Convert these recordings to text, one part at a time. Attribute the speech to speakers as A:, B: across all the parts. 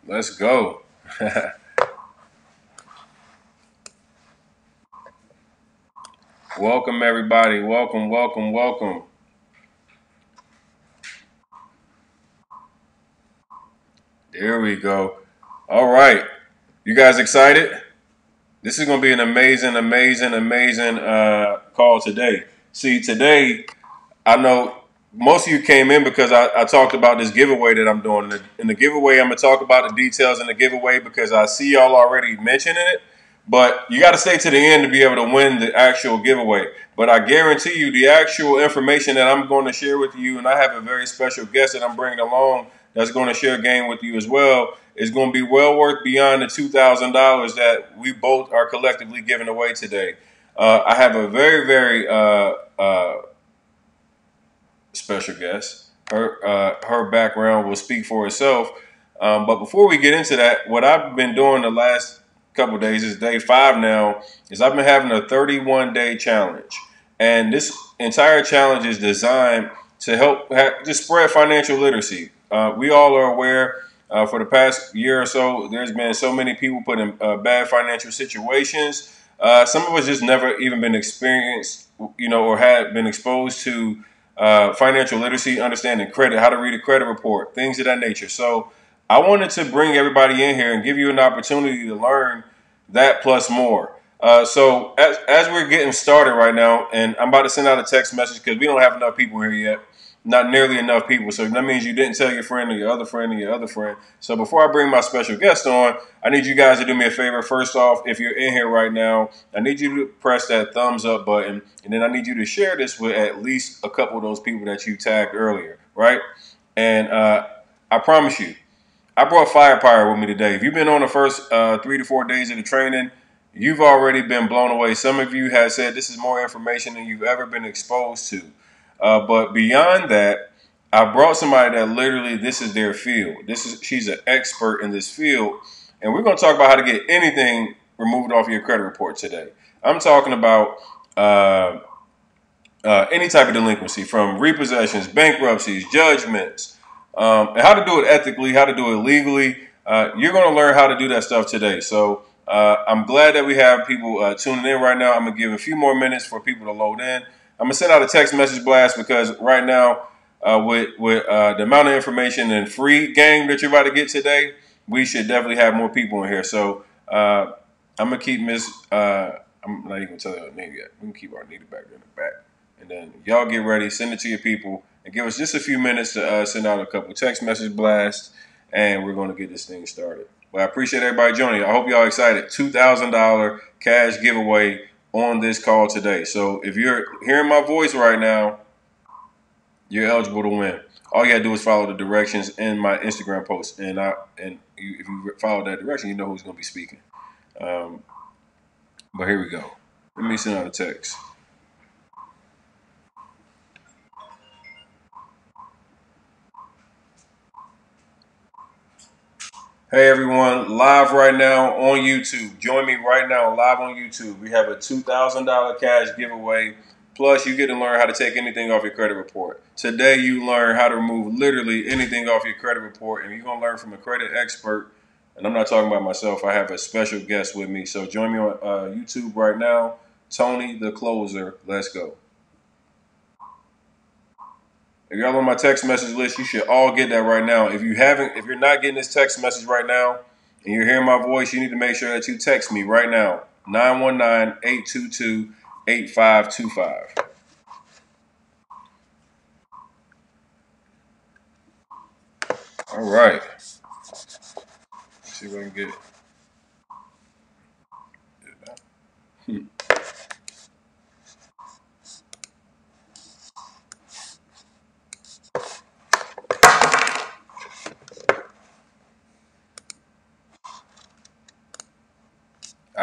A: Let's go. Welcome, everybody. Welcome, welcome, welcome. There we go. All right. You guys excited? This is going to be an amazing, amazing, amazing call today. See, today, I know most of you came in because I talked about this giveaway that I'm doing. In the giveaway, I'm going to talk about the details in the giveaway because I see y'all already mentioning it. But you got to stay to the end to be able to win the actual giveaway. But I guarantee you the actual information that I'm going to share with you, and I have a very special guest that I'm bringing along that's going to share a game with you as well, is going to be well worth beyond the $2,000 that we both are collectively giving away today. I have a very, very special guest. Her background will speak for itself. But before we get into that, what I've been doing the last couple of days, is day 5 now, is I've been having a 31-day challenge. And this entire challenge is designed to help just spread financial literacy. We all are aware for the past year or so, there's been so many people put in bad financial situations. Some of us just never even been experienced, or had been exposed to financial literacy, understanding credit, how to read a credit report, things of that nature. So I wanted to bring everybody in here and give you an opportunity to learn that plus more. So as we're getting started right now, and I'm about to send out a text message because we don't have enough people here yet, not nearly enough people. So that means you didn't tell your friend or your other friend or your other friend. So before I bring my special guest on, I need you guys to do me a favor. First off, if you're in here right now, I need you to press that thumbs up button, and then I need you to share this with at least a couple of those people that you tagged earlier, right? And I promise you, I brought firepower with me today. If you've been on the first 3 to 4 days of the training, you've already been blown away. Some of you have said this is more information than you've ever been exposed to. But beyond that, I brought somebody that literally this is their field. She's an expert in this field. And we're going to talk about how to get anything removed off your credit report today. I'm talking about any type of delinquency, from repossessions, bankruptcies, judgments, and how to do it ethically, how to do it legally. You're going to learn how to do that stuff today. So I'm glad that we have people tuning in right now. I'm going to give a few more minutes for people to load in. I'm going to send out a text message blast because right now, with the amount of information and free game that you're about to get today, we should definitely have more people in here. So I'm going to keep Miss, I'm not even going to tell you her name yet. We can keep Arnita back there in the back. And then y'all get ready, send it to your people, and give us just a few minutes to send out a couple text message blasts, and we're going to get this thing started. But I appreciate everybody joining. I hope y'all excited. $2,000 cash giveaway on this call today. So if you're hearing my voice right now, you're eligible to win. All you got to do is follow the directions in my Instagram post. And if you follow that direction, you know who's going to be speaking. But here we go. Let me send out a text. Hey everyone, live right now on YouTube. Join me right now live on YouTube. We have a $2,000 cash giveaway. Plus, you get to learn how to take anything off your credit report. Today, you learn how to remove literally anything off your credit report, and you're going to learn from a credit expert. And I'm not talking about myself. I have a special guest with me. So join me on YouTube right now. Tony the Closer. Let's go. If y'all on my text message list, you should all get that right now. If you're not getting this text message right now and you're hearing my voice, you need to make sure that you text me right now. 919-822-8525. All right. Let's see if I can get it.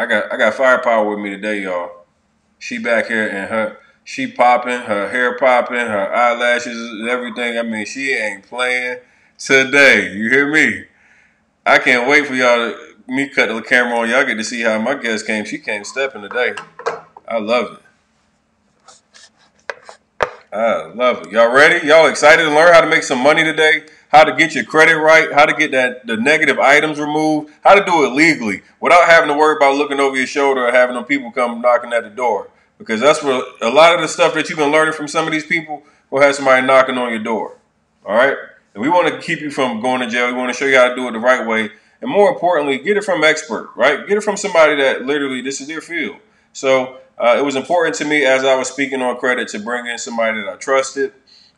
A: I got firepower with me today, y'all. She back here and she popping, her hair popping, her eyelashes and everything. I mean, she ain't playing today. You hear me? I can't wait for me cut the camera on. Y'all get to see how my guest came. She came stepping today. I love it. I love it. Y'all ready? Y'all excited to learn how to make some money today? how to get your credit right, how to get the negative items removed, how to do it legally without having to worry about looking over your shoulder or having them people come knocking at the door. Because that's what a lot of the stuff that you've been learning from some of these people will have somebody knocking on your door. All right? And we want to keep you from going to jail. We want to show you how to do it the right way. And more importantly, get it from expert, right? Get it from somebody that literally this is their field. So it was important to me as I was speaking on credit to bring in somebody that I trusted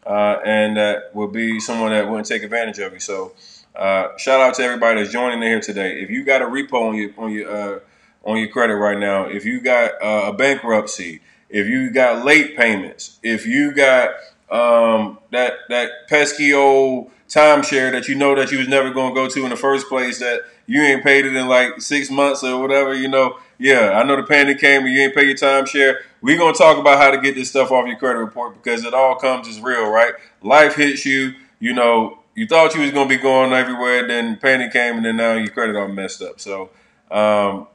A: and that would be someone that wouldn't take advantage of you. So shout out to everybody that's joining in here today. If you got a repo on your credit right now, if you got a bankruptcy, if you got late payments, if you got that pesky old timeshare that you know that you was never going to go to in the first place, that you ain't paid it in like 6 months or whatever, yeah, I know the panic came and you ain't pay your timeshare. We're going to talk about how to get this stuff off your credit report because it all comes as real, right? Life hits you, you thought you was going to be going everywhere, then panic came and then now your credit all messed up. So I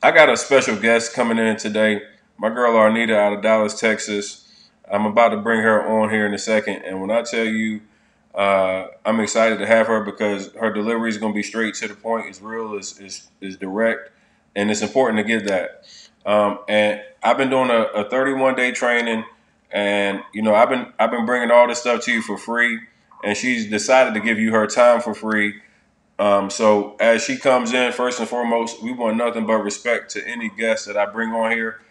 A: got a special guest coming in today. My girl Arnita out of Dallas, Texas. I'm about to bring her on here in a second. And when I tell you, I'm excited to have her because her delivery is going to be straight to the point. It's real, it's direct, and it's important to get that. And I've been doing a 31-day training, and I've been bringing all this stuff to you for free. And she's decided to give you her time for free. So as she comes in, first and foremost, we want nothing but respect to any guest that I bring on here.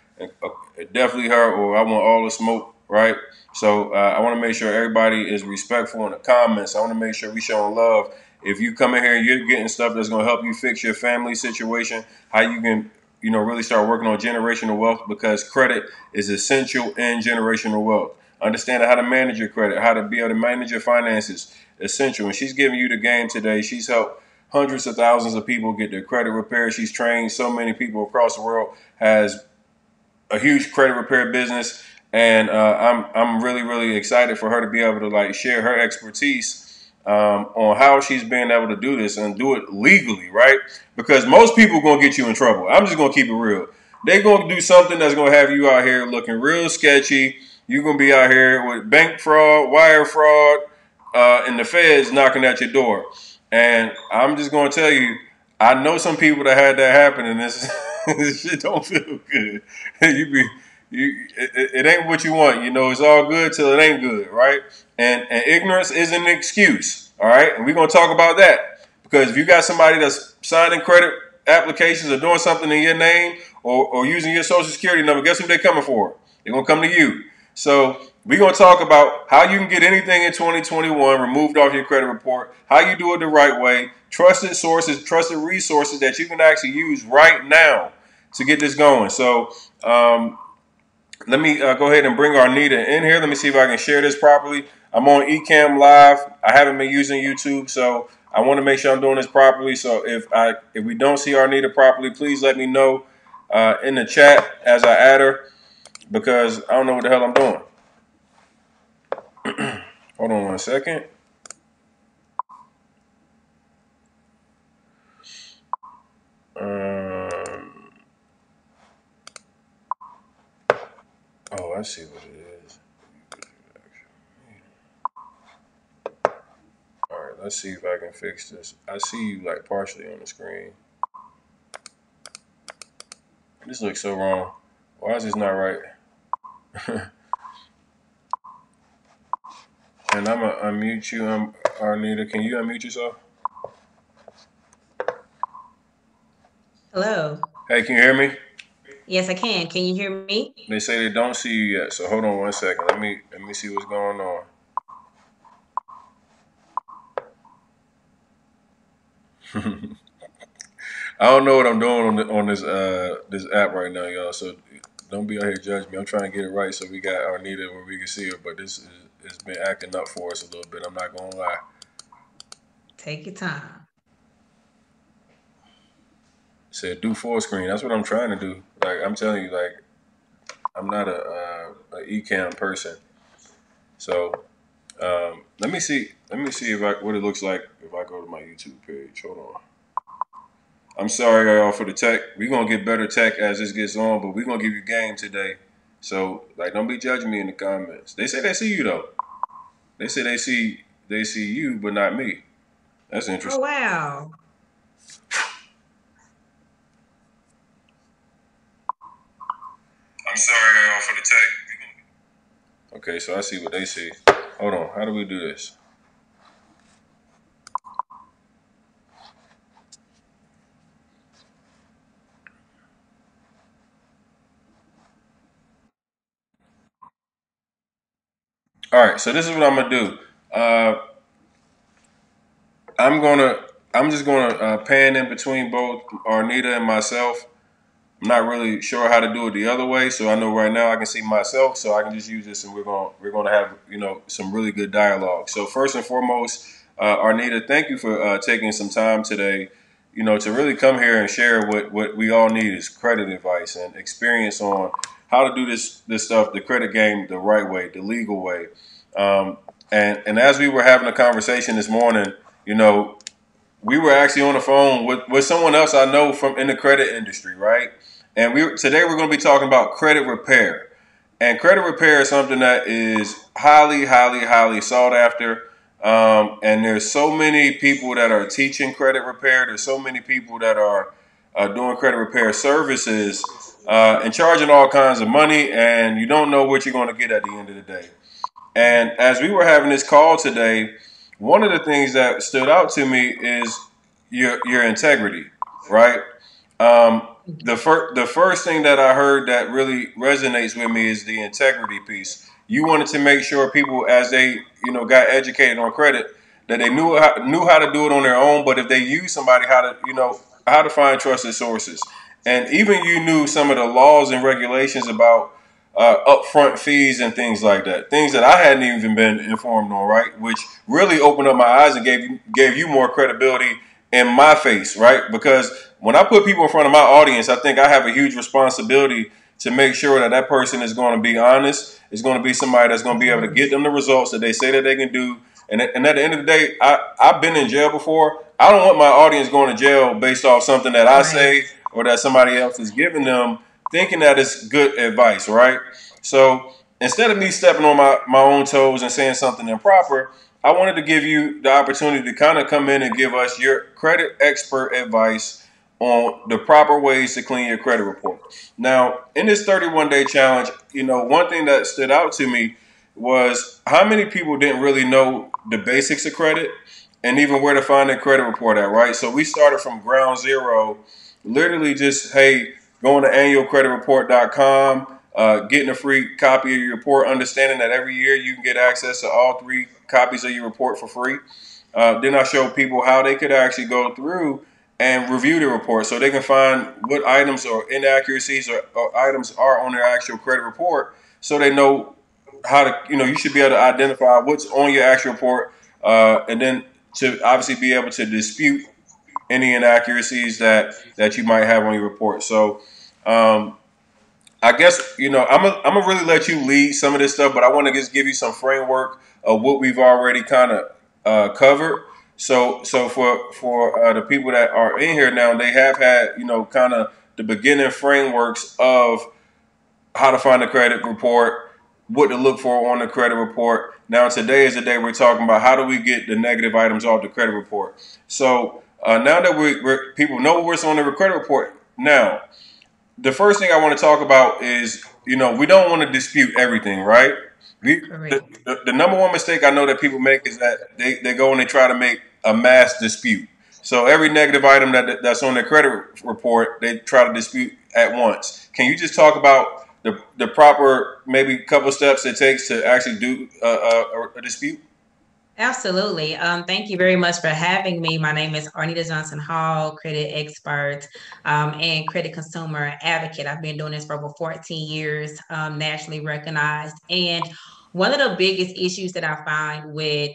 A: Definitely her, or I want all the smoke, right? So I want to make sure everybody is respectful in the comments. I want to make sure we showing love. If you come in here and you're getting stuff that's going to help you fix your family situation, how you can, really start working on generational wealth, because credit is essential in generational wealth. Understanding how to manage your credit, how to be able to manage your finances, essential. And she's giving you the game today. She's helped hundreds of thousands of people get their credit repaired. She's trained so many people across the world, has a huge credit repair business, and I'm really, really excited for her to be able to share her expertise on how she's being able to do this and do it legally, right? Because most people are gonna get you in trouble. I'm just gonna keep it real. They're gonna do something that's gonna have you out here looking real sketchy. You're gonna be out here with bank fraud, wire fraud, and the feds knocking at your door. And I'm just gonna tell you, I know some people that had that happen, and this shit don't feel good. It ain't what you want. It's all good till it ain't good, right? And ignorance isn't an excuse, all right? And we're gonna talk about that, because if you got somebody that's signing credit applications or doing something in your name or using your social security number, guess who they're coming for? They're gonna come to you. So we're going to talk about how you can get anything in 2021 removed off your credit report, how you do it the right way, trusted sources, trusted resources that you can actually use right now to get this going. So let me go ahead and bring Arnita in here. Let me see if I can share this properly. I'm on Ecamm Live. I haven't been using YouTube, so I want to make sure I'm doing this properly. So if we don't see Arnita properly, please let me know in the chat as I add her, because I don't know what the hell I'm doing. Hold on one second. Oh, I see what it is. All right, let's see if I can fix this. I see you partially on the screen. This looks so wrong. Why is this not right? And I'm going to unmute you, Arnita. Can you unmute yourself?
B: Hello.
A: Hey, can you hear me?
B: Yes, I can. Can you hear me?
A: They say they don't see you yet, so hold on one second. Let me see what's going on. I don't know what I'm doing on this app right now, y'all. So don't be out here judging me. I'm trying to get it right so we got Arnita where we can see her, but it's been acting up for us a little bit. I'm not gonna lie.
B: Take your time.
A: Said do full screen. That's what I'm trying to do. I'm telling you, I'm not a Ecamm person. So let me see what it looks like if I go to my YouTube page. Hold on. I'm sorry, y'all, for the tech. We're going to get better tech as this gets on, but we're going to give you game today. So, don't be judging me in the comments. They say they see you, though. They say they see they see you, but not me. That's
B: Oh,
A: interesting.
B: wow.
A: I'm sorry for the tech. Okay, so I see what they see. Hold on. How do we do this? All right. So this is what I'm gonna do. Uh, I'm gonna. I'm just gonna pan in between both Arnita and myself. I'm not really sure how to do it the other way, so I know right now I can see myself, so I can just use this, and we're gonna have some really good dialogue. So first and foremost, Arnita, thank you for taking some time today, to really come here and share what we all need is credit advice and experience on how to do this stuff, the credit game, the right way, the legal way. Um, and as we were having a conversation this morning, you know, we were actually on the phone with someone else I know from in the credit industry, right? And today we're going to be talking about credit repair. And credit repair is something that is highly, highly, highly sought after. And there's so many people that are teaching credit repair. There's so many people that are doing credit repair services and charging all kinds of money. And you don't know what you're going to get at the end of the day. And as we were having this call today, one of the things that stood out to me is your integrity, right? The first thing that I heard that really resonates with me is the integrity piece. You wanted to make sure people, as they got educated on credit, that they knew how to do it on their own. But if they use somebody, how to find trusted sources, and even you knew some of the laws and regulations about upfront fees and things like that. Things that I hadn't even been informed on, right? Which really opened up my eyes and gave you more credibility in my face, right? Because when I put people in front of my audience, I think I have a huge responsibility to make sure that that person is going to be honest. Is going to be somebody that's going to be able to get them the results that they say that they can do. And at the end of the day, I've been in jail before. I don't want my audience going to jail based off something that I say or that somebody else is giving them, thinking that it's good advice, right? So instead of me stepping on my own toes and saying something improper, I wanted to give you the opportunity to kind of come in and give us your credit expert advice on the proper ways to clean your credit report. Now, in this 31-day challenge, one thing that stood out to me was how many people didn't really know the basics of credit and even where to find their credit report at, right? So we started from ground zero, literally just, hey, going to annualcreditreport.com, getting a free copy of your report, understanding that every year you can get access to all 3 copies of your report for free. Then I showed people how they could actually go through and review the report so they can find what items or inaccuracies or items are on their actual credit report so they know how to, you should be able to identify what's on your actual report and then to obviously be able to dispute any inaccuracies that you might have on your report. So I guess I'm gonna really let you lead some of this stuff, but I want to just give you some framework of what we've already kind of covered. So for the people that are in here now, they have had kind of the beginning frameworks of how to find a credit report, what to look for on the credit report. Now today is the day we're talking about how do we get the negative items off the credit report. So now that people know what's on the credit report now, the first thing I want to talk about is, we don't want to dispute everything, right?
B: Correct.
A: The number one mistake I know that people make is that they go and they try to make a mass dispute. So every negative item that's on their credit report, they try to dispute at once. Can you just talk about the proper maybe couple steps it takes to actually do a dispute?
B: Absolutely. Thank you very much for having me. My name is Arnita Johnson Hall, credit expert and credit consumer advocate. I've been doing this for over 14 years, nationally recognized. And one of the biggest issues that I find with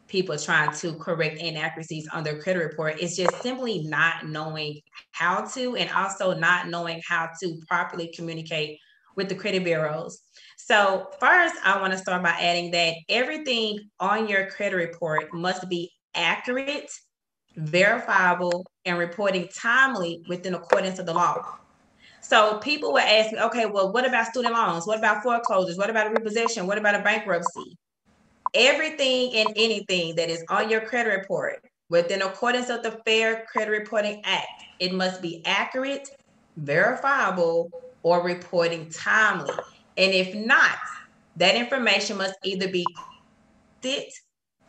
B: people trying to correct inaccuracies on their credit report is just simply not knowing how to, and also not knowing how to properly communicate with the credit bureaus. So, first, I want to start by adding that everything on your credit report must be accurate, verifiable, and reporting timely within accordance to the law. So, people will ask me, okay, well, what about student loans? What about foreclosures? What about a repossession? What about a bankruptcy? everything and anything that is on your credit report within accordance of the Fair Credit Reporting Act, it must be accurate, verifiable, or reporting timely. And if not, that information must either be corrected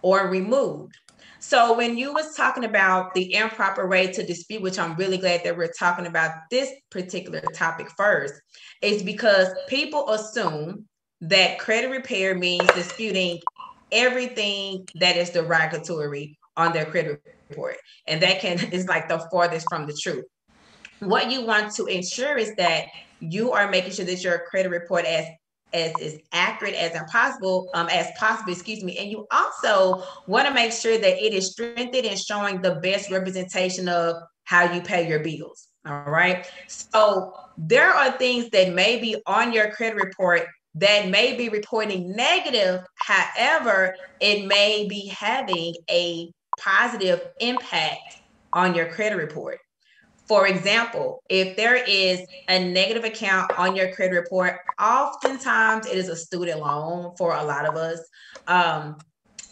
B: or removed. So when you was talking about the improper way to dispute, which I'm really glad that we're talking about this particular topic first, is because people assume that credit repair means disputing everything that is derogatory on their credit report. And that is like the farthest from the truth. What you want to ensure is that you are making sure that your credit report as accurate as possible, excuse me. And you also want to make sure that it is strengthened and showing the best representation of how you pay your bills. All right. So there are things that may be on your credit report that may be reporting negative. However, it may be having a positive impact on your credit report. For example, if there is a negative account on your credit report, oftentimes it is a student loan for a lot of us,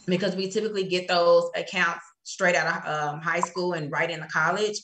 B: because we typically get those accounts straight out of high school and right into college.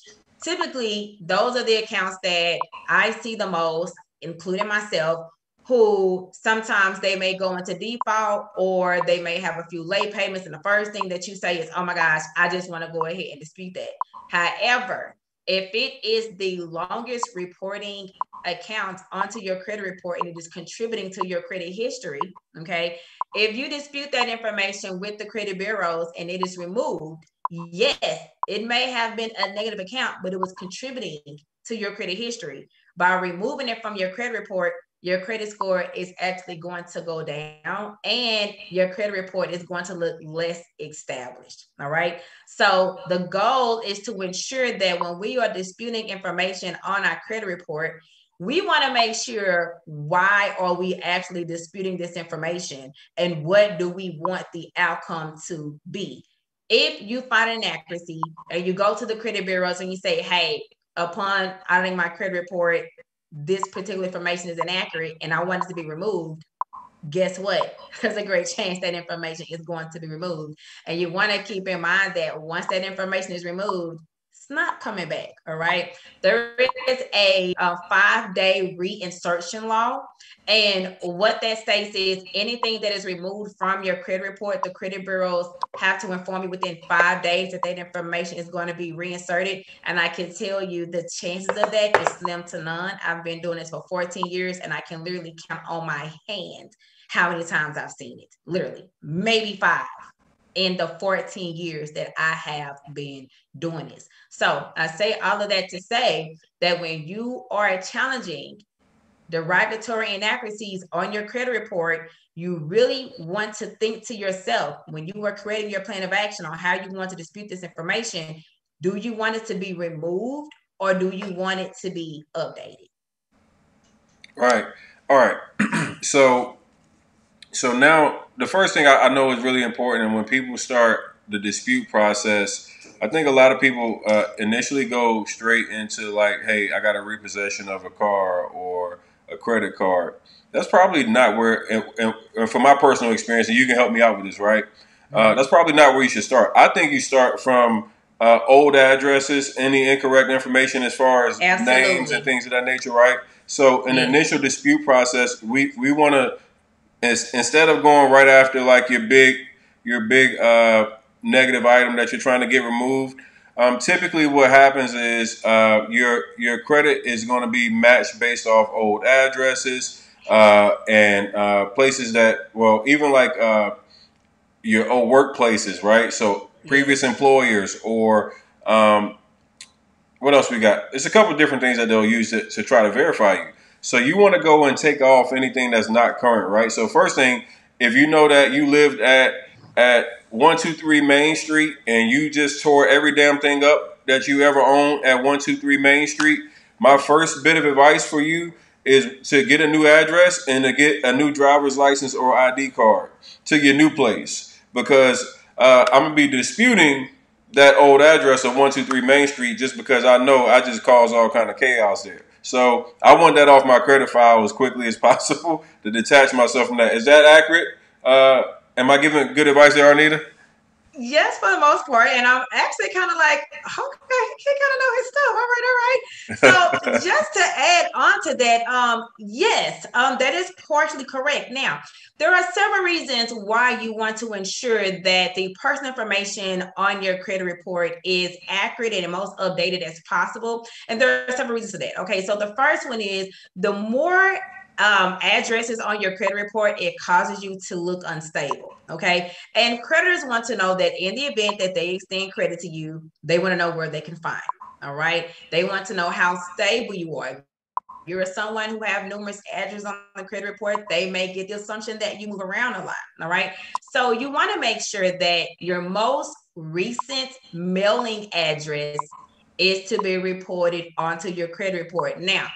B: Typically, those are the accounts that I see the most, including myself, who sometimes they may go into default or they may have a few late payments. And the first thing that you say is, oh my gosh, I just want to go ahead and dispute that. However, if it is the longest reporting account onto your credit report and it is contributing to your credit history, okay, if you dispute that information with the credit bureaus and it is removed, yes, it may have been a negative account, but it was contributing to your credit history. By removing it from your credit report, your credit score is actually going to go down and your credit report is going to look less established. All right. So the goal is to ensure that when we are disputing information on our credit report, we want to make sure why are we actually disputing this information and what do we want the outcome to be. If you find an inaccuracy and you go to the credit bureaus and you say, hey, upon auditing my credit report, this particular information is inaccurate and I want it to be removed, guess what? There's a great chance that information is going to be removed. And you want to keep in mind that once that information is removed, it's not coming back. All right. There is a 5-day reinsertion law. And what that states is anything that is removed from your credit report, the credit bureaus have to inform you within 5 days that that information is going to be reinserted. And I can tell you the chances of that is slim to none. I've been doing this for 14 years and I can literally count on my hand how many times I've seen it. Literally, maybe 5 in the 14 years that I have been doing this. So I say all of that to say that when you are challenging derogatory inaccuracies on your credit report, you really want to think to yourself when you are creating your plan of action on how you want to dispute this information, do you want it to be removed or do you want it to be updated?
A: Right. All right. So now the first thing I know is really important, and when people start the dispute process, I think a lot of people initially go straight into like, hey, I got a repossession of a car or a credit card. That's probably not where, and from my personal experience, and you can help me out with this, right? That's probably not where you should start. I think you start from old addresses, any incorrect information as far as names and things of that nature, right? So in the initial dispute process, we want to, instead of going right after like your big negative item that you're trying to get removed, typically what happens is your credit is going to be matched based off old addresses and places that, well, even like your old workplaces, right? So previous employers or what else we got? There's a couple of different things that they'll use to try to verify you. So you want to go and take off anything that's not current, right? So first thing, if you know that you lived at 123 Main Street and you just tore every damn thing up that you ever owned at 123 Main Street, my first bit of advice for you is to get a new address and to get a new driver's license or ID card to your new place, because I'm gonna be disputing that old address of 123 Main Street just because I know I just caused all kind of chaos there. So I want that off my credit file as quickly as possible to detach myself from that. Is that accurate, Am I giving good advice there, Arnita?
B: Yes, for the most part, and I'm actually kind of like, okay, he kind of know his stuff. All right. So just to add on to that, yes, that is partially correct. Now, there are several reasons why you want to ensure that the personal information on your credit report is accurate and most updated as possible, and there are several reasons for that. Okay, so the first one is the more addresses on your credit report, it causes you to look unstable. Okay. And creditors want to know that in the event that they extend credit to you, they want to know where they can find. All right. They want to know how stable you are. If you're someone who have numerous addresses on the credit report, they may get the assumption that you move around a lot. All right. So you want to make sure that your most recent mailing address is to be reported onto your credit report. Now,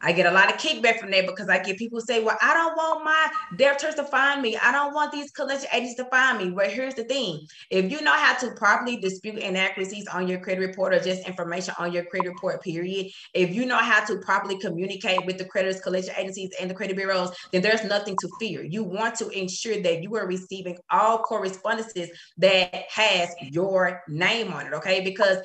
B: I get a lot of kickback from that because I get people who say, well, I don't want my debtors to find me. I don't want these collection agents to find me. Well, here's the thing. If you know how to properly dispute inaccuracies on your credit report or just information on your credit report, period, if you know how to properly communicate with the creditors, collection agencies, and the credit bureaus, then there's nothing to fear. You want to ensure that you are receiving all correspondences that has your name on it, okay? Because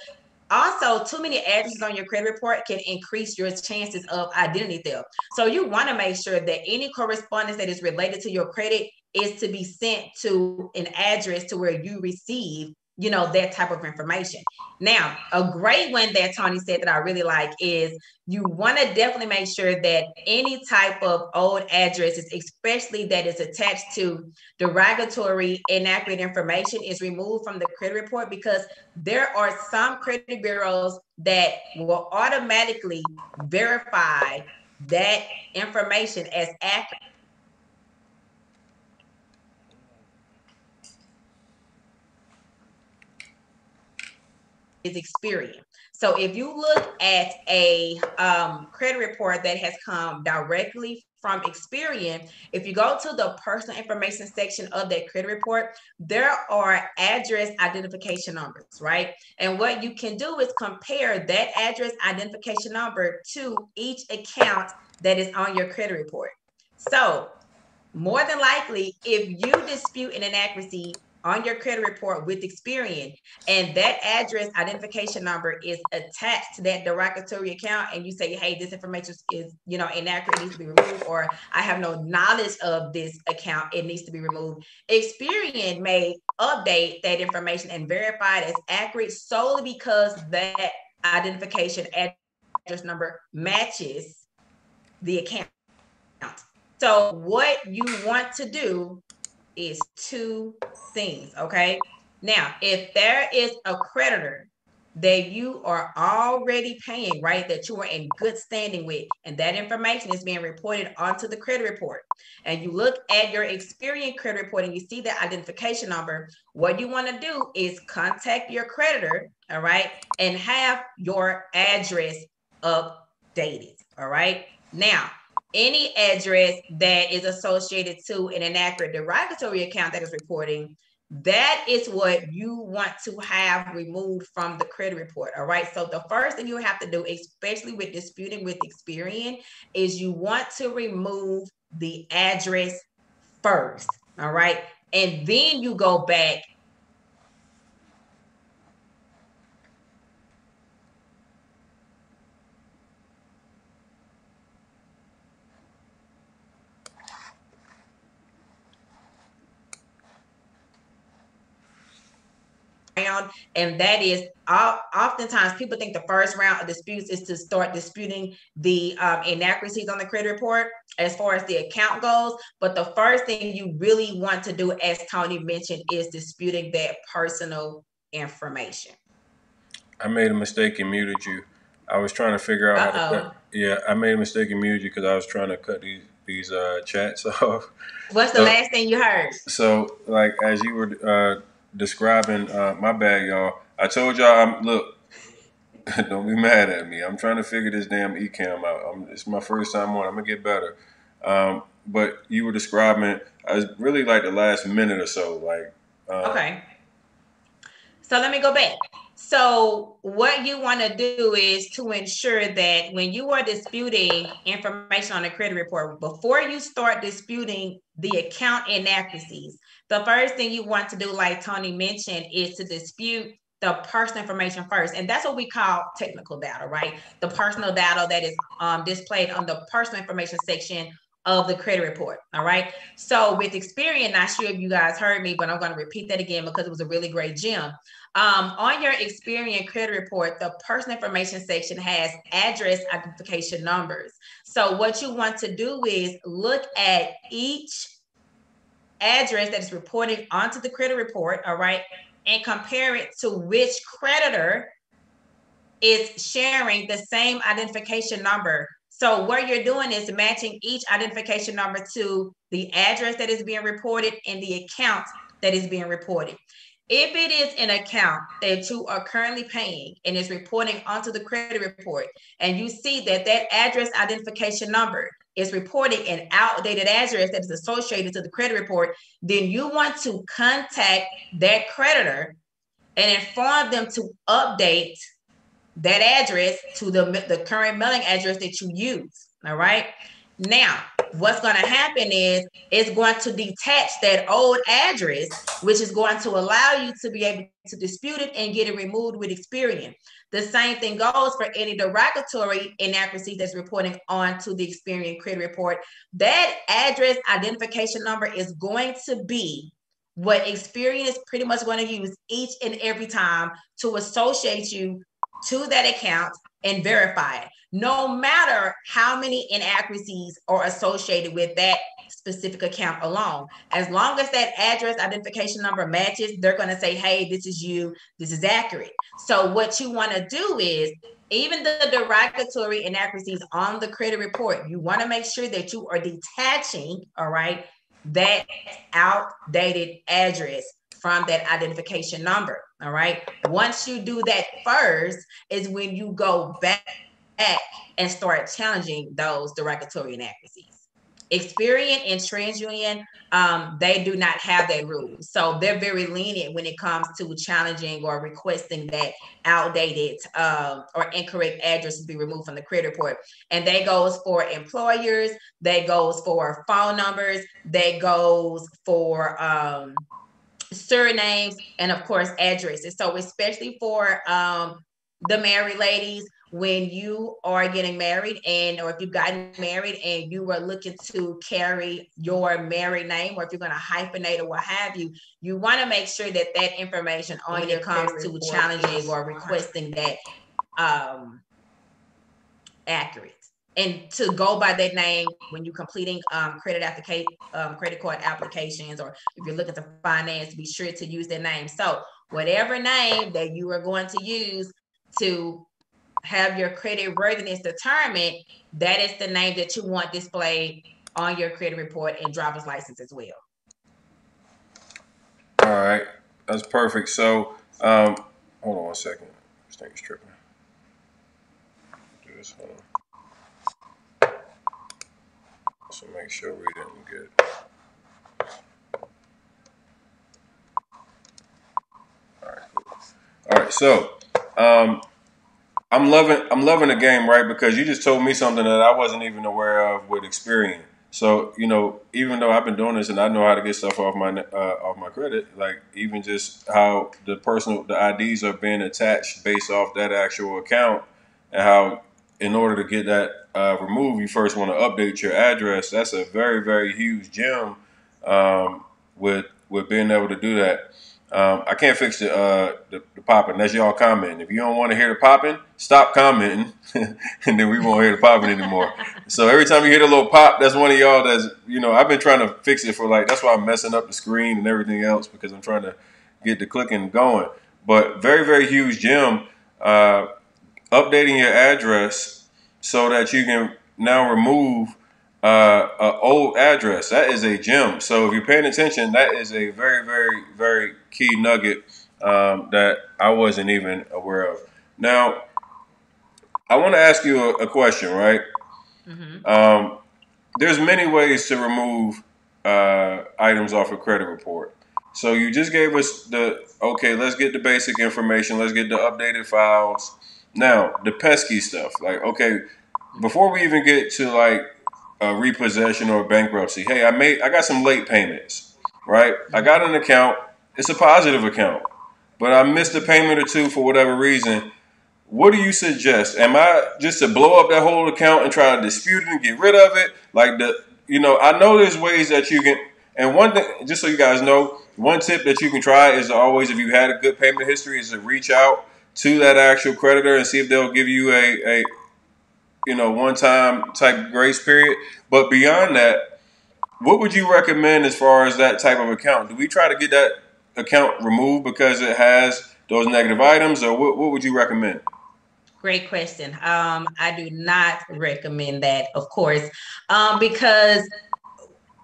B: also, too many addresses on your credit report can increase your chances of identity theft. So you want to make sure that any correspondence that is related to your credit is to be sent to an address to where you receive, that type of information. Now, a great one that Tony said that I really like is you want to definitely make sure that any type of old addresses, especially that is attached to derogatory, inaccurate information, is removed from the credit report, because there are some credit bureaus that will automatically verify that information as accurate as Experian. So if you look at a credit report that has come directly from Experian, if you go to the personal information section of that credit report, there are address identification numbers, right? And what you can do is compare that address identification number to each account that is on your credit report. So more than likely, if you dispute an inaccuracy on your credit report with Experian, and that address identification number is attached to that derogatory account, and you say, hey, this information is, inaccurate, it needs to be removed, or I have no knowledge of this account, it needs to be removed, Experian may update that information and verify it as accurate solely because that identification address number matches the account. So what you want to do is two things, okay? Now, if there is a creditor that you are already paying, right, that you are in good standing with, and that information is being reported onto the credit report, and you look at your Experian credit report and you see that identification number, what you want to do is contact your creditor, all right, and have your address updated, all right? Now, any address that is associated to an inaccurate derogatory account that is reporting, that is what you want to have removed from the credit report. All right. So the first thing you have to do, especially with disputing with Experian, is you want to remove the address first. All right. And then you go back round, and that is oftentimes people think the first round of disputes is to start disputing the inaccuracies on the credit report as far as the account goes. But the first thing you really want to do, as Tony mentioned, is disputing that personal information.
A: I made a mistake and muted you. I was trying to figure out how to cut. Yeah, I made a mistake and muted you because I was trying to cut these chats off.
B: What's the last thing you heard?
A: So, like as you were describing, my bad, y'all. I told y'all, look. Don't be mad at me. I'm trying to figure this damn ecam out. It's my first time on. I'm gonna get better. But you were describing, I was really like the last minute or so, like.
B: Okay. So let me go back. So what you want to do is to ensure that when you are disputing information on a credit report, before you start disputing the account inaccuracies, the first thing you want to do, like Tony mentioned, is to dispute the personal information first. And that's what we call technical data, right? The personal data that is displayed on the personal information section of the credit report. All right. So with Experian, not sure if you guys heard me, but I'm going to repeat that again because it was a really great gem. On your Experian credit report, the personal information section has address identification numbers. So what you want to do is look at each address that is reporting onto the credit report, all right, and compare it to which creditor is sharing the same identification number. So what you're doing is matching each identification number to the address that is being reported and the account that is being reported. If it is an account that you are currently paying and is reporting onto the credit report, and you see that that address identification number is reporting an outdated address that is associated to the credit report, then you want to contact that creditor and inform them to update that address to the current mailing address that you use. All right. Now, what's going to happen is it's going to detach that old address, which is going to allow you to be able to dispute it and get it removed with Experian. The same thing goes for any derogatory inaccuracy that's reporting onto the Experian credit report. That address identification number is going to be what Experian is pretty much going to use each and every time to associate you to that account and verify it, no matter how many inaccuracies are associated with that specific account alone. As long as that address identification number matches, they're going to say, hey, this is you, this is accurate. So what you want to do is, even the derogatory inaccuracies on the credit report, you want to make sure that you are detaching, all right, that outdated address from that identification number. All right. Once you do that first is when you go back and start challenging those derogatory inaccuracies. Experian and TransUnion, they do not have that rule. So they're very lenient when it comes to challenging or requesting that outdated or incorrect address to be removed from the credit report. And that goes for employers, that goes for phone numbers, that goes for surnames, and of course addresses. So especially for the married ladies, when you are getting married, and or if you've gotten married and you are looking to carry your married name, or if you're going to hyphenate or what have you, you want to make sure that that information on your comes to challenging or requesting that accurate. And to go by that name when you're completing credit card applications, or if you're looking to finance, be sure to use their name. So whatever name that you are going to use to have your credit worthiness determined, that is the name that you want displayed on your credit report and driver's license as well.
A: All right, that's perfect. So, hold on one second. This thing is tripping. Do this. Hold on. So make sure we didn't get. All right, cool. All right, so I'm loving the game, right? Because you just told me something that I wasn't even aware of with Experian. So even though I've been doing this and I know how to get stuff off my credit, like even just how the IDs are being attached based off that actual account, and how in order to get that removed, you first want to update your address. That's a very, very huge gem with being able to do that. I can't fix the popping. That's y'all commenting. If you don't want to hear the popping, stop commenting, and then we won't hear the popping anymore. So every time you hear the little pop, that's one of y'all that's, I've been trying to fix it for that's why I'm messing up the screen and everything else, because I'm trying to get the clicking going. But very, very huge gem, updating your address so that you can now remove an old address. That is a gem. So if you're paying attention, that is a very, very, very key nugget that I wasn't even aware of. Now, I want to ask you a question, right? There's many ways to remove items off a credit report. So you just gave us okay, let's get the basic information, let's get the updated files. Now, the pesky stuff. Like, okay, before we even get to like a repossession or bankruptcy, hey, I got some late payments, right? I got an account, it's a positive account, but I missed a payment or two for whatever reason. What do you suggest? Am I just to blow up that whole account and try to dispute it and get rid of it? Like I know there's ways that you can. And one thing, just so you guys know, one tip that you can try is always, if you had a good payment history, is to reach out to that actual creditor and see if they'll give you a one time type grace period. But beyond that, what would you recommend as far as that type of account? Do we try to get that account removed because it has those negative items, or what would you recommend?
B: Great question. I do not recommend that, of course, because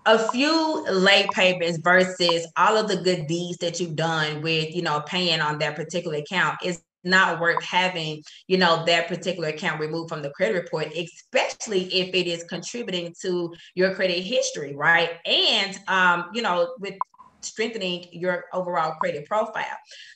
B: a few late payments versus all of the good deeds that you've done with, paying on that particular account is not worth having, that particular account removed from the credit report, especially if it is contributing to your credit history, right? And, with strengthening your overall credit profile.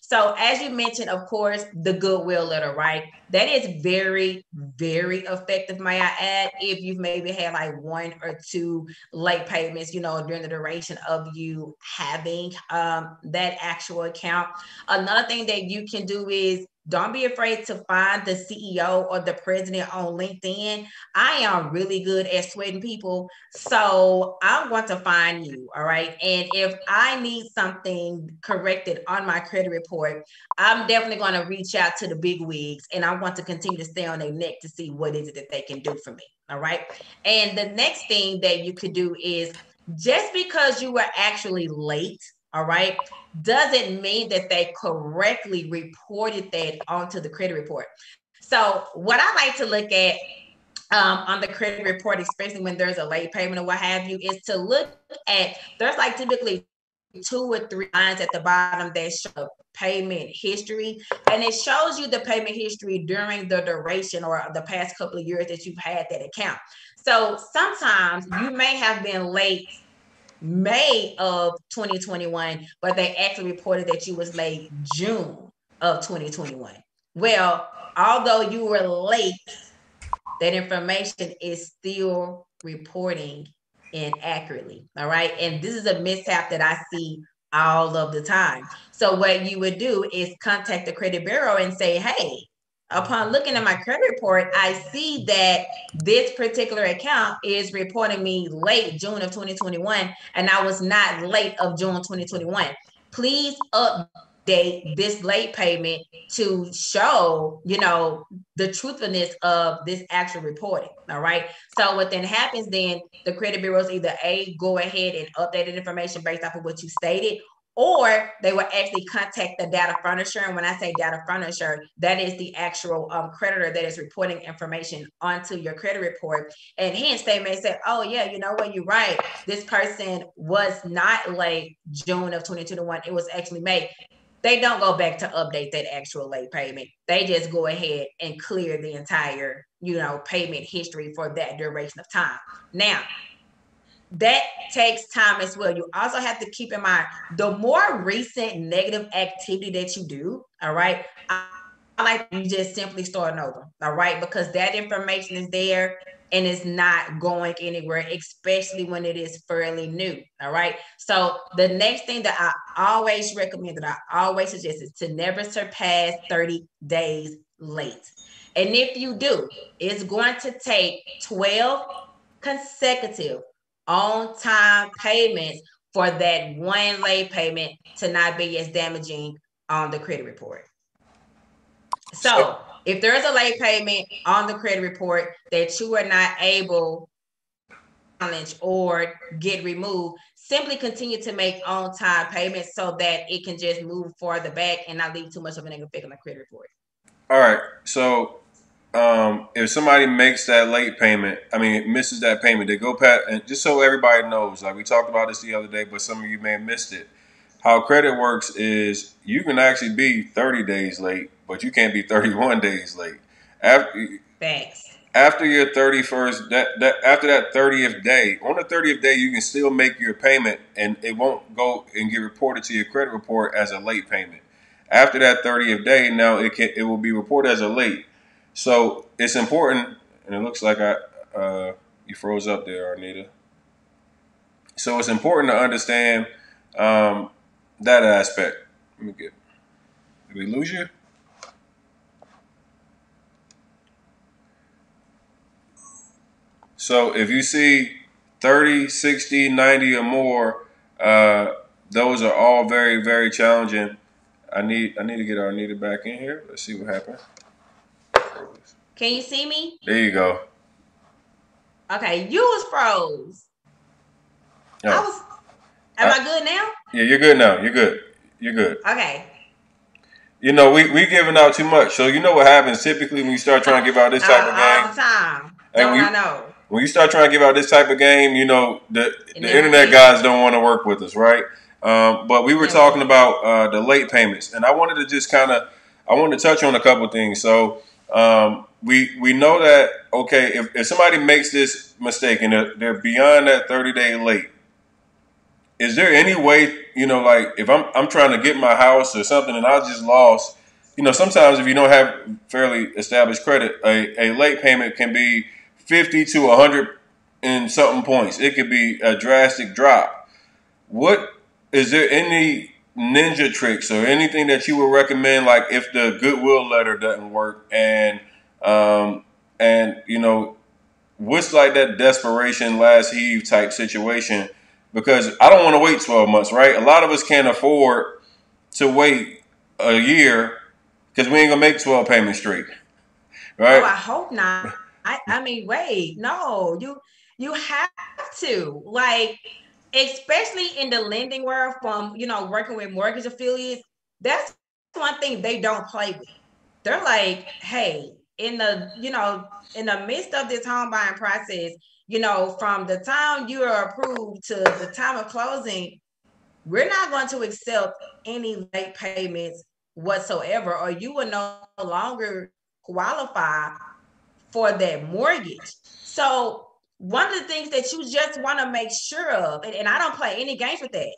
B: So as you mentioned, of course, the Goodwill Letter, right? That is very, very effective, may I add, if you've maybe had like one or two late payments, during the duration of you having that actual account. Another thing that you can do is don't be afraid to find the CEO or the president on LinkedIn. I am really good at sweating people. So I want to find you. All right. And if I need something corrected on my credit report, I'm definitely going to reach out to the big wigs and I want to continue to stay on their neck to see what is it that they can do for me. All right. And the next thing that you could do is just because you were actually late, all right, doesn't mean that they correctly reported that onto the credit report. So what I like to look at on the credit report, especially when there's a late payment or what have you, is to look at, there's like typically 2 or 3 lines at the bottom that show payment history, and it shows you the payment history during the duration or the past couple of years that you've had that account. So sometimes you may have been late May of 2021, but they actually reported that you was late June of 2021. Well, although you were late, that information is still reporting inaccurately. All right. And this is a mishap that I see all of the time. So what you would do is contact the credit bureau and say, hey, upon looking at my credit report, I see that this particular account is reporting me late June of 2021, and I was not late of June 2021. Please update this late payment to show, the truthfulness of this actual reporting. All right. So what then happens then, the credit bureaus either go ahead and update the information based off of what you stated, or they will actually contact the data furnisher. And when I say data furnisher, that is the actual creditor that is reporting information onto your credit report. And hence they may say, oh yeah, you know what, you're right. This person was not late June of 2021. It was actually May. They don't go back to update that actual late payment. They just go ahead and clear the entire, payment history for that duration of time. Now, that takes time as well. You also have to keep in mind the more recent negative activity that you do, all right, I like you just simply starting over, all right, because that information is there and it's not going anywhere, especially when it is fairly new. All right. So the next thing that I always recommend, that I always suggest, is to never surpass 30 days late. And if you do, it's going to take 12 consecutive on time payments for that one late payment to not be as damaging on the credit report. So if there's a late payment on the credit report that you are not able to challenge or get removed, simply continue to make on time payments so that it can just move farther back and not leave too much of a negative effect on the credit report.
A: All right. So if somebody makes that late payment, misses that payment, they go past, and just so everybody knows, like we talked about this the other day, but some of you may have missed it. How credit works is you can actually be 30 days late, but you can't be 31 days late. After
B: Thanks.
A: after your 31st, after that 30th day, on the 30th day, you can still make your payment, and it won't go and get reported to your credit report as a late payment. After that 30th day, now it will be reported as a late. So it's important, and it looks like you froze up there, Arnita. So it's important to understand that aspect. Let me get. Did we lose you? So if you see 30, 60, 90 or more, those are all very, very challenging. I need to get Arnita back in here. Let's see what happened.
B: Can you see me?
A: There you go.
B: Okay, you was froze. Oh. Am I good now?
A: Yeah, you're good now. You're good. You're good.
B: Okay.
A: You know, we giving out too much. So you know what happens typically when you start trying to give out this type of game?
B: All the time. I know.
A: When you start trying to give out this type of game, you know, the internet guys don't want to work with us, right? But we were talking about the late payments. And I wanted to just I wanted to touch on a couple things. So we know that, okay, if somebody makes this mistake and they're beyond that 30-day late, is there any way, you know, like if I'm trying to get my house or something and I just lost, you know, sometimes if you don't have fairly established credit, a late payment can be 50 to 100 and something points. It could be a drastic drop. Is there any ninja tricks or anything that you would recommend, like if the Goodwill Letter doesn't work and you know, what's like that desperation last heave type situation? Because I don't want to wait 12 months, right? A lot of us can't afford to wait a year because we ain't gonna make 12 payments straight, right?
B: Oh, I hope not. I mean, wait, no, you have to, like, especially in the lending world, from, you know, working with mortgage affiliates. That's one thing they don't play with. They're like, hey, in the midst of this home buying process, you know, from the time you are approved to the time of closing, we're not going to accept any late payments whatsoever, or you will no longer qualify for that mortgage. So one of the things that you just want to make sure of, and I don't play any games with that,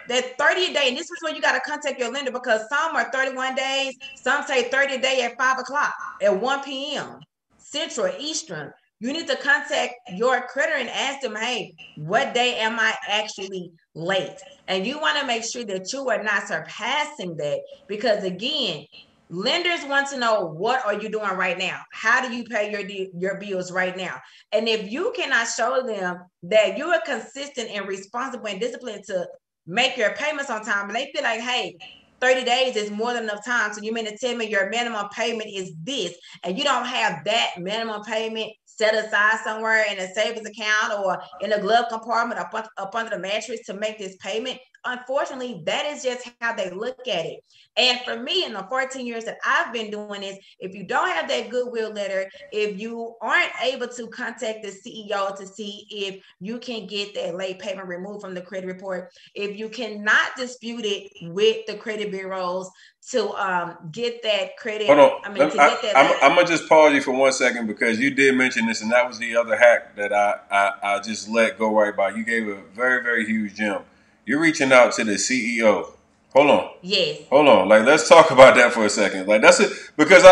B: that 30 day, and this is where you got to contact your lender, because some are 31 days, some say 30 day at 5 o'clock, at 1 p.m. Central, Eastern. You need to contact your creditor and ask them, hey, what day am I actually late? And you want to make sure that you are not surpassing that, because again, lenders want to know, what are you doing right now? How do you pay your bills right now? And if you cannot show them that you are consistent and responsible and disciplined to make your payments on time, and they feel like, hey, 30 days is more than enough time, so you mean to tell me your minimum payment is this, and you don't have that minimum payment set aside somewhere in a savings account or in a glove compartment up under the mattress to make this payment? Unfortunately, that is just how they look at it. And for me, in the 14 years that I've been doing this, if you don't have that Goodwill Letter, if you aren't able to contact the CEO to see if you can get that late payment removed from the credit report, if you cannot dispute it with the credit bureaus to get that credit.
A: Hold on. I'm gonna just pause you for 1 second, because you did mention this, and that was the other hack that I just let go right by. You gave a very, very huge gem. You're reaching out to the CEO. Hold on.
B: Yes.
A: Hold on. Like, let's talk about that for a second. Like, that's it. Because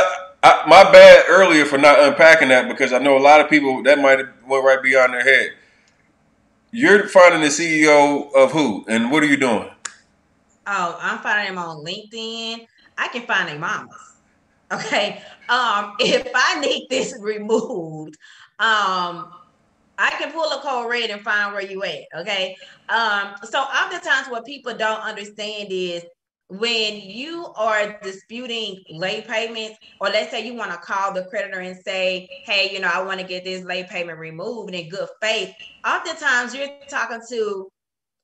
A: my bad earlier for not unpacking that, because I know a lot of people that might have went right beyond their head. You're finding the CEO of who, and what are you doing?
B: Oh, I'm finding them on LinkedIn. I can find their mamas. Okay. If I need this removed, I can pull a code red and find where you at. Okay. So oftentimes what people don't understand is, when you are disputing late payments, or let's say you want to call the creditor and say, hey, you know, I want to get this late payment removed in good faith, oftentimes you're talking to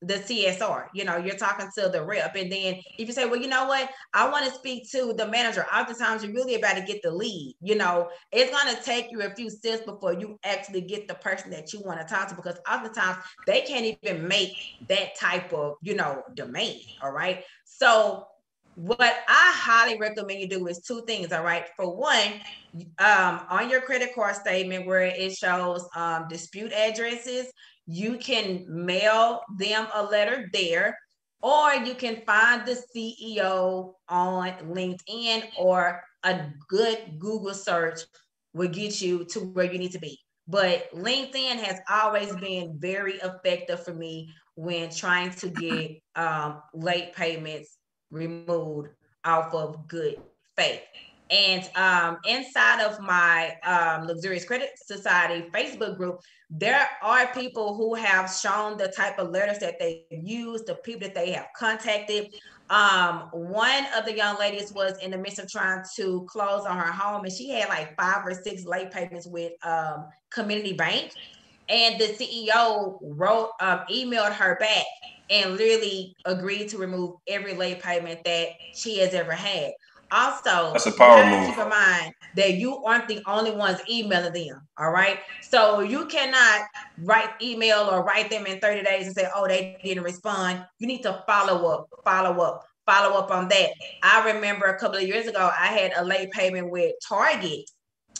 B: the CSR, you know, you're talking to the rep. And then if you say, well, you know what, I want to speak to the manager, oftentimes you're really about to get the lead. You know, it's going to take you a few steps before you actually get the person that you want to talk to, because oftentimes they can't even make that type of, you know, demand. All right. So what I highly recommend you do is two things. All right. For one, on your credit card statement where it shows dispute addresses, you can mail them a letter there, or you can find the CEO on LinkedIn, or a good Google search will get you to where you need to be. But LinkedIn has always been very effective for me when trying to get late payments removed off of good faith. And inside of my Luxurious Credit Society Facebook group, there are people who have shown the type of letters that they use, the people that they have contacted. One of the young ladies was in the midst of trying to close on her home, and she had like 5 or 6 late payments with Community Bank, and the CEO wrote emailed her back and literally agreed to remove every late payment that she has ever had. Also,
A: That's a
B: you
A: power
B: have to
A: move.
B: keep in mind that you aren't the only ones emailing them. All right. So you cannot write email or write them in 30 days and say, oh, they didn't respond. You need to follow up on that. I remember a couple of years ago, I had a late payment with Target,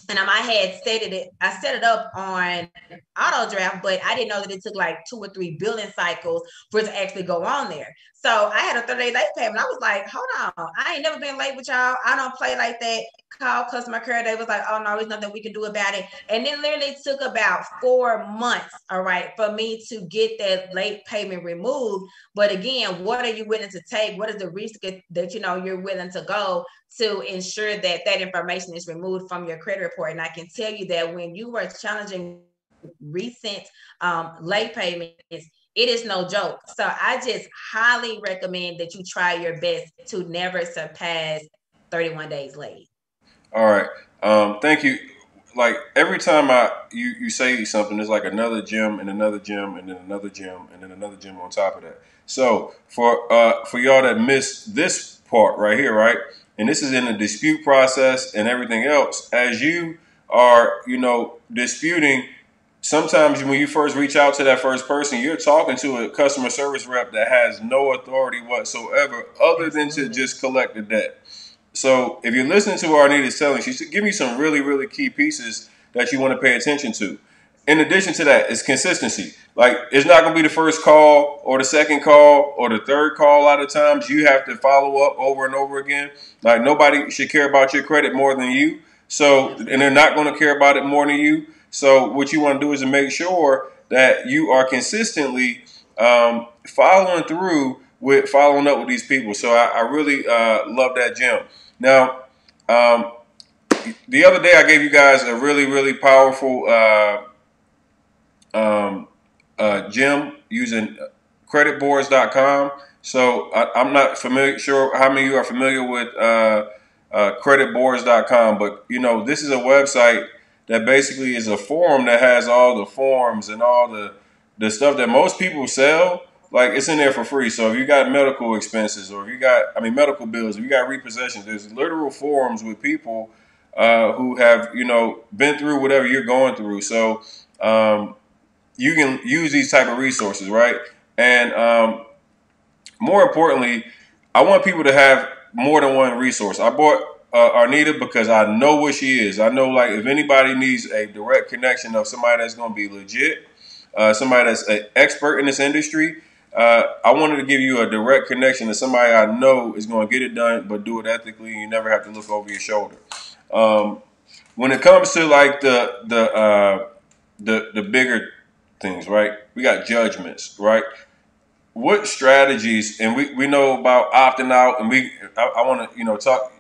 B: and I had I set it up on auto draft, but I didn't know that it took like 2 or 3 billing cycles for it to actually go on there. So I had a 30-day late payment. I was like, hold on, I ain't never been late with y'all. I don't play like that. Call customer care. They was like, oh no, there's nothing we can do about it. And it literally took about 4 months, all right, for me to get that late payment removed. But again, what are you willing to take? What is the risk that you're willing to go to ensure that that information is removed from your credit report? And I can tell you that when you are challenging recent late payments, it is no joke. So I just highly recommend that you try your best to never surpass 31 days late.
A: All right. Thank you. Like every time you say something, there's like another gym and another gym and then another gym and then another gym on top of that. So for y'all that missed this part right here, right, and this is in the dispute process and everything else, as you are disputing. Sometimes when you first reach out to that first person, you're talking to a customer service rep that has no authority whatsoever other than to
B: Absolutely.
A: just collect the debt. So if you're listening to what Arnita's telling, she's giving you some really, really key pieces that you want to pay attention to. In addition to that, it's consistency. Like it's not going to be the first call or the second call or the third call. A lot of times you have to follow up over and over again. Like nobody should care about your credit more than you. So, and they're
B: Absolutely.
A: not going to care about it more than you. So what you want to do is to make sure that you are consistently following through with following up with these people. So I really love that, Jim. Now, um, the other day I gave you guys a really, really powerful gem using creditboards.com. So I'm not sure how many of you are familiar with creditboards.com, but this is a website that basically is a forum that has all the forms and all the stuff that most people sell. Like it's in there for free. So if you got medical expenses or if you got, medical bills, if you got repossessions, there's literal forums with people who have, been through whatever you're going through. So you can use these type of resources, right? And more importantly, I want people to have more than one resource. I bought Arnita because I know what she is. I know, like, if anybody needs a direct connection of somebody that's going to be legit, somebody that's an expert in this industry, I wanted to give you a direct connection to somebody I know is going to get it done, but do it ethically, and you never have to look over your shoulder. Um, when it comes to like the bigger things, right? We got judgments, right? What strategies, and we know about opting out, and I want to talk.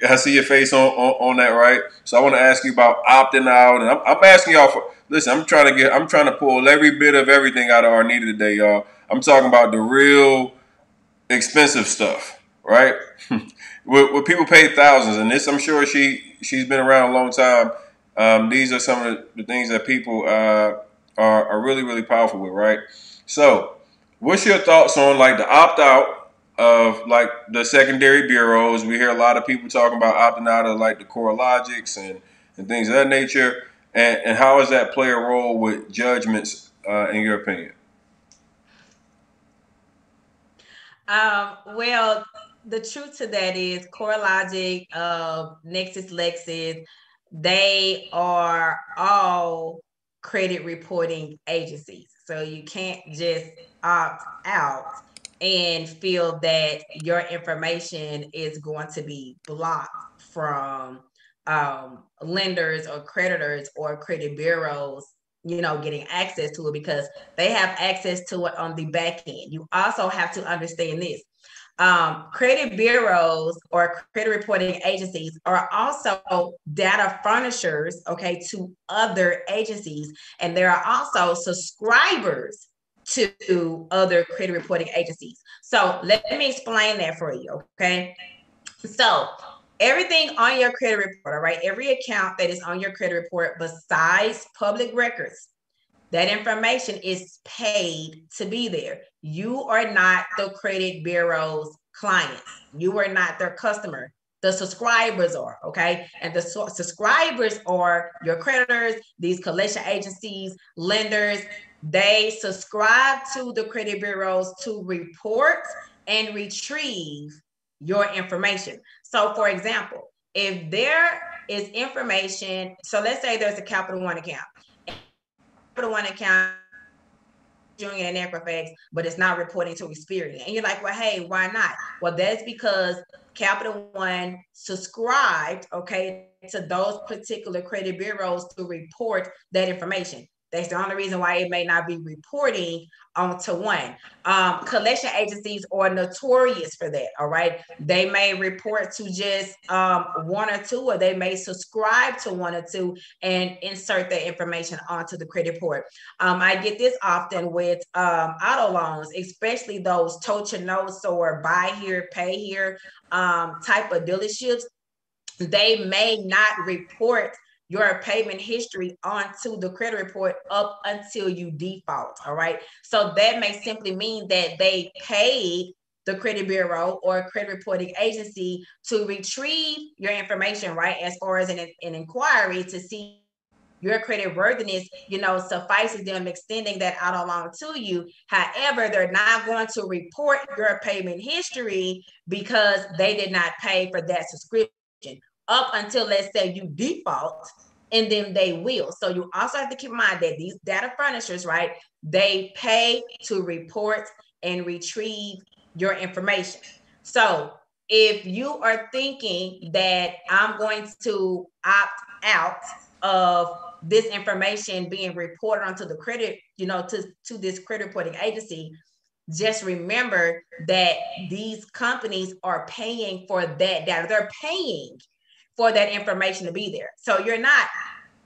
A: I see your face on that, right? So I want to ask you about opting out, and I'm asking y'all for. Listen, I'm trying to pull every bit of everything out of our need today, y'all. I'm talking about the real expensive stuff, right? Where people pay thousands, and this I'm sure she's been around a long time. These are some of the things that people are really, really powerful with, right? So, what's your thoughts on like the opt out of like the secondary bureaus? We hear a lot of people talking about opting out of like the core logics and things of that nature. And how does that play a role with judgments, in your opinion?
B: Well, the truth to that is CoreLogic, Nexus Lexis, they are all credit reporting agencies. So you can't just opt out and feel that your information is going to be blocked from lenders or creditors or credit bureaus, getting access to it, because they have access to it on the back end. You also have to understand this. Credit bureaus or credit reporting agencies are also data furnishers, okay, to other agencies. And there are also subscribers to other credit reporting agencies. So let me explain that for you, okay? So everything on your credit report, all right, every account that is on your credit report besides public records, that information is paid to be there. You are not the credit bureau's clients. You are not their customer. The subscribers are, okay? And the subscribers are your creditors, these collection agencies, lenders. They subscribe to the credit bureaus to report and retrieve your information. So, for example, if there is information, so let's say there's a Capital One account. Capital One account doing it in Equifax, but it's not reporting to Experian. And you're like, well, hey, why not? Well, that's because Capital One subscribed, okay, to those particular credit bureaus to report that information. That's the only reason why it may not be reporting onto one. Collection agencies are notorious for that. All right, they may report to just one or two, or they may subscribe to one or two and insert that information onto the credit report. I get this often with auto loans, especially those tote your notes or buy here, pay here type of dealerships. They may not report your payment history onto the credit report up until you default. All right. So that may simply mean that they paid the credit bureau or credit reporting agency to retrieve your information, right? As far as an inquiry to see your credit worthiness, suffices them extending that auto loan to you. However, they're not going to report your payment history because they did not pay for that subscription up until, let's say, you default, and then they will. So you also have to keep in mind that these data furnishers, right, they pay to report and retrieve your information. So if you are thinking that I'm going to opt out of this information being reported onto the credit, to this credit reporting agency, just remember that these companies are paying for that data. They're paying for that information to be there. So you're not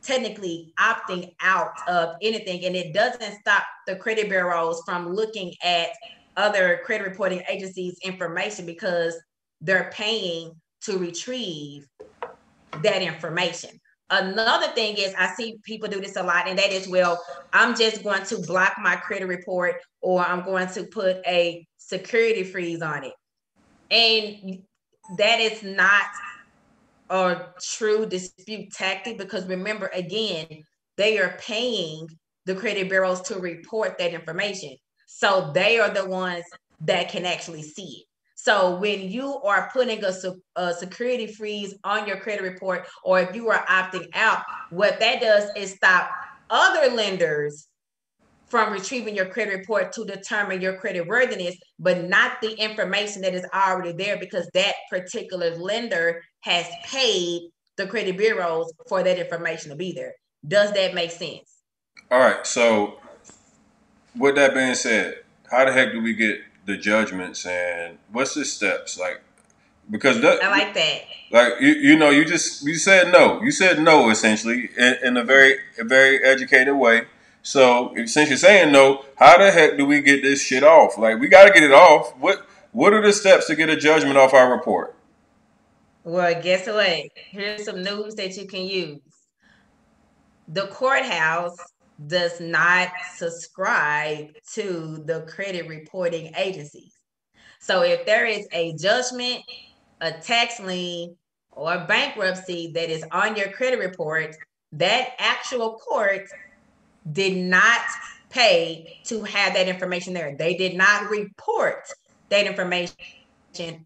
B: technically opting out of anything, and it doesn't stop the credit bureaus from looking at other credit reporting agencies' information because they're paying to retrieve that information. Another thing is, I see people do this a lot, and that is, well, I'm just going to block my credit report, or I'm going to put a security freeze on it. And that is not a true dispute tactic, because remember, again, they are paying the credit bureaus to report that information. So they are the ones that can actually see it. So when you are putting a security freeze on your credit report, or if you are opting out, what that does is stop other lenders from retrieving your credit report to determine your credit worthiness, but not the information that is already there, because that particular lender has paid the credit bureaus for that information to be there. Does that make sense?
A: All right. So, with that being said, how the heck do we get the judgments, and what's the steps? Like, because
B: I like that.
A: like you said no. You said no essentially in a very educated way. So since you're saying no, how the heck do we get this shit off? Like, we got to get it off. What are the steps to get a judgment off our report?
B: Well, guess what? Here's some news that you can use. The courthouse does not subscribe to the credit reporting agencies. So if there is a judgment, a tax lien, or bankruptcy that is on your credit report, that actual court did not pay to have that information there. They did not report that information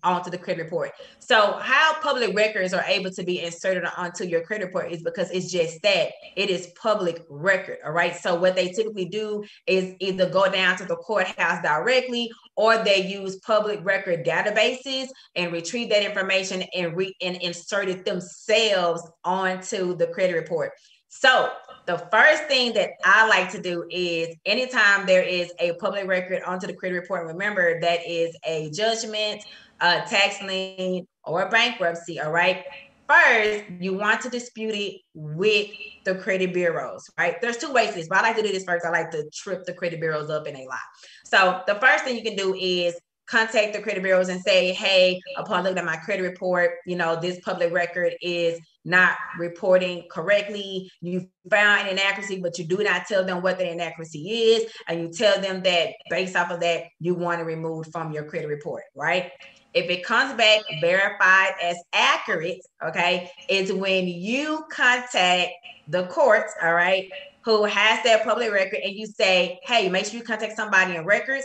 B: onto the credit report. So how public records are able to be inserted onto your credit report is because it's just that it is public record. All right. So what they typically do is either go down to the courthouse directly, or they use public record databases and retrieve that information and insert it themselves onto the credit report. So the first thing that I like to do is anytime there is a public record onto the credit report, remember that is a judgment, a tax lien, or a bankruptcy, all right? First, you want to dispute it with the credit bureaus, right? There's two ways to this, but I like to do this first. I like to trip the credit bureaus up in a lot. So the first thing you can do is contact the credit bureaus and say, hey, upon looking at my credit report, this public record is not reporting correctly. You found an inaccuracy, but you do not tell them what the inaccuracy is. And you tell them that based off of that, you want to remove from your credit report, right? If it comes back verified as accurate, okay, is when you contact the courts, all right, who has that public record, and you say, hey, make sure you contact somebody in records.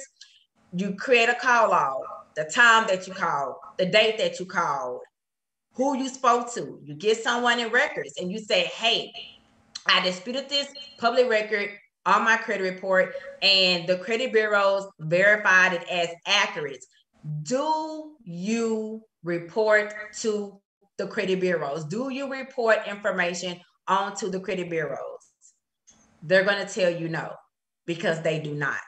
B: You create a call log, the time that you called, the date that you called, who you spoke to. You get someone in records and you say, hey, I disputed this public record on my credit report and the credit bureaus verified it as accurate. Do you report to the credit bureaus? Do you report information onto the credit bureaus? They're going to tell you no, because they do not.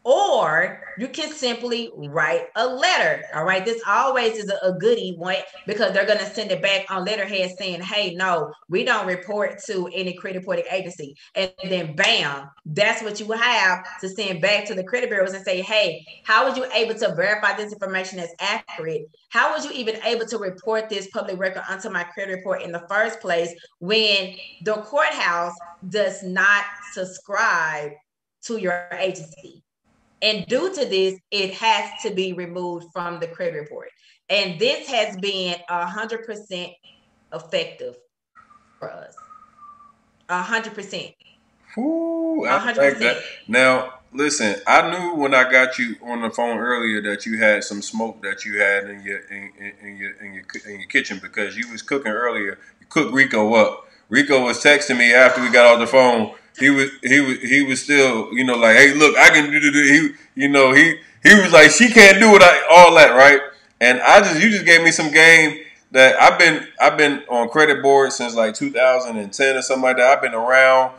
B: Or you can simply write a letter. All right. This always is a goodie one, because they're going to send it back on letterhead saying, hey, no, we don't report to any credit reporting agency. And then bam, that's what you have to send back to the credit bureaus and say, hey, how was you able to verify this information as accurate? How was you even able to report this public record onto my credit report in the first place when the courthouse does not subscribe to your agency? And due to this, it has to be removed from the credit report. And this has been 100% effective for us. 100%.
A: Ooh, I like that. Now, listen, I knew when I got you on the phone earlier that you had some smoke that you had in your kitchen, because you was cooking earlier. You cooked Rico up. Rico was texting me after we got off the phone. He was still, like, hey, look, I can do. He was like, she can't do it, all that, right? And you just gave me some game that I've been on credit board since like 2010 or something like that. I've been around.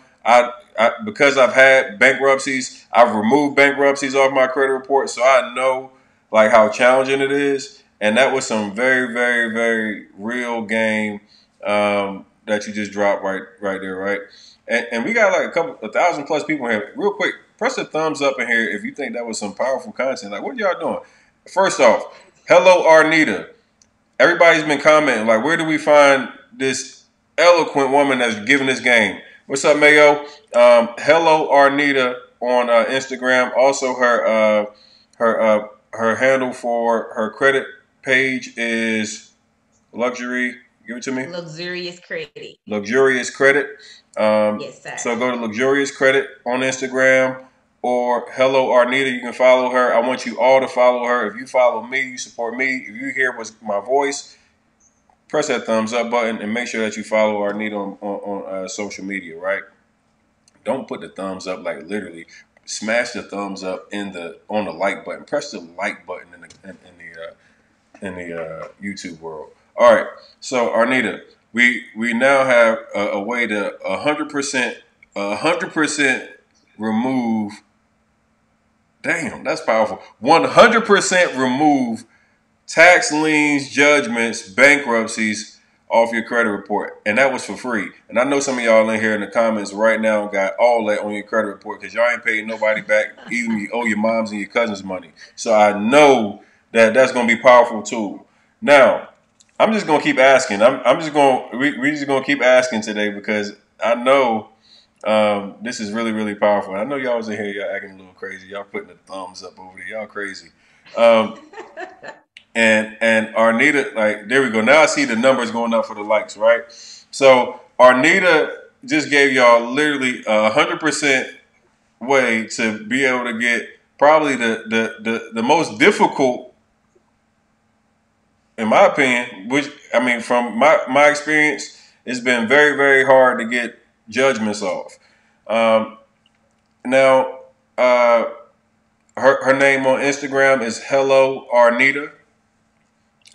A: Because I've had bankruptcies, I've removed bankruptcies off my credit report, so I know like how challenging it is. And that was some very, very, very real game that you just dropped right there, right? And we got like 1,000 plus people here. Real quick, press the thumbs up in here if you think that was some powerful content. Like, what y'all doing? First off, hello, Arnita. Everybody's been commenting, like, where do we find this eloquent woman that's giving this game? What's up, Mayo? Hello, Arnita on Instagram. Also, her handle for her credit page is luxury. Give it to me.
B: Luxurious Credit.
A: Luxurious Credit.
B: Yes, sir.
A: So go to Luxurious Credit on Instagram, or hello, Arnita. You can follow her. I want you all to follow her. If you follow me, you support me. If you hear my voice, press that thumbs up button and make sure that you follow Arnita on social media, right? Don't put the thumbs up, like literally smash the thumbs up on the like button. Press the like button in the YouTube world. All right. So Arnita, we now have a way to 100% remove. Damn, that's powerful. 100% remove tax liens, judgments, bankruptcies off your credit report. And that was for free. And I know some of y'all in here in the comments right now got all that on your credit report because y'all ain't paid nobody back. Even you owe your moms and your cousins money. So I know that that's going to be a powerful tool. Now, I'm just going to keep asking. We're just going to keep asking today because I know this is really, really powerful. I know y'all was in here, y'all acting a little crazy. Y'all putting the thumbs up over there. Y'all crazy. And Arnita, like, there we go. Now I see the numbers going up for the likes, right? So Arnita just gave y'all literally 100% way to be able to get probably the most difficult in my opinion, which I mean, from my experience, it's been very, very hard to get judgments off. Um, now, her name on Instagram is Hello Arnita,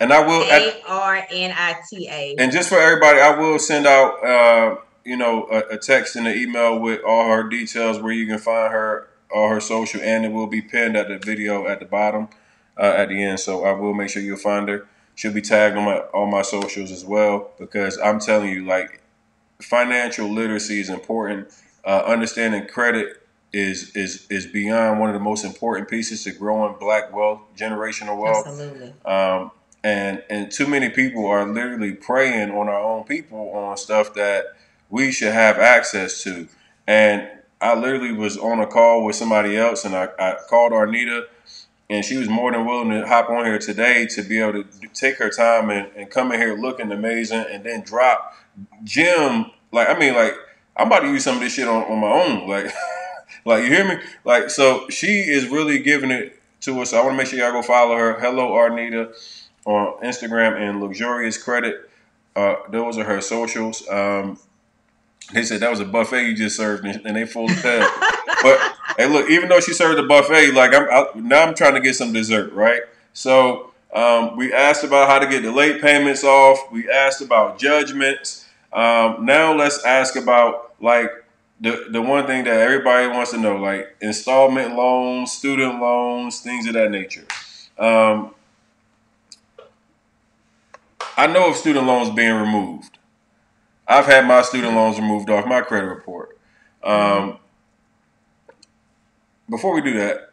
A: and I will
B: Arnita.
A: and just for everybody, I will send out a text and an email with all her details where you can find her, all her social, and it will be pinned at the video at the bottom at the end. So I will make sure you'll find her. She'll be tagged on all my socials as well, because I'm telling you, like, financial literacy is important. Understanding credit is beyond one of the most important pieces to growing Black wealth, generational wealth.
B: Absolutely.
A: And too many people are literally preying on our own people on stuff that we should have access to. And I literally was on a call with somebody else, and I called Arnita, and she was more than willing to hop on here today to be able to take her time and come in here looking amazing, and then drop gym. Like, I mean, like, I'm about to use some of this shit on my own. Like, like, you hear me? Like, so she is really giving it to us. So I want to make sure y'all go follow her. Hello Arnita on Instagram, and Luxurious Credit. Those are her socials. They said that was a buffet you just served, and they full of tab. But hey, look, even though she served a buffet, like now I'm trying to get some dessert, right? So we asked about how to get the late payments off. We asked about judgments. Now let's ask about, like, the one thing that everybody wants to know, like installment loans, student loans, things of that nature. I know of student loans being removed. I've had my student loans removed off my credit report. Before we do that,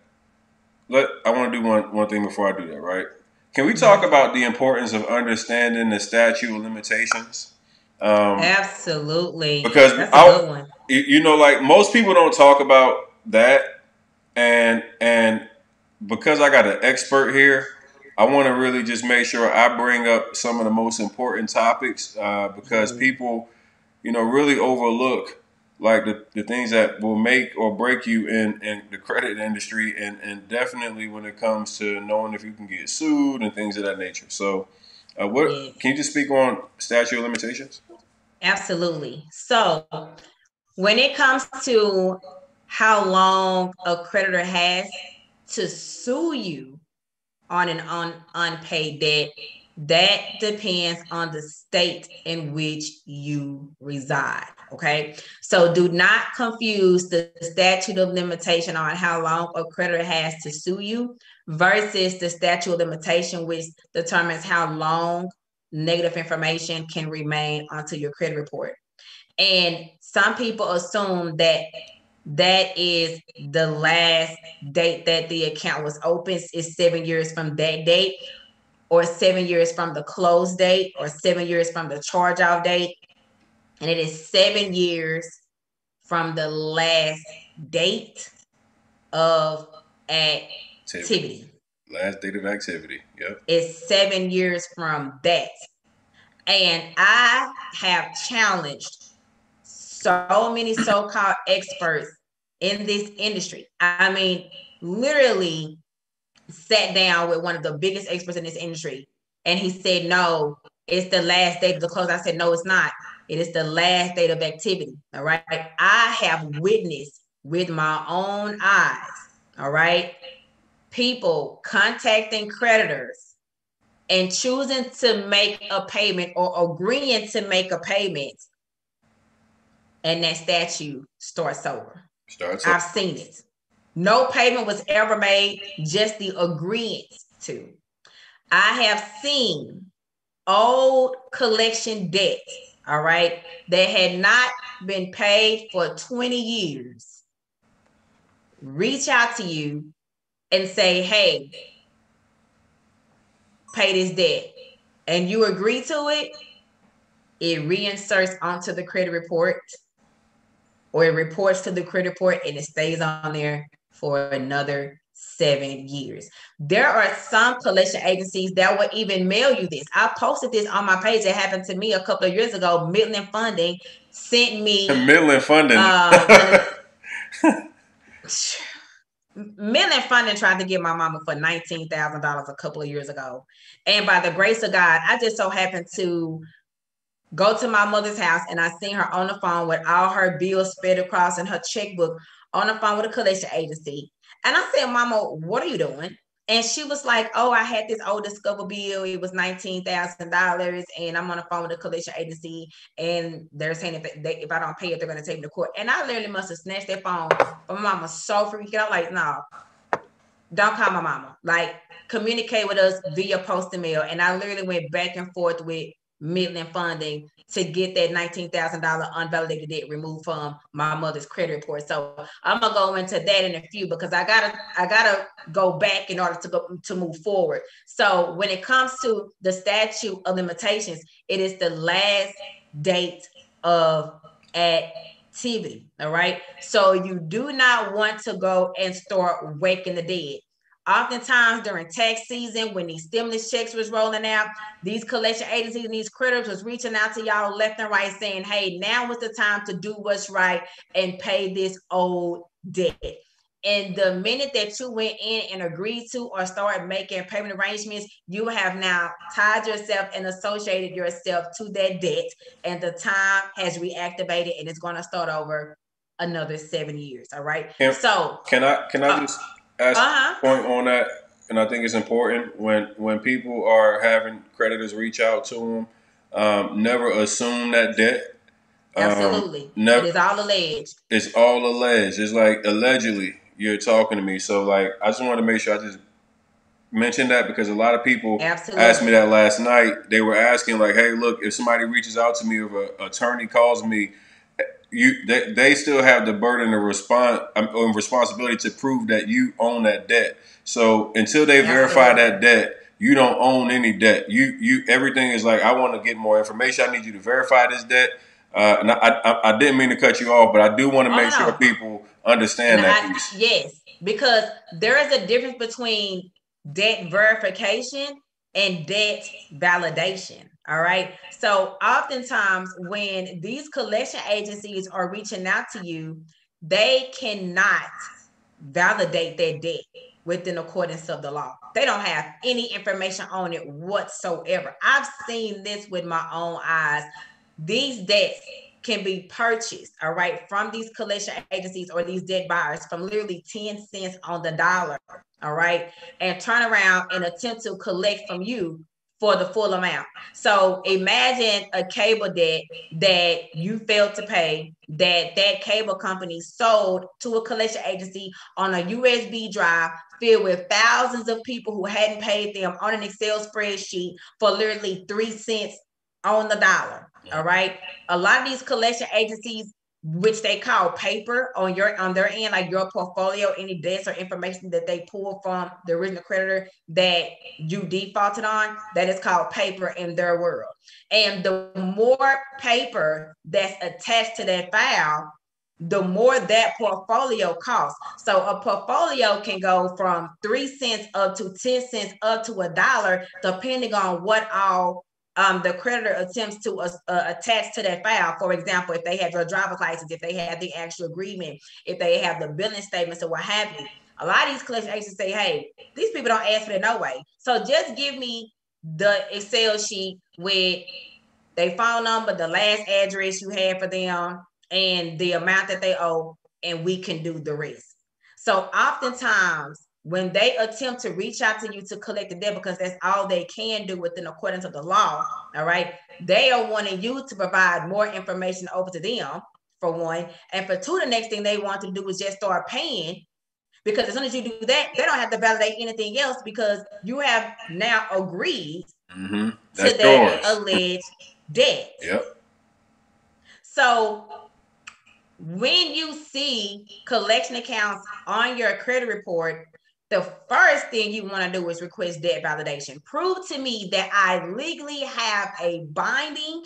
A: I want to do one thing before I do that, right? Can we talk about the importance of understanding the statute of limitations?
B: Absolutely.
A: Because
B: that's a good one.
A: Like, most people don't talk about that, and because I got an expert here, I want to really just make sure I bring up some of the most important topics, because people, really overlook, like, the things that will make or break you in the credit industry, and definitely when it comes to knowing if you can get sued and things of that nature. So, can you just speak on statute of limitations?
B: Absolutely. So, when it comes to how long a creditor has to sue you on an unpaid debt, that depends on the state in which you reside. Okay. So do not confuse the statute of limitation on how long a creditor has to sue you versus the statute of limitation, which determines how long negative information can remain onto your credit report. And some people assume that is the last date that the account was open is 7 years from that date, or 7 years from the close date, or 7 years from the charge off date. And it is 7 years from the last date of activity.
A: Last date of activity. Yep.
B: It's 7 years from that. And I have challenged so many so-called experts in this industry. I mean, literally sat down with one of the biggest experts in this industry, and he said, no, it's the last date of the close. I said, no, it's not. It is the last date of activity. All right. I have witnessed with my own eyes, all right, people contacting creditors and choosing to make a payment or agreeing to make a payment, and that statute starts over. I've seen it. No payment was ever made, just the agreement to. I have seen old collection debt, all right, that had not been paid for 20 years, reach out to you and say, hey, pay this debt. And you agree to it, it reinserts onto the credit report, or it reports to the credit report, and it stays on there for another 7 years. There are some collection agencies that will even mail you this. I posted this on my page. It happened to me a couple of years ago. Midland Funding sent me
A: Midland Funding.
B: Midland Funding tried to get my mama for $19,000 a couple of years ago. And by the grace of God, I just so happened to go to my mother's house and I seen her on the phone with all her bills spread across and her checkbook on the phone with a collection agency. And I said, Mama, what are you doing? And she was like, oh, I had this old Discover bill. It was $19,000. And I'm on the phone with a collection agency. And they're saying if I don't pay it, they're going to take me to court. And I literally must have snatched that phone. But my mama was so freaking out. Like, no, don't call my mama. Like, communicate with us via post and mail. And I literally went back and forth with Midland Funding to get that $19,000 unvalidated debt removed from my mother's credit report. So I'm gonna go into that in a few because I gotta go back in order to move forward. So when it comes to the statute of limitations, it is the last date of activity. All right. So you do not want to go and start waking the dead. Oftentimes during tax season, when these stimulus checks was rolling out, these collection agencies and these creditors was reaching out to y'all left and right saying, hey, now is the time to do what's right and pay this old debt. And the minute that you went in and agreed to or started making payment arrangements, you have now tied yourself and associated yourself to that debt. And the time has reactivated and it's going to start over another 7 years. All right. So
A: can I just ask a point on that? And I think it's important when people are having creditors reach out to them, never assume that debt.
B: Absolutely.
A: Never,
B: it is all alleged.
A: It's all alleged. It's like allegedly you're talking to me. So like I just want to make sure I just mention that because a lot of people asked me that last night. They were asking like, hey, look, if somebody reaches out to me or an attorney calls me, they still have the burden of responsibility to prove that you own that debt. So until they verify that debt, you don't own any debt. You everything is like, I want to get more information. I need you to verify this debt. And I didn't mean to cut you off, but I do want to make sure people understand that piece.
B: Yes, because there is a difference between debt verification and debt validation. All right. So oftentimes when these collection agencies are reaching out to you, they cannot validate their debt within accordance of the law. They don't have any information on it whatsoever. I've seen this with my own eyes. These debts can be purchased, all right, from these collection agencies or these debt buyers from literally 10 cents on the dollar, all right, and turn around and attempt to collect from you for the full amount. So imagine a cable debt that you failed to pay, that cable company sold to a collection agency on a USB drive filled with thousands of people who hadn't paid them on an Excel spreadsheet for literally 3 cents on the dollar. All right. A lot of these collection agencies, which they call paper on their end, like your portfolio, any debts or information that they pull from the original creditor that you defaulted on, that is called paper in their world. And the more paper that's attached to that file, the more that portfolio costs. So a portfolio can go from 3 cents up to 10 cents up to $1, depending on what all the creditor attempts to attach to that file. For example, if they have your driver's license, if they have the actual agreement, if they have the billing statements or what have you. A lot of these collection agencies say, hey, these people don't ask for that no way. So just give me the Excel sheet with their phone number, the last address you had for them, and the amount that they owe, and we can do the rest. So oftentimes, when they attempt to reach out to you to collect the debt, because that's all they can do within accordance of the law, all right, they are wanting you to provide more information over to them, for one. And for two, the next thing they want to do is just start paying, because as soon as you do that, they don't have to validate anything else because you have now agreed to that alleged debt.
A: Yep.
B: So when you see collection accounts on your credit report, the first thing you want to do is request debt validation. Prove to me that I legally have a binding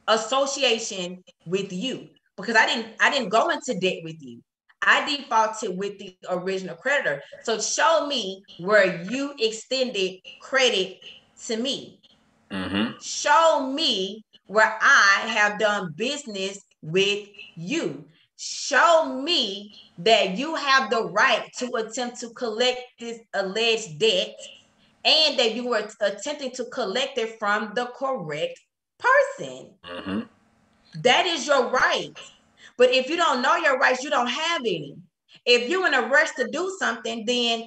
B: association with you, because I didn't go into debt with you. I defaulted with the original creditor. So show me where you extended credit to me. Mm-hmm. Show me where I have done business with you. show me that you have the right to attempt to collect this alleged debt and that you were attempting to collect it from the correct person.
A: Mm-hmm.
B: That is your right. But if you don't know your rights, you don't have any. If you're in a rush to do something, then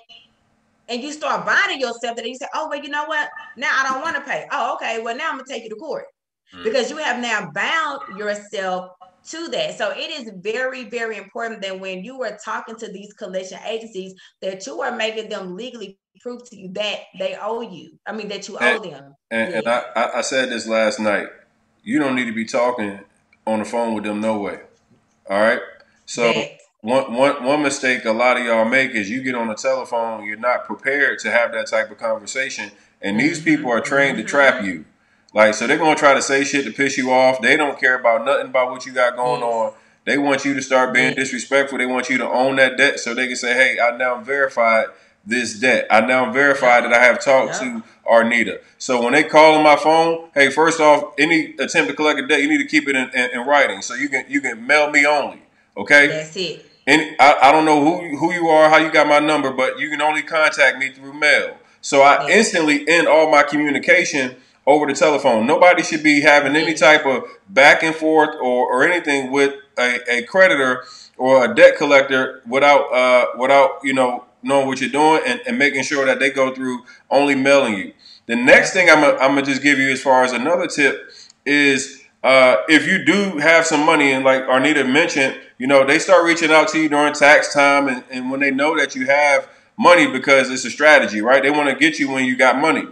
B: and you start binding yourself, that you say, oh, well, you know what? Now I don't want to pay. Oh, okay. Well, now I'm going to take you to court because you have now bound yourself to that. So it is very, very important that when you are talking to these collection agencies, that you are making them legally prove to you that they owe you. I mean, that you owe them.
A: And I said this last night. You don't need to be talking on the phone with them no way. All right? So one mistake a lot of y'all make is you get on the telephone, you're not prepared to have that type of conversation, and these people are trained to trap you. Like, so they're going to try to say shit to piss you off. They don't care about nothing about what you got going on. They want you to start being disrespectful. They want you to own that debt so they can say, hey, I now verified this debt. I now verified that I have talked to Arnita. So when they call on my phone, hey, first off, any attempt to collect a debt, you need to keep it in writing. So you can mail me only. Okay?
B: That's it.
A: And I don't know who you are, how you got my number, but you can only contact me through mail. So I instantly end all my communication over the telephone. Nobody should be having any type of back and forth or anything with a creditor or a debt collector without knowing what you're doing and making sure that they go through only mailing you. The next thing I'm gonna just give you as far as another tip is if you do have some money, and like Arnita mentioned, they start reaching out to you during tax time and when they know that you have money, because it's a strategy, right? They want to get you when you got money.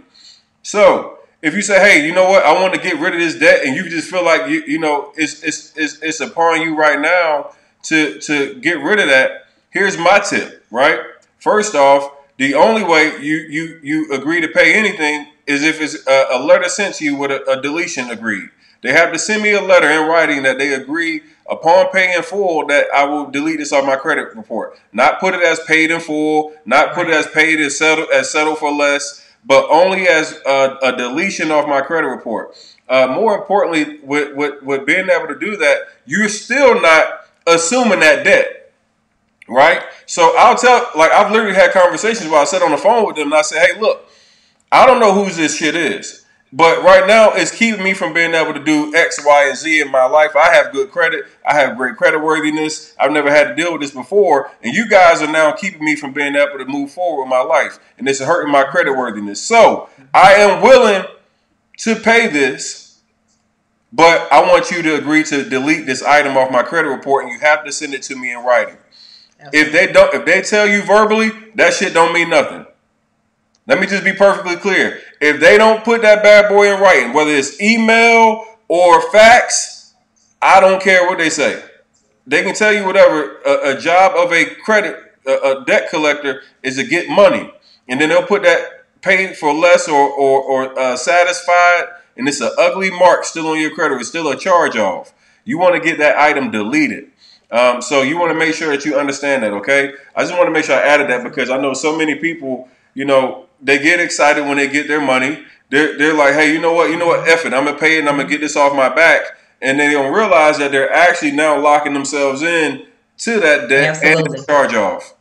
A: So if you say, hey, you know what, I want to get rid of this debt, and you just feel like it's upon you right now to get rid of that, here's my tip, right? First off, the only way you agree to pay anything is if it's a letter sent to you with a deletion agreed. They have to send me a letter in writing that they agree upon paying in full that I will delete this off my credit report. Not put it as paid in full, not put it as paid as settled for less, but only as a deletion off my credit report. More importantly, with being able to do that, you're still not assuming that debt, right? So I've literally had conversations where I sat on the phone with them and I said, hey, look, I don't know whose this shit is. But right now, it's keeping me from being able to do X, Y, and Z in my life. I have good credit. I have great credit worthiness. I've never had to deal with this before. And you guys are now keeping me from being able to move forward with my life. And it's hurting my credit worthiness. So I am willing to pay this, but I want you to agree to delete this item off my credit report, and you have to send it to me in writing. If they tell you verbally, that shit don't mean nothing. Let me just be perfectly clear. If they don't put that bad boy in writing, whether it's email or fax, I don't care what they say. They can tell you whatever. A job of a debt collector is to get money. And then they'll put that paid for less or satisfied, and it's an ugly mark still on your credit. It's still a charge off. You want to get that item deleted. So you want to make sure that you understand that, okay? I just want to make sure I added that because I know so many people, they get excited when they get their money. They're like, hey, you know what, F it. I'm going to pay it and I'm going to get this off my back. And they don't realize that they're actually now locking themselves in to that debt and the charge off.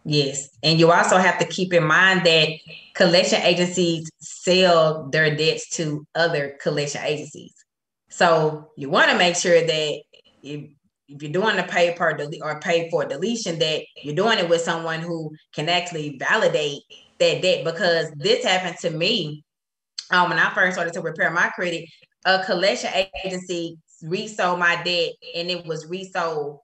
B: Yes. And you also have to keep in mind that collection agencies sell their debts to other collection agencies. So you want to make sure that if you're doing a pay for deletion, that you're doing it with someone who can actually validate that debt, because this happened to me when I first started to repair my credit. A collection agency resold my debt, and it was resold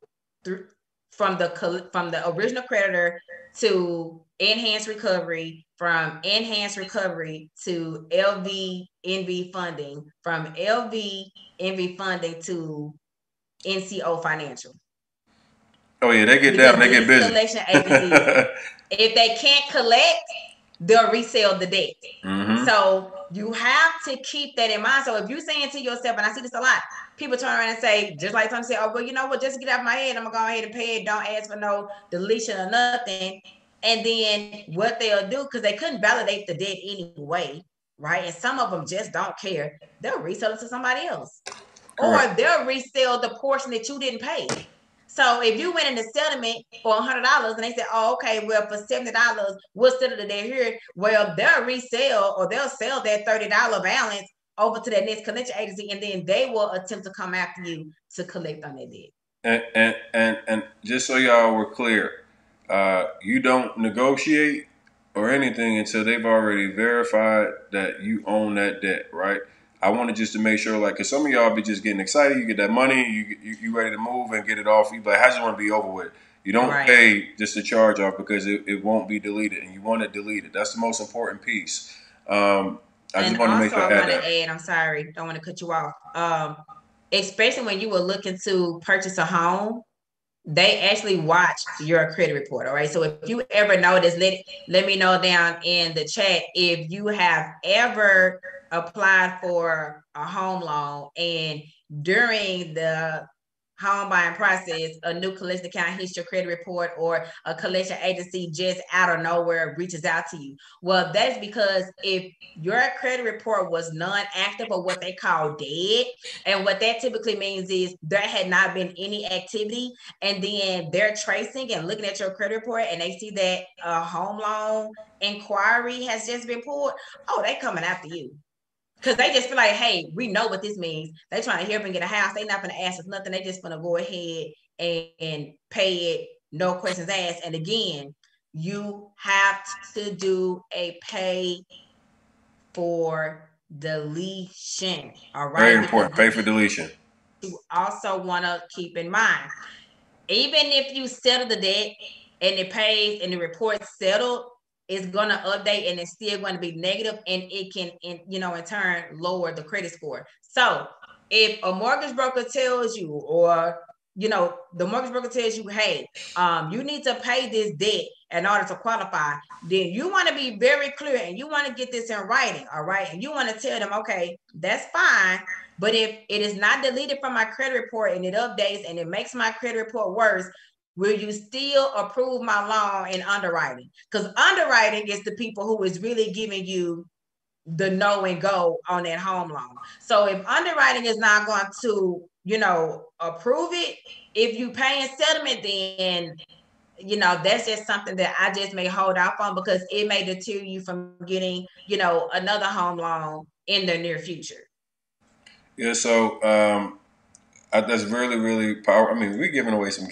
B: from the original creditor to enhanced recovery, from enhanced recovery to LVNV funding, from LVNV funding to NCO Financial.
A: Oh yeah, they get down, they get busy.
B: Collection agencies, if they can't collect, they'll resell the debt. Mm-hmm. So you have to keep that in mind. So if you're saying to yourself, and I see this a lot, people turn around and say, just like some say, oh, well, you know what, just get out of my head, I'm gonna go ahead and pay it. Don't ask for no deletion or nothing. And then what they'll do, because they couldn't validate the debt anyway, right? And some of them just don't care. They'll resell it to somebody else. Correct. Or they'll resell the portion that you didn't pay. So if you went in the settlement for $100 and they said, oh, okay, well, for $70, we'll settle the debt here. Well, they'll resell or they'll sell that $30 balance over to that next collection agency, and then they will attempt to come after you to collect on that debt.
A: And just so y'all were clear, you don't negotiate or anything until they've already verified that you own that debt, right? I wanted just to make sure, like, cause some of y'all be just getting excited. You get that money, you ready to move and get it off. You like, I just want to be over with. You don't
B: Right.
A: pay just the charge off because it won't be deleted, and you want it deleted. That's the most important piece. I just want to make sure
B: I
A: I
B: want
A: add
B: to
A: that.
B: add, I'm sorry, don't want to cut you off. Especially when you were looking to purchase a home, they actually watch your credit report. All right. So if you ever notice, let me know down in the chat if you have ever applied for a home loan and during the home buying process, a new collection account hits your credit report or a collection agency just out of nowhere reaches out to you. Well, that's because if your credit report was non-active or what they call dead, and what that typically means is there had not been any activity, and then they're tracing and looking at your credit report and they see that a home loan inquiry has just been pulled, oh, they coming after you. Because they just feel like, hey, we know what this means. They trying to help and get a house. They not going to ask us nothing. They just going to go ahead and pay it, no questions asked. And again, you have to do a pay for deletion. All right.
A: Very important. Pay for deletion.
B: You also want to keep in mind, even if you settle the debt and it pays and the report settled, it's gonna update and it's still going to be negative, and it can, in turn, lower the credit score. So if a mortgage broker tells you, or the mortgage broker tells you, hey, you need to pay this debt in order to qualify, then you want to be very clear and you want to get this in writing, all right? And you want to tell them, okay, that's fine, but if it is not deleted from my credit report and it updates and it makes my credit report worse, will you still approve my loan in underwriting? Because underwriting is the people who is really giving you the no and go on that home loan. So if underwriting is not going to, approve it, if you pay in settlement, then that's just something that I just may hold off on because it may deter you from getting, another home loan in the near future.
A: Yeah. So that's really, really powerful. I mean, we're giving away some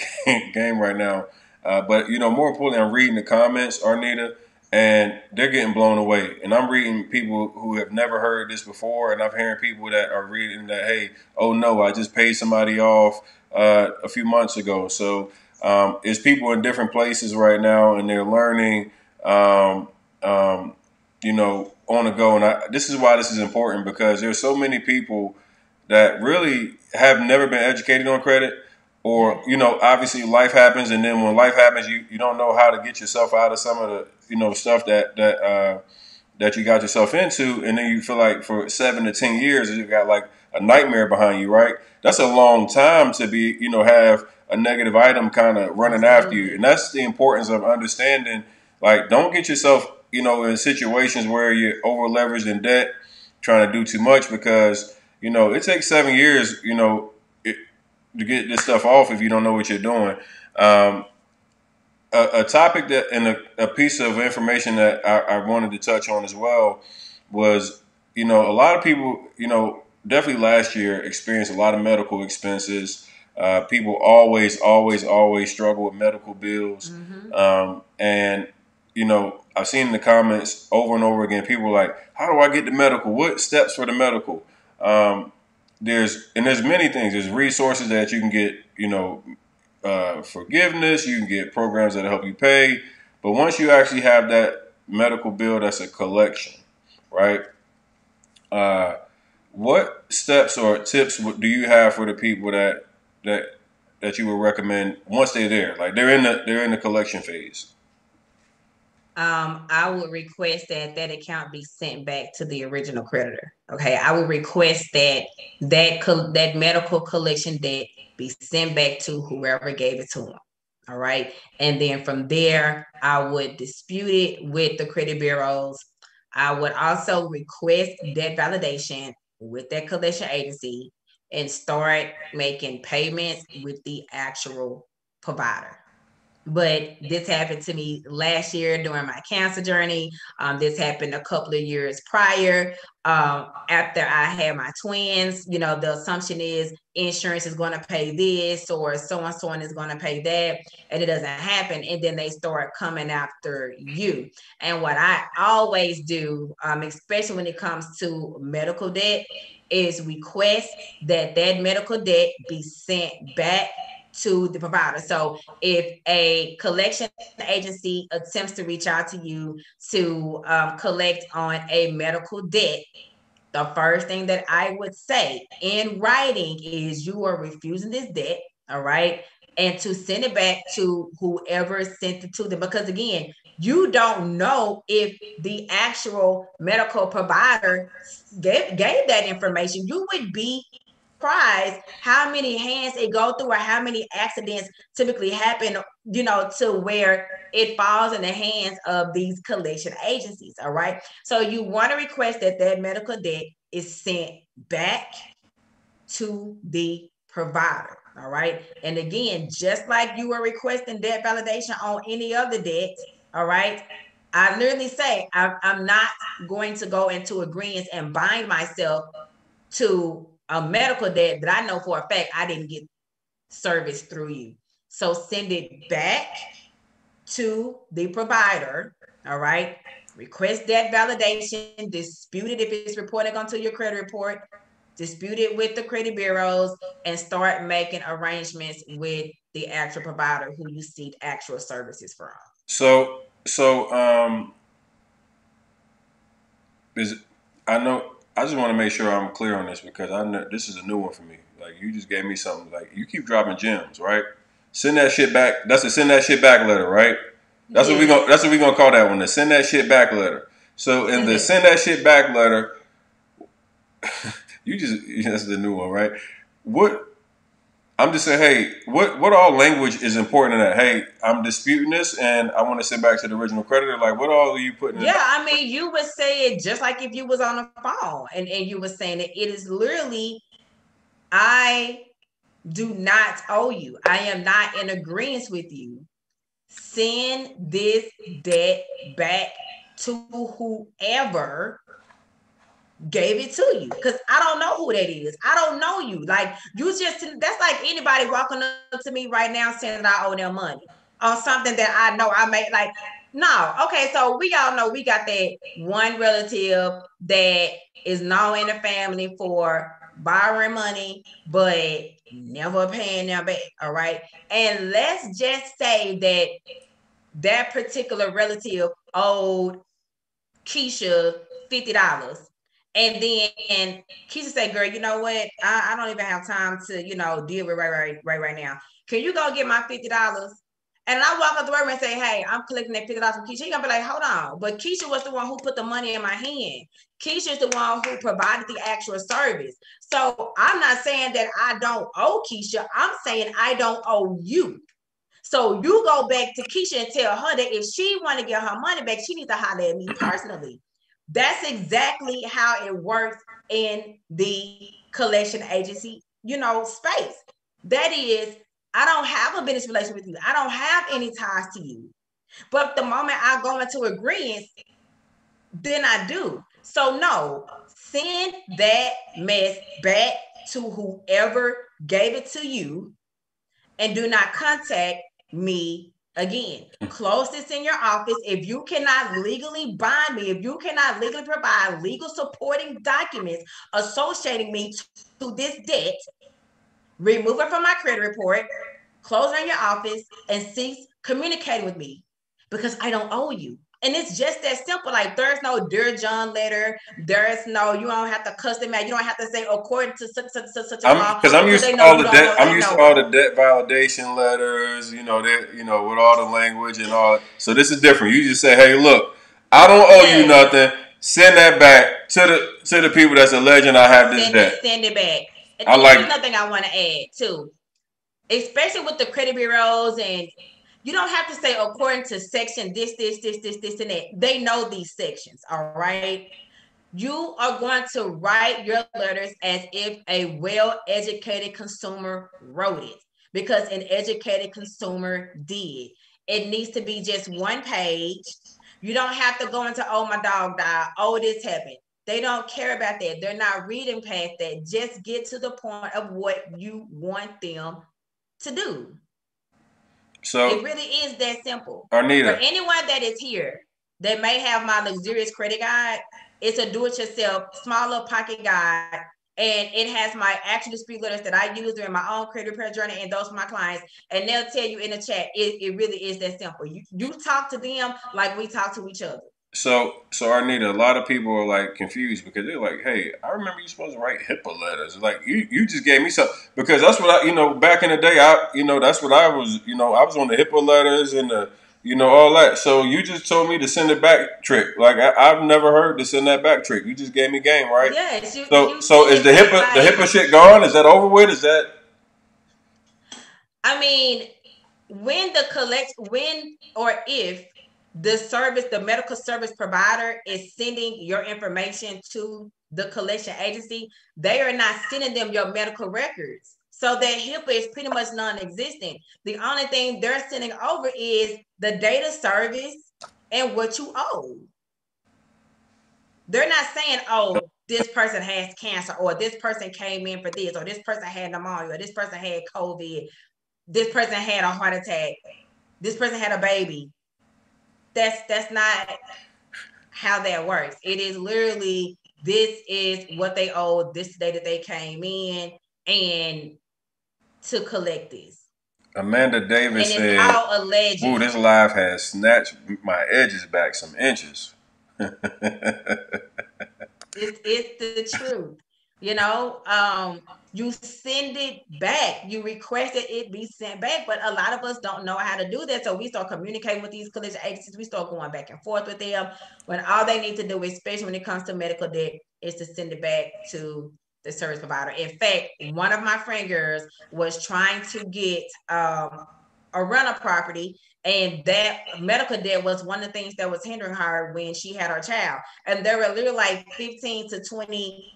A: game right now, but more importantly, I'm reading the comments, Arnita, and they're getting blown away. And I'm reading people who have never heard this before, and I'm hearing people that are reading that, hey, oh no, I just paid somebody off a few months ago. So it's people in different places right now, and they're learning, on the go. And this is why this is important because there's so many people that really have never been educated on credit, or obviously life happens, and then when life happens, you don't know how to get yourself out of some of the stuff that you got yourself into, and then you feel like for 7 to 10 years you got like a nightmare behind you, right? That's a long time to be have a negative item kind of running after you, and that's the importance of understanding. Like, don't get yourself in situations where you're over leveraged in debt, trying to do too much because it takes 7 years, to get this stuff off if you don't know what you're doing. A topic that and a piece of information that I wanted to touch on as well was, a lot of people, definitely last year experienced a lot of medical expenses. People always struggle with medical bills. And, I've seen in the comments over and over again, people like, how do I get the medical? What steps for the medical? There's many things. There's resources that you can get, forgiveness. You can get programs that help you pay. But once you actually have that medical bill, that's a collection, right? What steps or tips do you have for the people that you would recommend once they're there, like they're in the collection phase?
B: I would request that account be sent back to the original creditor. Okay, I would request that medical collection debt be sent back to whoever gave it to them. All right, and then from there, I would dispute it with the credit bureaus. I would also request debt validation with that collection agency and start making payments with the actual provider. But this happened to me last year during my cancer journey. This happened a couple of years prior. After I had my twins, the assumption is insurance is going to pay this or so and so is going to pay that, and it doesn't happen. And then they start coming after you. And what I always do, especially when it comes to medical debt, is request that medical debt be sent back to the provider. So if a collection agency attempts to reach out to you to collect on a medical debt, the first thing that I would say in writing is you are refusing this debt, all right? And to send it back to whoever sent it to them. Because again, you don't know if the actual medical provider gave that information. You would be surprised how many hands it go through or how many accidents typically happen, to where it falls in the hands of these collection agencies. All right. So you want to request that medical debt is sent back to the provider. All right. And again, just like you were requesting debt validation on any other debt, all right, I literally say I'm not going to go into agreements and bind myself to a medical debt that I know for a fact I didn't get service through you. So send it back to the provider, all right? Request debt validation, dispute it if it's reported onto your credit report, dispute it with the credit bureaus, and start making arrangements with the actual provider who you seek actual services from.
A: So I know. I just want to make sure I'm clear on this because I know this is a new one for me. Like you just gave me something. Like you keep dropping gems, right? Send that shit back. That's a send that shit back letter, right? That's what we gonna. That's what we gonna call that one. The send that shit back letter. So in the send that shit back letter, that's the new one, right? What I'm just saying, hey, what all language is important in that? Hey, I'm disputing this and I want to send back to the original creditor. Like, what all are you putting?
B: Yeah, I mean, you would say it just like if you was on the phone and you were saying it is literally, I do not owe you. I am not in agreement with you. Send this debt back to whoever gave it to you, because I don't know who that is. I don't know you. Like that's like anybody walking up to me right now saying that I owe them money on something that I know I made. Like, no. Okay, so we all know we got that one relative that is known in the family for borrowing money but never paying them back. All right, and let's just say that particular relative owed Keisha $50. And then Keisha said, girl, you know what? I don't even have time to, deal with right now. Can you go get my $50? And I walk up the room and say, hey, I'm collecting that $50 from Keisha. You're going to be like, hold on. But Keisha was the one who put the money in my hand. Keisha is the one who provided the actual service. So I'm not saying that I don't owe Keisha. I'm saying I don't owe you. So you go back to Keisha and tell her that if she want to get her money back, she needs to holler at me personally. That's exactly how it works in the collection agency, space. That is, I don't have a business relationship with you. I don't have any ties to you. But the moment I go into agreement, then I do. So no, send that mess back to whoever gave it to you and do not contact me again. Close this in your office. If you cannot legally bind me, if you cannot legally provide legal supporting documents associating me to this debt, remove it from my credit report, close it in your office, and cease communicating with me because I don't owe you. And it's just that simple. Like, there's no Dear John letter. There's no, you don't have to custom it. You don't have to say according to such a law.
A: Because I'm used to all the debt. I'm used to all the debt validation letters. With all the language and all. So this is different. You just say, hey, look, I don't owe you nothing. Send that back to the people that's alleging I have this debt.
B: Send it back. And there's another thing I want to add too, especially with the credit bureaus, and you don't have to say according to section this, and that. They know these sections, all right? You are going to write your letters as if a well-educated consumer wrote it. because an educated consumer did. It needs to be just one page. You don't have to go into, oh, my dog died, oh, this happened. They don't care about that. They're not reading past that. Just get to the point of what you want them to do. So it really is that simple. Arnita, for anyone that is here that may have my luxurious credit guide, it's a do-it-yourself, smaller pocket guide, and it has my actual dispute letters that I use during my own credit repair journey and those for my clients. And they'll tell you in the chat, it really is that simple. You talk to them like we talk to each other. So Arnita, a lot of people are like confused because they're like, "Hey, I remember you supposed to write HIPAA letters. Like you just gave me some because that's what I, back in the day, that's what I was, I was on the HIPAA letters and the, all that. So you just told me to send it back trick. Like I've never heard to send that back trick. You just gave me game, right? Yes. So is the HIPAA shit gone? Is that over with? Is that? I mean, when or if the medical service provider is sending your information to the collection agency, they are not sending them your medical records. So that HIPAA is pretty much non-existent. The only thing they're sending over is the data service and what you owe. They're not saying, oh, this person has cancer, or this person came in for this, or this person had pneumonia, or this person had COVID, this person had a heart attack, this person had a baby. That's not how that works. It is literally, this is what they owe, this day that they came in, and to collect this. Amanda Davis said, "Ooh, this live has snatched my edges back some inches." It's the truth. You send it back. You requested it be sent back, but a lot of us don't know how to do that. So we start communicating with these collection agencies. We start going back and forth with them when all they need to do, especially when it comes to medical debt, is to send it back to the service provider. In fact, one of my friend girls was trying to get a rental property, and that medical debt was one of the things that was hindering her when she had her child. And there were literally like 15 to 20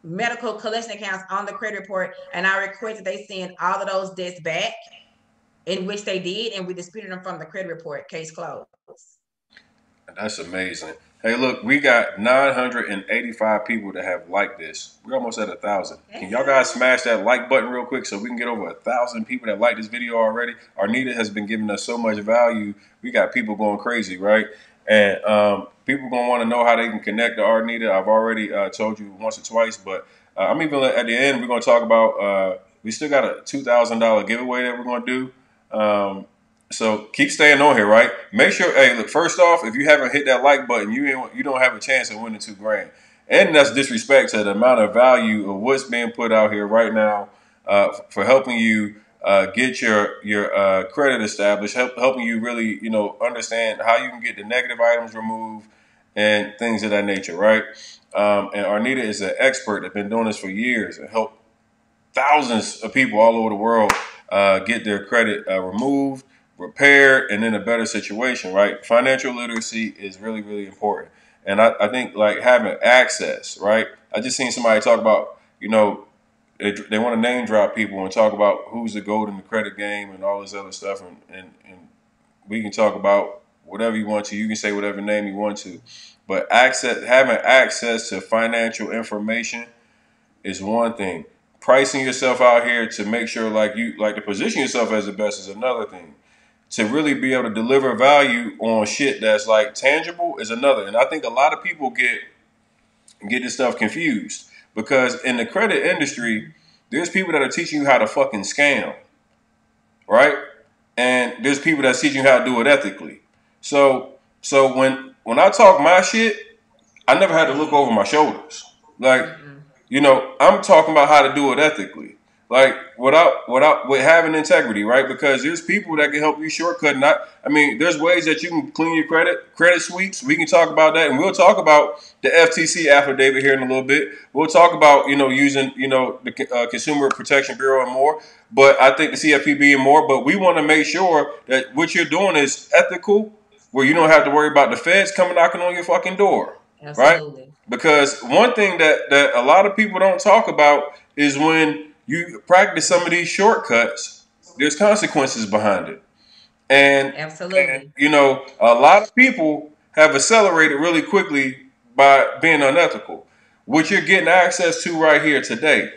B: medical collection accounts on the credit report, and I requested they send all of those debts back, in which they did, and we disputed them from the credit report. Case closed. That's amazing. Hey, look, we got 985 people that have liked this. We're almost at 1,000. Can y'all guys smash that like button real quick so we can get over 1,000 people that like this video already? Arnita has been giving us so much value. We got people going crazy, right? And people going to want to know how they can connect to Arnita. I've already told you once or twice, but I'm even at the end, we're going to talk about, we still got a $2,000 giveaway that we're going to do. So keep staying on here, right? Make sure, hey, look, first off, if you haven't hit that like button, you don't have a chance of winning $2,000. And that's disrespect to the amount of value of what's being put out here right now for helping you get your credit established, helping you really, understand how you can get the negative items removed and things of that nature, right? And Arnita is an expert that's been doing this for years and helped thousands of people all over the world get their credit removed, repaired, and in a better situation, right? Financial literacy is really, really important. And I think like having access, right? I just seen somebody talk about, they want to name drop people and talk about who's the GOAT in the credit game and all this other stuff. And we can talk about whatever you want to. You can say whatever name you want to. But having access to financial information is one thing. Pricing yourself out here to make sure to position yourself as the best is another thing. To really be able to deliver value on shit that's like tangible is another. And I think a lot of people get this stuff confused because in the credit industry, there's people that are teaching you how to fucking scam, right? And there's people that's teaching you how to do it ethically. So when I talk my shit, I never had to look over my shoulders. Like, I'm talking about how to do it ethically. Like with having integrity, right? Because there's people that can help you shortcut. There's ways that you can clean your credit sweeps. We can talk about that, and we'll talk about the FTC affidavit here in a little bit. We'll talk about using the Consumer Protection Bureau and more. But I think the CFPB and more. But we want to make sure that what you're doing is ethical, where you don't have to worry about the feds coming knocking on your fucking door. Absolutely. Right? Because one thing that a lot of people don't talk about is when you practice some of these shortcuts,
A: there's consequences behind it. And
B: Absolutely.
A: you know, a lot of people have accelerated really quickly by being unethical. What you're getting access to right here today,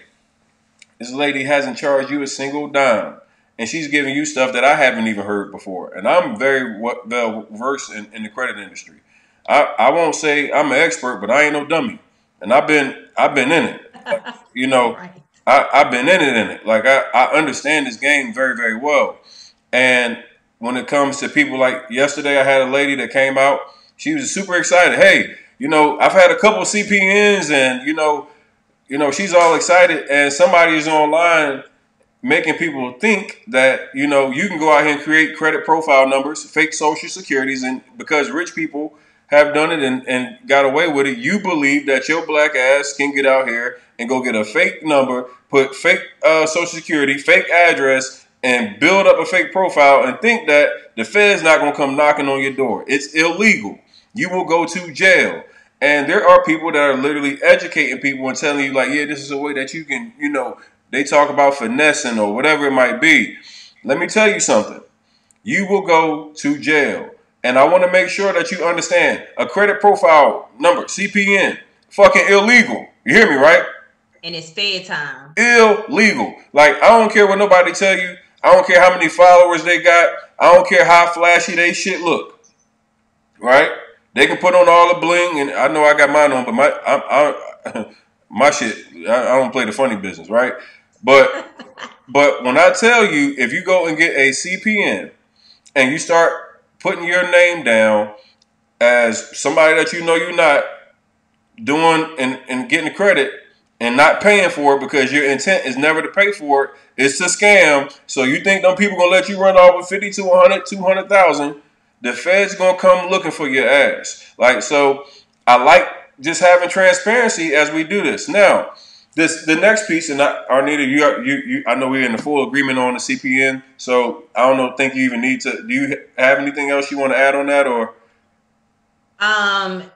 A: this lady hasn't charged you a single dime, and she's giving you stuff that I haven't even heard before. And I'm very well versed in the credit industry. I won't say I'm an expert, but I ain't no dummy, and I've been in it. You know,
B: Right.
A: I've been in it. Like I understand this game very, very well. And when it comes to people like yesterday, I had a lady that came out. She was super excited. Hey, you know, I've had a couple of CPNs, and she's all excited. And somebody is online making people think that you can go out here and create credit profile numbers, fake social securities, and because rich people have done it and got away with it, you believe that your black ass can get out here and go get a fake number, put fake social security, fake address, and build up a fake profile and think that the Fed's not going to come knocking on your door. It's illegal. You will go to jail. And there are people that are literally educating people and telling you, like, yeah, this is a way that you can, they talk about finessing or whatever it might be. Let me tell you something. You will go to jail. And I want to make sure that you understand a credit profile number, CPN, fucking illegal. You hear me, right?
B: And it's Fed time.
A: Illegal. Like, I don't care what nobody tell you. I don't care how many followers they got. I don't care how flashy they shit look. Right? They can put on all the bling, and I know I got mine on, but my shit, I don't play the funny business, right? But when I tell you, if you go and get a CPN and you start putting your name down as somebody that you know you're not doing and getting credit and not paying for it because your intent is never to pay for it, it's a scam. So you think them people gonna let you run off with 50 to 100, 200,000? The Fed's gonna come looking for your ass. Like, so I like just having transparency as we do this. Now, the next piece, and Arnita, you I know we're in the full agreement on the CPN. So I don't know. Think you even need to? Do you have anything else you want to add on that, or?
B: Um,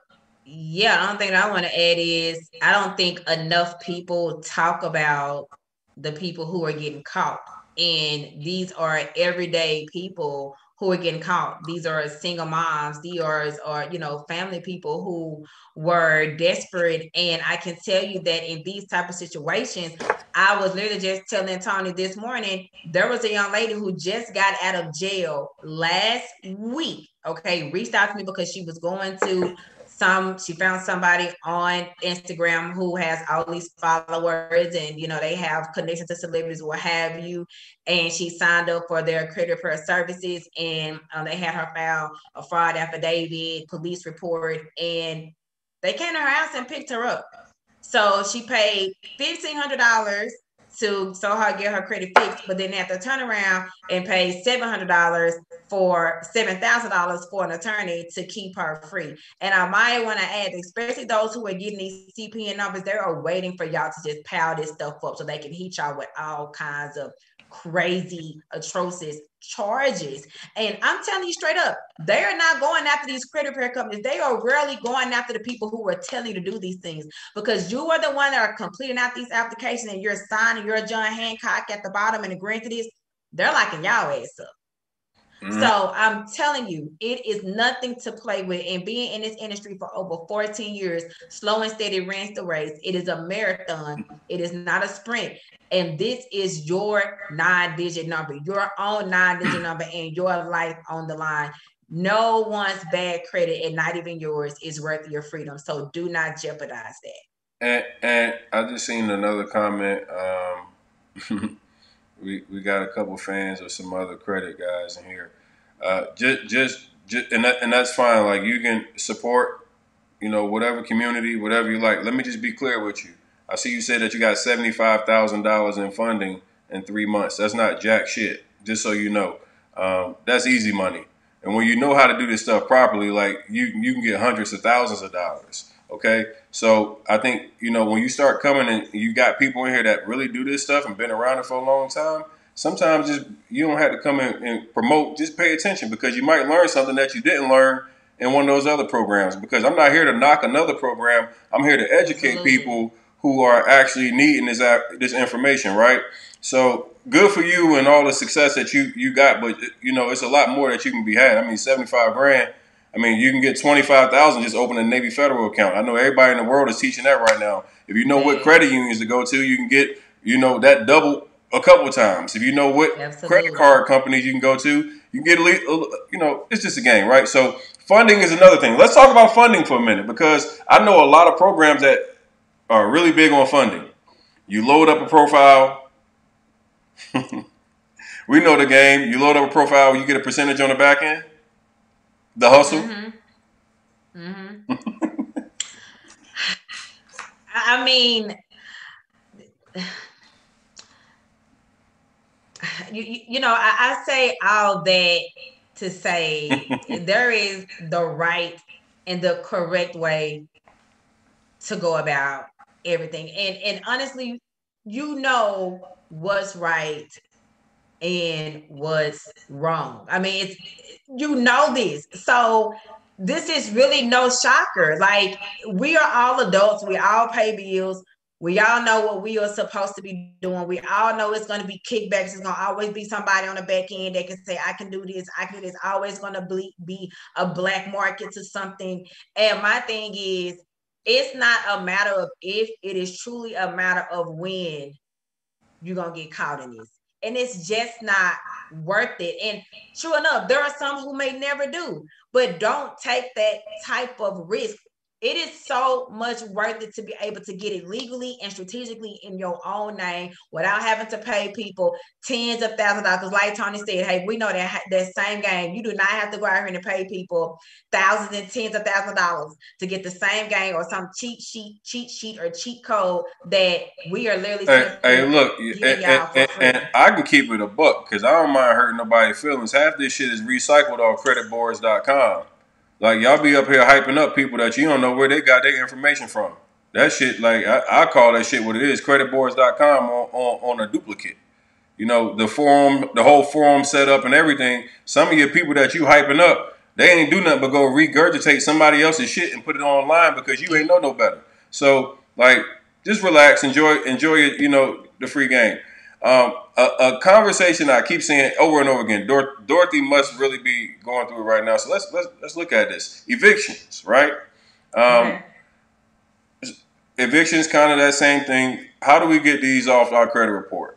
B: yeah, the only thing that I want to add is I don't think enough people talk about the people who are getting caught. And these are everyday people who are getting caught. These are single moms. These are family people who were desperate. And I can tell you that in these type of situations, I was literally just telling Tony this morning, there was a young lady who just got out of jail last week. Okay, reached out to me because she was going to she found somebody on Instagram who has all these followers, and they have connections to celebrities, what have you, and she signed up for their credit repair services, and they had her file a fraud affidavit, police report, and they came to her house and picked her up. So she paid $1,500 to her get her credit fixed, but then have to turn around and pay $700 for $7,000 for an attorney to keep her free. And I might want to add, especially those who are getting these CPN numbers, they are waiting for y'all to just pile this stuff up so they can hit y'all with all kinds of crazy, atrocious charges. And I'm telling you straight up, they are not going after these credit repair companies. They are rarely going after the people who are telling you to do these things, because you are the one that are completing out these applications and you're signing your John Hancock at the bottom and agreeing to this. They're locking y'all ass up. Mm-hmm. So I'm telling you, it is nothing to play with. And being in this industry for over 14 years, slow and steady wins the race. It is a marathon. It is not a sprint. And this is your 9-digit number, your own 9-digit number, and your life on the line. No one's bad credit, and not even yours, is worth your freedom. So do not jeopardize
A: that. And I just seen another comment. We got a couple fans of some other credit guys in here. Just and that's fine. Like, you can support, whatever community, whatever you like. Let me just be clear with you. I see you said that you got $75,000 in funding in 3 months. That's not jack shit. Just so you know, that's easy money. And when you know how to do this stuff properly, like, you can get hundreds of thousands of dollars. Okay, so I think, when you start coming and you got people in here that really do this stuff and been around it for a long time, sometimes just you don't have to come in and promote. Just pay attention, because you might learn something that you didn't learn in one of those other programs. Because I'm not here to knock another program. I'm here to educate people who are actually needing this information, right? So good for you and all the success that you got, but you know it's a lot more that you can be had. I mean, 75 grand. I mean, you can get 25,000 just open a Navy Federal account. I know everybody in the world is teaching that right now. If you know what credit unions to go to, you can get that double a couple of times. If you know what credit card companies you can go to, you can get it's just a game, right? So funding is another thing. Let's talk about funding for a minute because I know a lot of programs that are really big on funding. You load up a profile. We know the game. You load up a profile, you get a percentage on the back end. The hustle.
B: I mean, I say all that to say there is the right and the correct way to go about everything. And honestly, you know what's right and what's wrong. I mean, this. So this is really no shocker. Like, we are all adults, we all pay bills. We all know what we are supposed to be doing. We all know it's going to be kickbacks. It's going to always be somebody on the back end that can say, I can do this, I can do this. Always going to be a black market to something. And my thing is, it's not a matter of if, it is truly a matter of when you're going to get caught in this. And it's just not worth it. And true enough, there are some who may never do, but don't take that type of risk. It is so much worth it to be able to get it legally and strategically in your own name without having to pay people tens of thousands of dollars. Like Tony said, hey, we know that same game. You do not have to go out here and pay people thousands and tens of thousands of dollars to get the same game or some cheat sheet or cheat code that we are literally
A: Hey, look, and I can keep it a buck because I don't mind hurting nobody's feelings. Half this shit is recycled off creditboards.com. Like, y'all be up here hyping up people that you don't know where they got their information from. That shit, like, I call that shit what it is, creditboards.com on a duplicate. You know, the forum, the whole forum setup and everything. Some of your people that you hyping up, they ain't do nothing but go regurgitate somebody else's shit and put it online because you ain't know no better. So, like, just relax, enjoy the free game. A conversation I keep saying over and over again. Dorothy must really be going through it right now. So let's look at this. Evictions, right?
B: Okay.
A: Evictions, kind of that same thing. How do we get these off our credit report?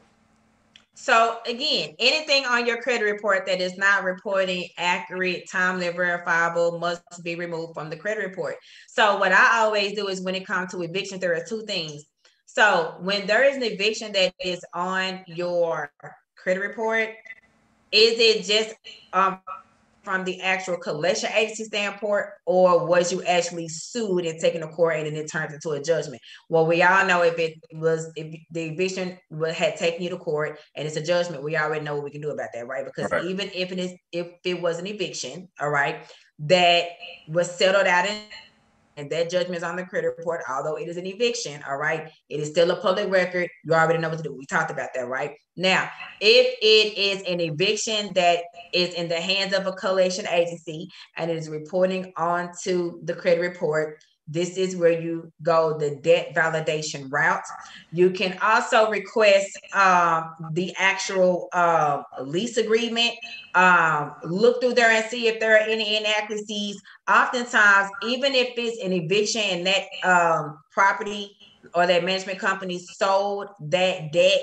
B: So again, anything on your credit report that is not reporting accurate, timely, verifiable must be removed from the credit report. So what I always do is when it comes to eviction, there are two things. So when there is an eviction that is on your credit report, is it just from the actual collection agency standpoint, or was you actually sued and taken to court and it turned into a judgment? Well, we all know if the eviction had taken you to court and it's a judgment, we already know what we can do about that, right? Because even if it was an eviction, all right, that was settled out and that judgment is on the credit report, although it is an eviction, all right, it is still a public record. You already know what to do. We talked about that, right? Now, if it is an eviction that is in the hands of a collection agency and it is reporting onto the credit report, this is where you go the debt validation route. You can also request the actual lease agreement. Look through there and see if there are any inaccuracies. Oftentimes, even if it's an eviction and that property or that management company sold that debt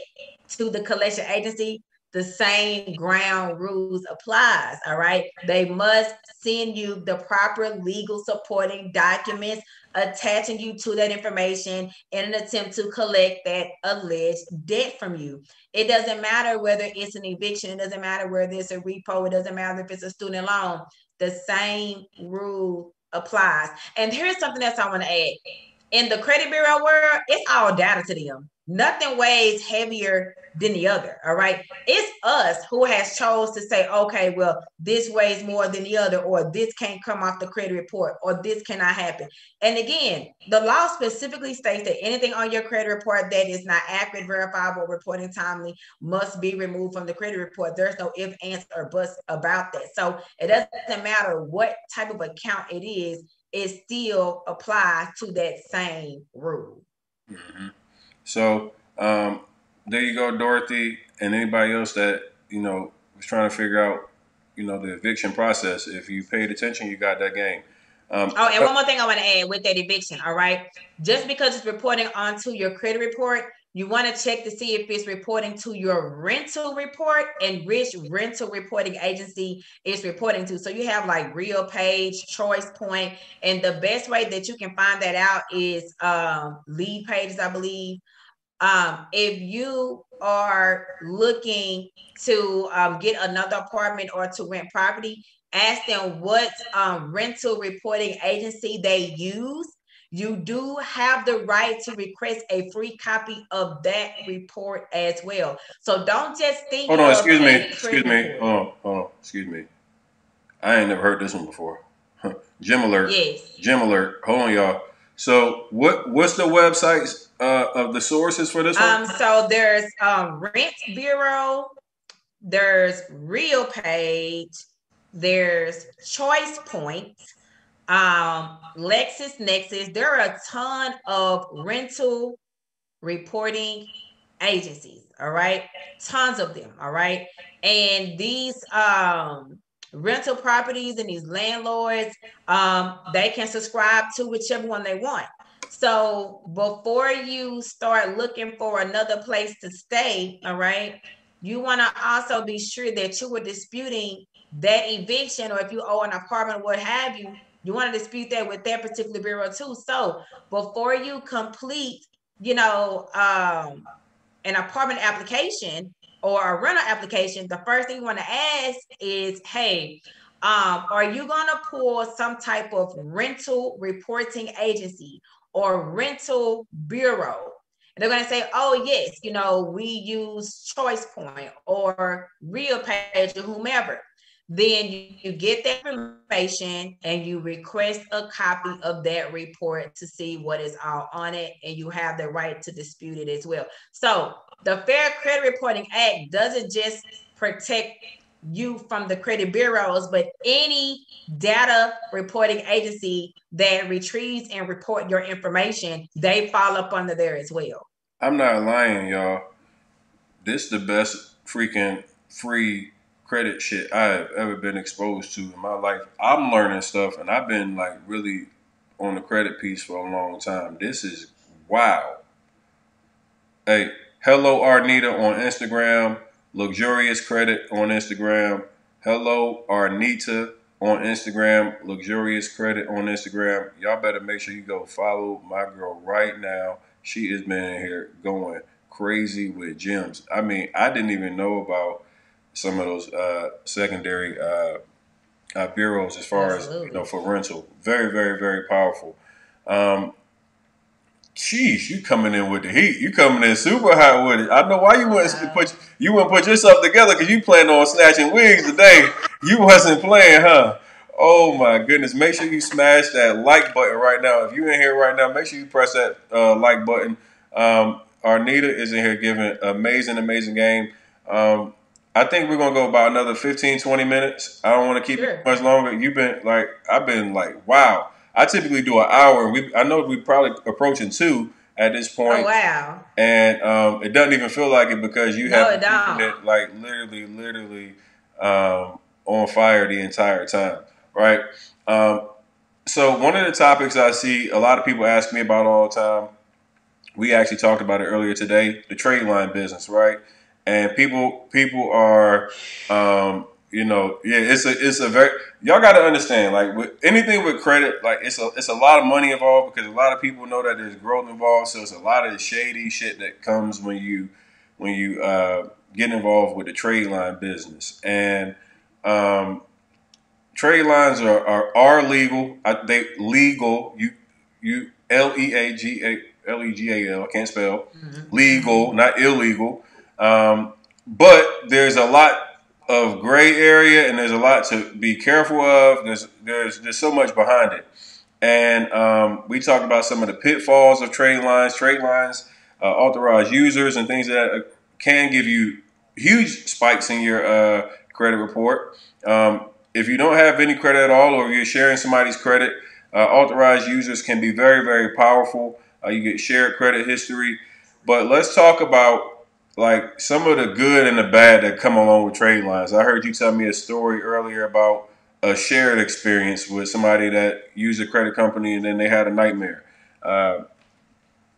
B: to the collection agency, the same ground rules applies. All right. They must send you the proper legal supporting documents attaching you to that information in an attempt to collect that alleged debt from you. It doesn't matter whether it's an eviction, it doesn't matter whether it's a repo, it doesn't matter if it's a student loan. The same rule applies. And here's something else I want to add. In the credit bureau world, it's all data to them. Nothing weighs heavier than the other. All right. It's us who has chose to say, okay, well, this weighs more than the other, or this can't come off the credit report, or this cannot happen. And again, the law specifically states that anything on your credit report that is not accurate, verifiable, reporting timely must be removed from the credit report. There's no if, ands, or buts about that. So it doesn't matter what type of account it is, it still applies to that same rule.
A: Mm-hmm. So there you go, Dorothy, and anybody else that was trying to figure out the eviction process. If you paid attention, you got that game.
B: Oh, and one more thing I want to add with that eviction. All right, just because it's reporting onto your credit report, you want to check to see if it's reporting to your rental report and which rental reporting agency it's reporting to. So you have like RealPage, Choice Point, and the best way that you can find that out is Lead Pages, I believe. If you are looking to get another apartment or to rent property, ask them what rental reporting agency they use. You do have the right to request a free copy of that report as well. So don't just think
A: Hold on,
B: of
A: excuse me,
B: a
A: excuse
B: credit
A: me,
B: report.
A: hold on, excuse me. I ain't never heard this one before. Gym alert,
B: Yes.
A: gym alert. Hold on, y'all. So what's the websites of the sources for this one?
B: So there's Rent Bureau, there's RealPage, there's Choice Point, LexisNexis. There are a ton of rental reporting agencies. All right, tons of them. All right, and these rental properties and these landlords, they can subscribe to whichever one they want. So before you start looking for another place to stay, all right, you want to also be sure that you were disputing that eviction, or if you owe an apartment, what have you, you want to dispute that with that particular bureau too. So before you complete, an apartment application or a rental application, the first thing you want to ask is, hey, are you going to pull some type of rental reporting agency or rental bureau? And they're going to say, oh, yes, we use Choice Point or RealPage or whomever. Then you get that information and you request a copy of that report to see what is all on it, and you have the right to dispute it as well. So the Fair Credit Reporting Act doesn't just protect you from the credit bureaus, but any data reporting agency that retrieves and report your information, they fall up under there as well.
A: I'm not lying, y'all. This is the best freaking free credit shit I have ever been exposed to in my life. I'm learning stuff, and I've been like really on the credit piece for a long time. This is wow. Hey, hello Arnita on Instagram. Luxurious Credit on Instagram. Hello Arnita on Instagram. Luxurious Credit on Instagram. Y'all better make sure you go follow my girl right now. She has been in here going crazy with gems. I mean, I didn't even know about some of those secondary bureaus as far as
B: Absolutely.
A: for rental. Very, very, very powerful. Um, Sheesh, you coming in with the heat. You coming in super hot with it. I know why you wouldn't put yourself together because you planned on snatching wigs today. You wasn't playing, huh? Oh my goodness! Make sure you smash that like button right now. If you're in here right now, make sure you press that like button. Arnita is in here giving amazing, amazing game. I think we're gonna go about another 15, 20 minutes. I don't want to keep it
B: Sure.
A: much longer. I've been like, wow. I typically do an hour. I know we probably approaching 2 at this
B: Oh,
A: point,
B: wow.
A: and it doesn't even feel like it because you
B: No,
A: have
B: it
A: been keeping
B: don't.
A: it like literally on fire the entire time, right? Um, so one of the topics I see a lot of people ask me about all the time, we actually talked about it earlier today, the trade line business, right? And people are, yeah, it's a very y'all got to understand, like with anything with credit, like it's a lot of money involved because a lot of people know that there's growth involved, so it's a lot of shady shit that comes when you get involved with the trade line business, and um, trade lines are legal. They legal. You legal. I can't spell.
B: Mm-hmm.
A: Legal,
B: Mm-hmm.
A: not illegal. But there's a lot of gray area, and there's a lot to be careful of. There's so much behind it, and we talked about some of the pitfalls of trade lines. Trade lines, authorized users, and things that can give you huge spikes in your credit report. If you don't have any credit at all, or you're sharing somebody's credit, authorized users can be very, very powerful. You get shared credit history. But let's talk about like some of the good and the bad that come along with trade lines. I heard you tell me a story earlier about a shared experience with somebody that used a credit company and then they had a nightmare. Uh,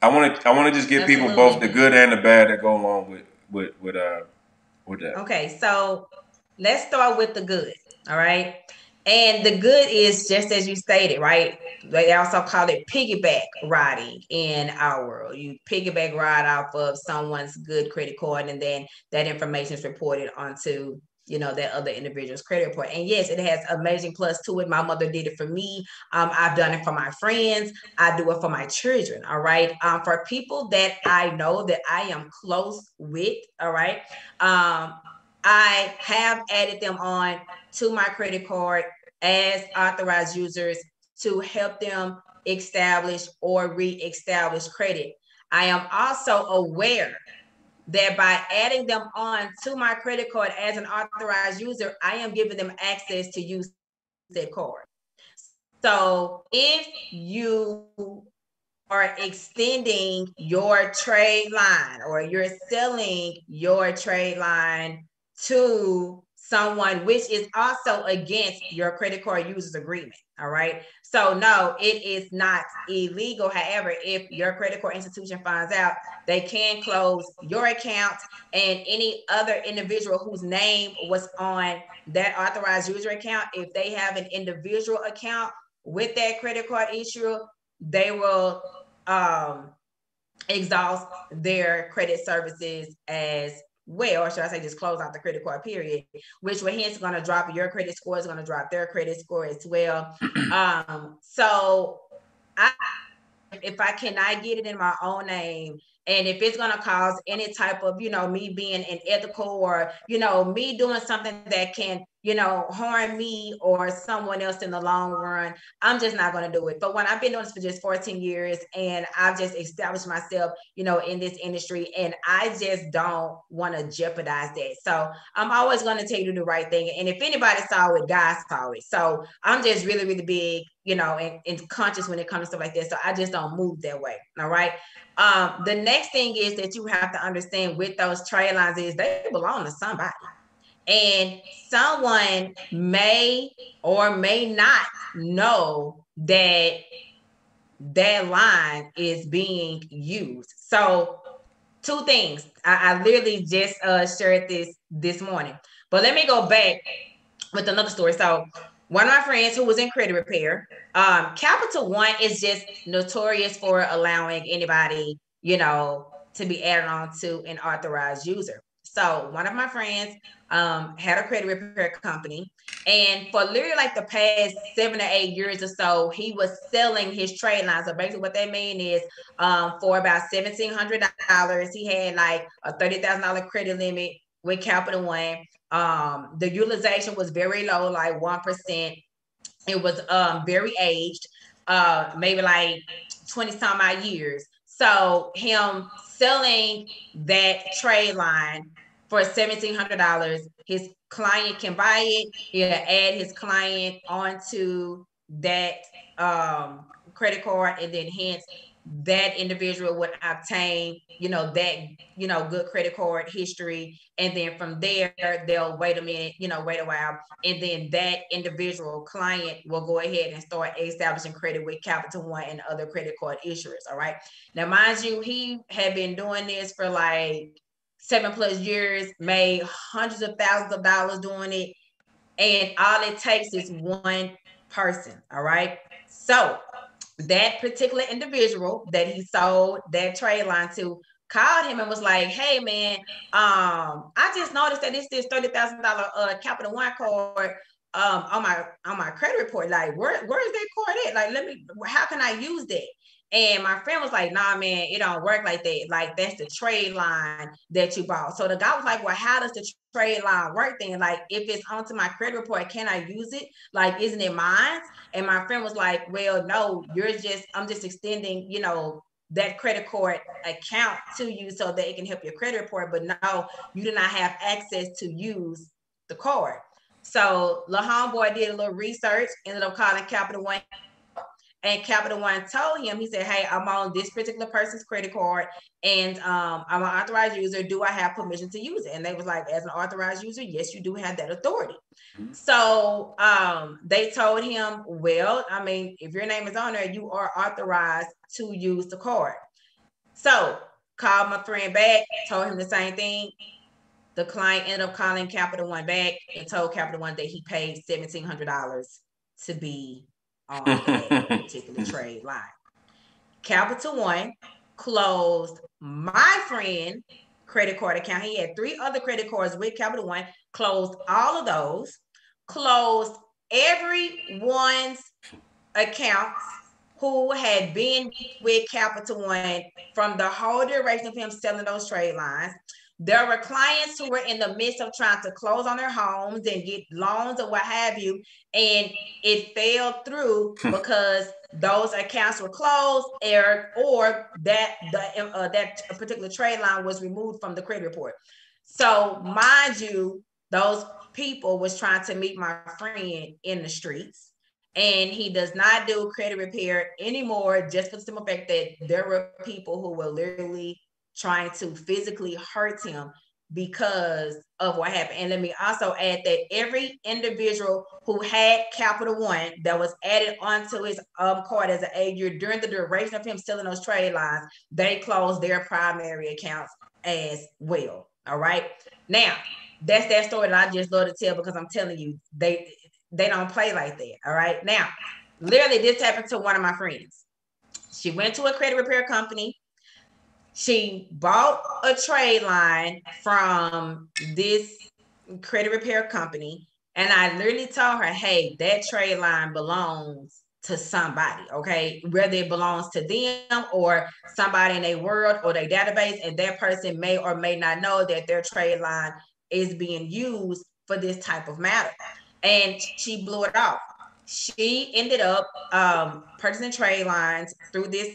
A: I want to just give people both the
B: Absolutely.
A: good and the bad that go along with that.
B: Okay, so let's start with the good. All right. And the good is just as you stated, right? They also call it piggyback riding in our world. You piggyback ride off of someone's good credit card, and then that information is reported onto that other individual's credit report. And yes, it has amazing plus to it. My mother did it for me. I've done it for my friends. I do it for my children. All right. For people that I know that I am close with. All right. I have added them on to my credit card as authorized users to help them establish or re-establish credit. I am also aware that by adding them on to my credit card as an authorized user, I am giving them access to use that card. So if you are extending your trade line or you're selling your trade line to someone, which is also against your credit card users agreement. All right. So no, it is not illegal. However, if your credit card institution finds out, they can close your account and any other individual whose name was on that authorized user account. If they have an individual account with that credit card issuer, they will exhaust their credit services as well, or should I say just close out the credit card period, which will hence going to drop your credit score, is going to drop their credit score as well. So if I cannot get it in my own name, and if it's going to cause any type of, me being unethical or, me doing something that can, harm me or someone else in the long run, I'm just not going to do it. But when I've been doing this for just 14 years and I've just established myself, in this industry, and I just don't want to jeopardize that. So I'm always going to tell you to do the right thing. And if anybody saw it, God saw it. So I'm just really, really big, and conscious when it comes to stuff like that. So I just don't move that way. All right. The next thing is that you have to understand with those trade lines is they belong to somebody. And someone may or may not know that that line is being used. So two things. I literally just shared this morning. But let me go back with another story. So one of my friends who was in credit repair, Capital One is just notorious for allowing anybody, to be added on to an authorized user. So one of my friends had a credit repair company, and for literally like the past 7 to 8 years or so, he was selling his trade line. So basically, what that means is, for about $1,700, he had like a $30,000 credit limit with Capital One. The utilization was very low, like 1%. It was very aged, maybe like 20 some odd years. So him selling that trade line for $1,700, his client can buy it. He'll add his client onto that credit card, and then hence that individual would obtain, that good credit card history. And then from there, they'll wait a minute, wait a while. And then that individual client will go ahead and start establishing credit with Capital One and other credit card issuers. All right. Now, mind you, he had been doing this for like 7+ years, made hundreds of thousands of dollars doing it. And all it takes is one person. All right. So that particular individual that he sold that trade line to called him and was like, "Hey man, I just noticed that this $30,000 Capital One card on my credit report. Like, where is that card at? Like, how can I use that?" And my friend was like, "Nah, man, it don't work like that. Like, that's the trade line that you bought." So the guy was like, "Well, how does the trade line work then? Like, if it's onto my credit report, can I use it? Like, isn't it mine?" And my friend was like, "Well, no, I'm just extending, that credit card account to you so that it can help your credit report. But no, you do not have access to use the card." So the homeboy did a little research, ended up calling Capital One, And Capital One told him, he said, hey, I'm on this particular person's credit card and I'm an authorized user. Do I have permission to use it? And they was like, as an authorized user, yes, you do have that authority. So they told him, well, I mean, if your name is on there, you are authorized to use the card. So called my friend back, told him the same thing. The client ended up calling Capital One back and told Capital One that he paid $1,700 to be on that particular trade line. Capital One closed my friend credit card account. He had 3 other credit cards with Capital One, closed all of those, closed everyone's accounts who had been with Capital One from the whole duration of him selling those trade lines. There were clients who were in the midst of trying to close on their homes and get loans or what have you, and it fell through because those accounts were closed, or that that particular trade line was removed from the credit report. So, mind you, those people was trying to meet my friend in the streets, and he does not do credit repair anymore, just for the simple fact that there were people who were literally trying to physically hurt him because of what happened. And let me also add that every individual who had Capital One that was added onto his card as an agent during the duration of him selling those trade lines, they closed their primary accounts as well. All right. Now, that's that story that I just love to tell, because I'm telling you, they don't play like that. All right. Now, literally, this happened to one of my friends. She went to a credit repair company. She bought a trade line from this credit repair company, and I literally told her, hey, that trade line belongs to somebody, okay? Whether it belongs to them or somebody in their world or their database, and that person may or may not know that their trade line is being used for this type of matter. And she blew it off. She ended up purchasing trade lines through this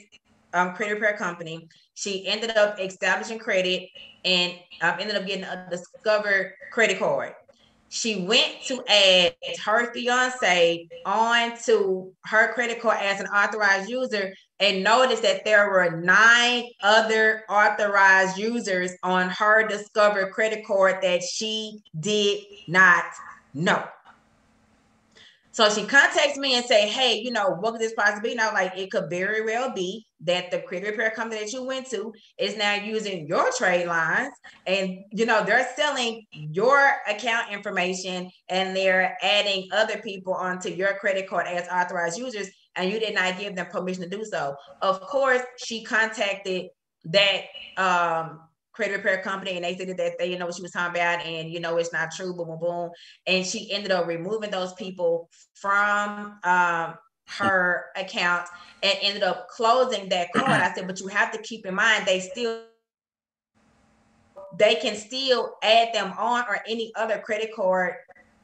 B: credit repair company. She ended up establishing credit and ended up getting a Discover credit card. She went to add her fiance onto her credit card as an authorized user and noticed that there were 9 other authorized users on her Discover credit card that she did not know. So she contacts me and say, hey, what could this possibly be? And I'm like, it could very well be that the credit repair company that you went to is now using your trade lines, and, they're selling your account information and they're adding other people onto your credit card as authorized users, and you did not give them permission to do so. Of course, she contacted that credit repair company, and they said that they know what she was talking about, and it's not true, boom, boom, boom. And she ended up removing those people from her account and ended up closing that card. I said, but you have to keep in mind, they can still add them on, or any other credit card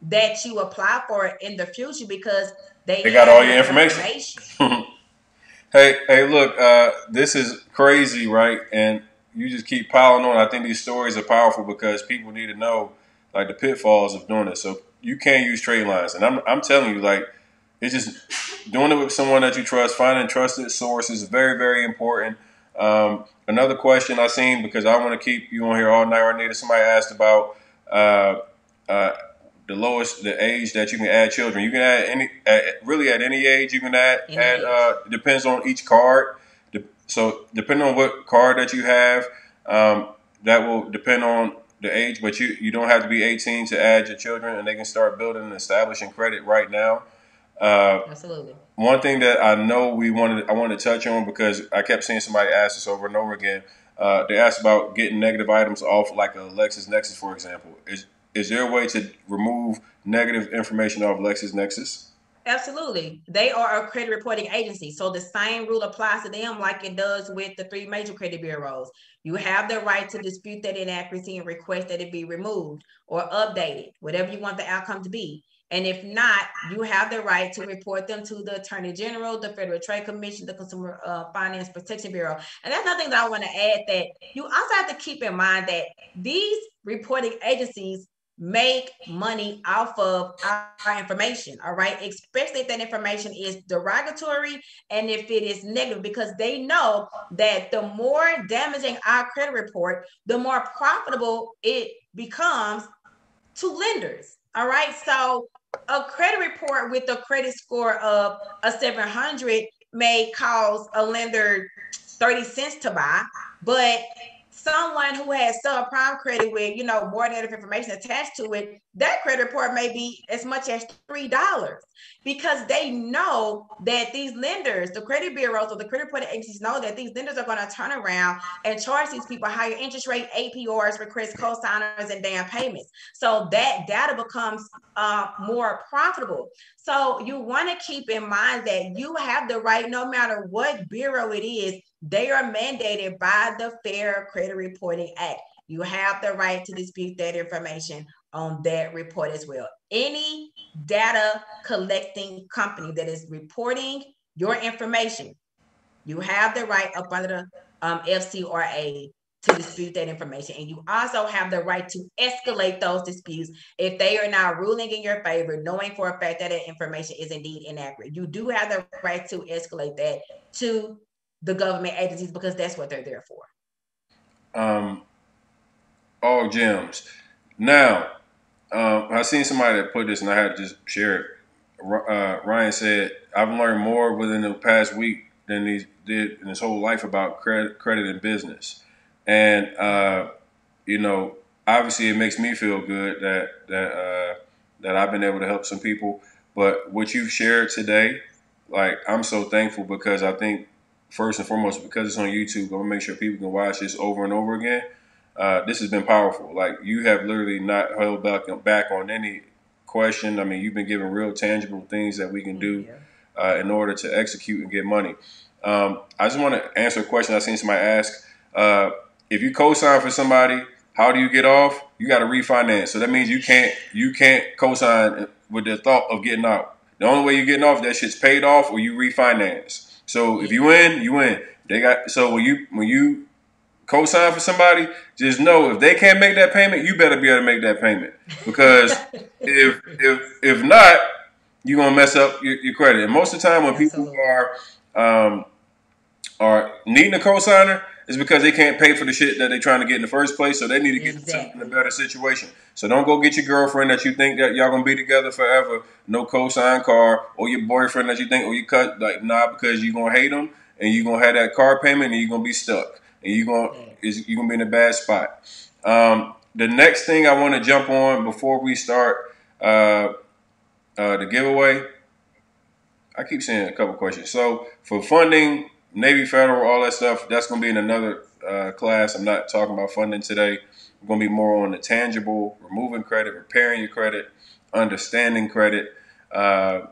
B: that you apply for in the future, because they
A: got all your information. Hey, look, this is crazy, right? And you just keep piling on. I think these stories are powerful because people need to know, like, the pitfalls of doing this. So you can't use trade lines, and I'm telling you, like, it's just doing it with someone that you trust. Finding trusted sources is very, very important. Another question I seen, because I want to keep you on here all night, Arnita. Somebody asked about the age that you can add children. You can add really at any age. You can add. It depends on each card. So depending on what card that you have, that will depend on the age. But you don't have to be 18 to add your children, and they can start building and establishing credit right now.
B: Absolutely.
A: One thing that I know I wanted to touch on, because I kept seeing somebody ask this over and over again. They asked about getting negative items off, like a LexisNexis, for example. Is there a way to remove negative information off LexisNexis?
B: Absolutely. They are a credit reporting agency. So the same rule applies to them like it does with the 3 major credit bureaus. You have the right to dispute that inaccuracy and request that it be removed or updated, whatever you want the outcome to be. And if not, you have the right to report them to the Attorney General, the Federal Trade Commission, the Consumer Finance Protection Bureau. And that's nothing that I want to add, that you also have to keep in mind that these reporting agencies make money off of our information, all right? Especially if that information is derogatory and if it is negative, because they know that the more damaging our credit report, the more profitable it becomes to lenders, all right? So a credit report with a credit score of a 700 may cause a lender 30 cents to buy, but someone who has subprime credit with, more negative information attached to it, that credit report may be as much as $3 because they know that these lenders, the credit bureaus or the credit reporting agencies know that these lenders are going to turn around and charge these people higher interest rate, APRs, request cosigners, and down payments. So that data becomes more profitable. So you want to keep in mind that you have the right, no matter what bureau it is, they are mandated by the Fair Credit Reporting Act. You have the right to dispute that information on that report as well. Any data collecting company that is reporting your information, you have the right up under the FCRA to dispute that information. And you also have the right to escalate those disputes if they are now ruling in your favor, knowing for a fact that that information is indeed inaccurate. You do have the right to escalate that to the government agencies because that's what they're there for.
A: All gems. Now, I seen somebody that put this, and I had to just share it. Ryan said, "I've learned more within the past week than he did in his whole life about credit and business." And obviously, it makes me feel good that I've been able to help some people. But what you've shared today, like, I'm so thankful because I think first and foremost, because it's on YouTube, I'm gonna make sure people can watch this over and over again. This has been powerful. Like, you have literally not held back on any question. I mean, you've been given real tangible things that we can do in order to execute and get money. I just want to answer a question I seen somebody ask. If you co-sign for somebody, how do you get off? You got to refinance. So that means you can't co-sign with the thought of getting out. The only way you're getting off, that shit's paid off or you refinance. So if you win, you win. So when you co-sign for somebody, just know if they can't make that payment, you better be able to make that payment. Because if not, you're gonna mess up your credit. And most of the time when people are needing a co-signer, is because they can't pay for the shit that they're trying to get in the first place, so they need to get themselves in a better situation. So don't go get your girlfriend that you think that y'all gonna be together forever, no co-sign car, or your boyfriend that you think, or you cut, like, nah, because you're gonna hate them and you're gonna have that car payment and you're gonna be stuck and you're gonna be in a bad spot. The next thing I want to jump on before we start the giveaway, I keep saying a couple questions. So for funding, Navy Federal, all that stuff, that's going to be in another class. I'm not talking about funding today. We're going to be more on the tangible, removing credit, repairing your credit, understanding credit. So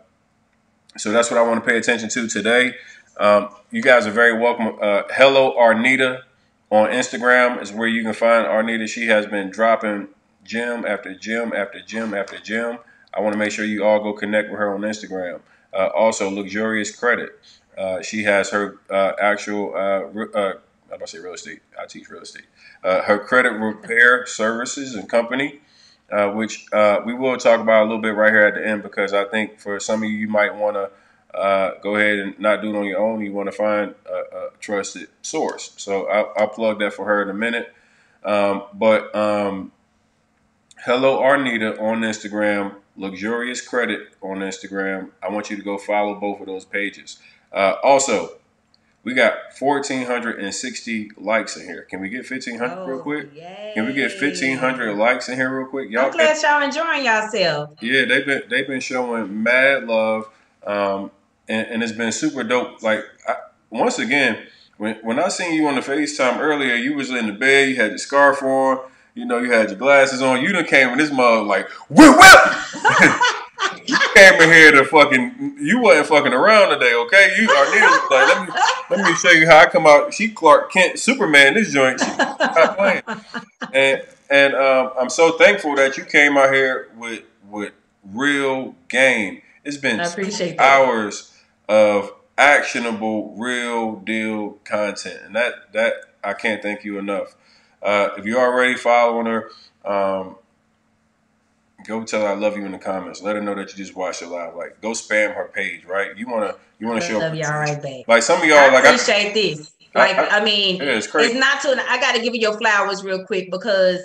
A: that's what I want to pay attention to today. You guys are very welcome. Hello Arnita on Instagram is where you can find Arnita. She has been dropping gem after gem after gem after gem. I want to make sure you all go connect with her on Instagram. Also, Luxurious Credit. She has her actual, I'm about to say real estate. I teach real estate. Her credit repair services and company, which we will talk about a little bit right here at the end, because I think for some of you, you might want to go ahead and not do it on your own. You want to find a trusted source. So I'll plug that for her in a minute. But hello Arnita on Instagram, Luxurious Credit on Instagram. I want you to go follow both of those pages. Also, we got 1,460 likes in here. Can we get 1,500 real quick? Yay. Can we get 1,500 likes in here real quick?
B: I'm glad y'all enjoying yourself.
A: Yeah, they've been showing mad love, and it's been super dope. Like, once again, when I seen you on the FaceTime earlier, you was in the bed, you had your scarf on, you had your glasses on. You done came in this mug like, whip, whip! You came in here to you wasn't fucking around today, okay? You are like, let me show you how I come out. She Clark Kent, Superman, this joint. She's not playing. And I'm so thankful that you came out here with real game. It's been 2 hours of actionable, real deal content, and that I can't thank you enough. If you're already following her, Go tell her I love you in the comments. Let her know that you just watched it live. Like, go spam her page, right? You wanna show
B: Love y'all
A: appreciation.
B: right back.
A: Like some of y'all,
B: I
A: like
B: appreciate this. Like, I
A: yeah,
B: mean,
A: it's
B: it's
A: crazy.
B: not too. I got to give you your flowers real quick because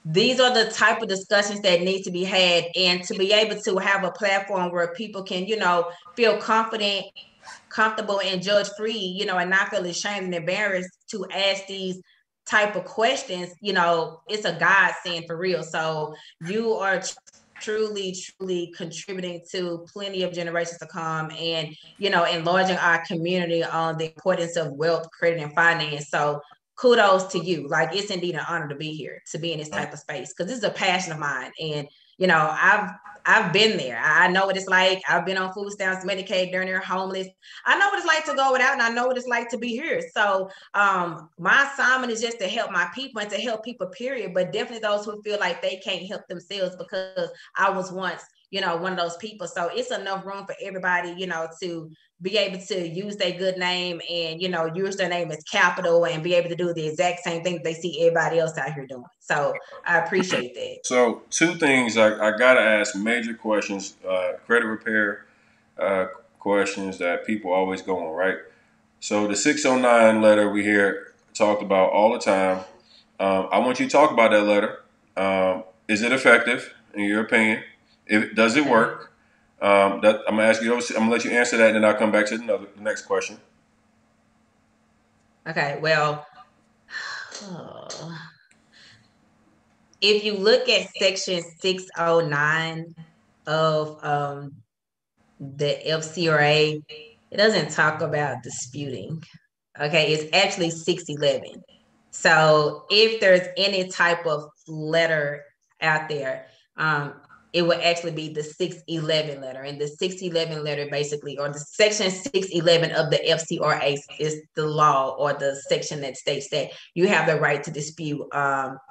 B: these are the type of discussions that need to be had, and to be able to have a platform where people can, feel confident, comfortable, and judge free, and not feel ashamed and embarrassed to ask these type of questions. It's a godsend for real. So you are truly contributing to plenty of generations to come, and enlarging our community on the importance of wealth, credit, and finance. So kudos to you. Like, it's indeed an honor to be here, to be in this type of space, because this is a passion of mine. And I've been there. I know what it's like. I've been on food stamps, Medicaid, during there, homeless. I know what it's like to go without, and I know what it's like to be here. So my assignment is just to help my people and to help people, period. But definitely those who feel like they can't help themselves, because I was once, one of those people. So it's enough room for everybody, to be able to use their good name and, use their name as capital and be able to do the exact same thing that they see everybody else out here doing. So I appreciate that.
A: So two things I gotta ask major questions, credit repair questions that people always go on, right? So the 609 letter we hear talked about all the time. I want you to talk about that letter. Is it effective in your opinion? Does it work? I'm gonna ask you those. I'm gonna let you answer that, and then I'll come back to the next question.
B: Okay, well, if you look at section 609 of the FCRA, it doesn't talk about disputing. Okay, it's actually 611. So if there's any type of letter out there, it would actually be the 611 letter. And the 611 letter basically, or the section 611 of the FCRA, is the law or the section that states that you have the right to dispute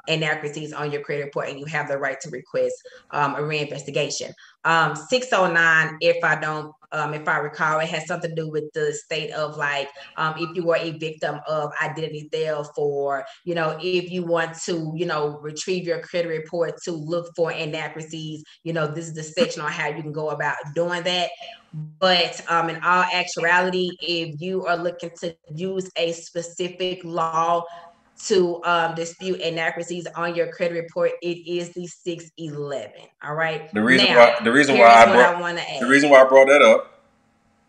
B: inaccuracies on your credit report, and you have the right to request a reinvestigation. 609, if I recall, it has something to do with the state of, like, if you were a victim of identity theft, or, if you want to, retrieve your credit report to look for inaccuracies, this is the section on how you can go about doing that. But in all actuality, if you are looking to use a specific law to dispute inaccuracies on your credit report, it is the 611. All right.
A: The reason
B: Now,
A: why the reason why
B: here's
A: I
B: what
A: brought
B: I want to
A: the
B: add.
A: reason why I brought that up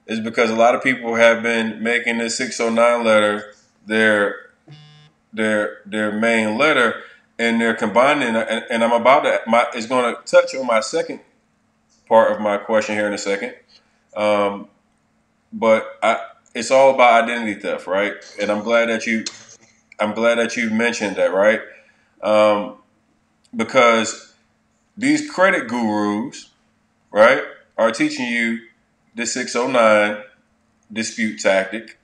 A: is because a lot of people have been making this 609 letter their main letter, and they're combining. And I'm about to it's going to touch on my second part of my question here in a second. But it's all about identity theft, right? And I'm glad that you mentioned that, right? Because these credit gurus, right, are teaching you the 609 dispute tactic.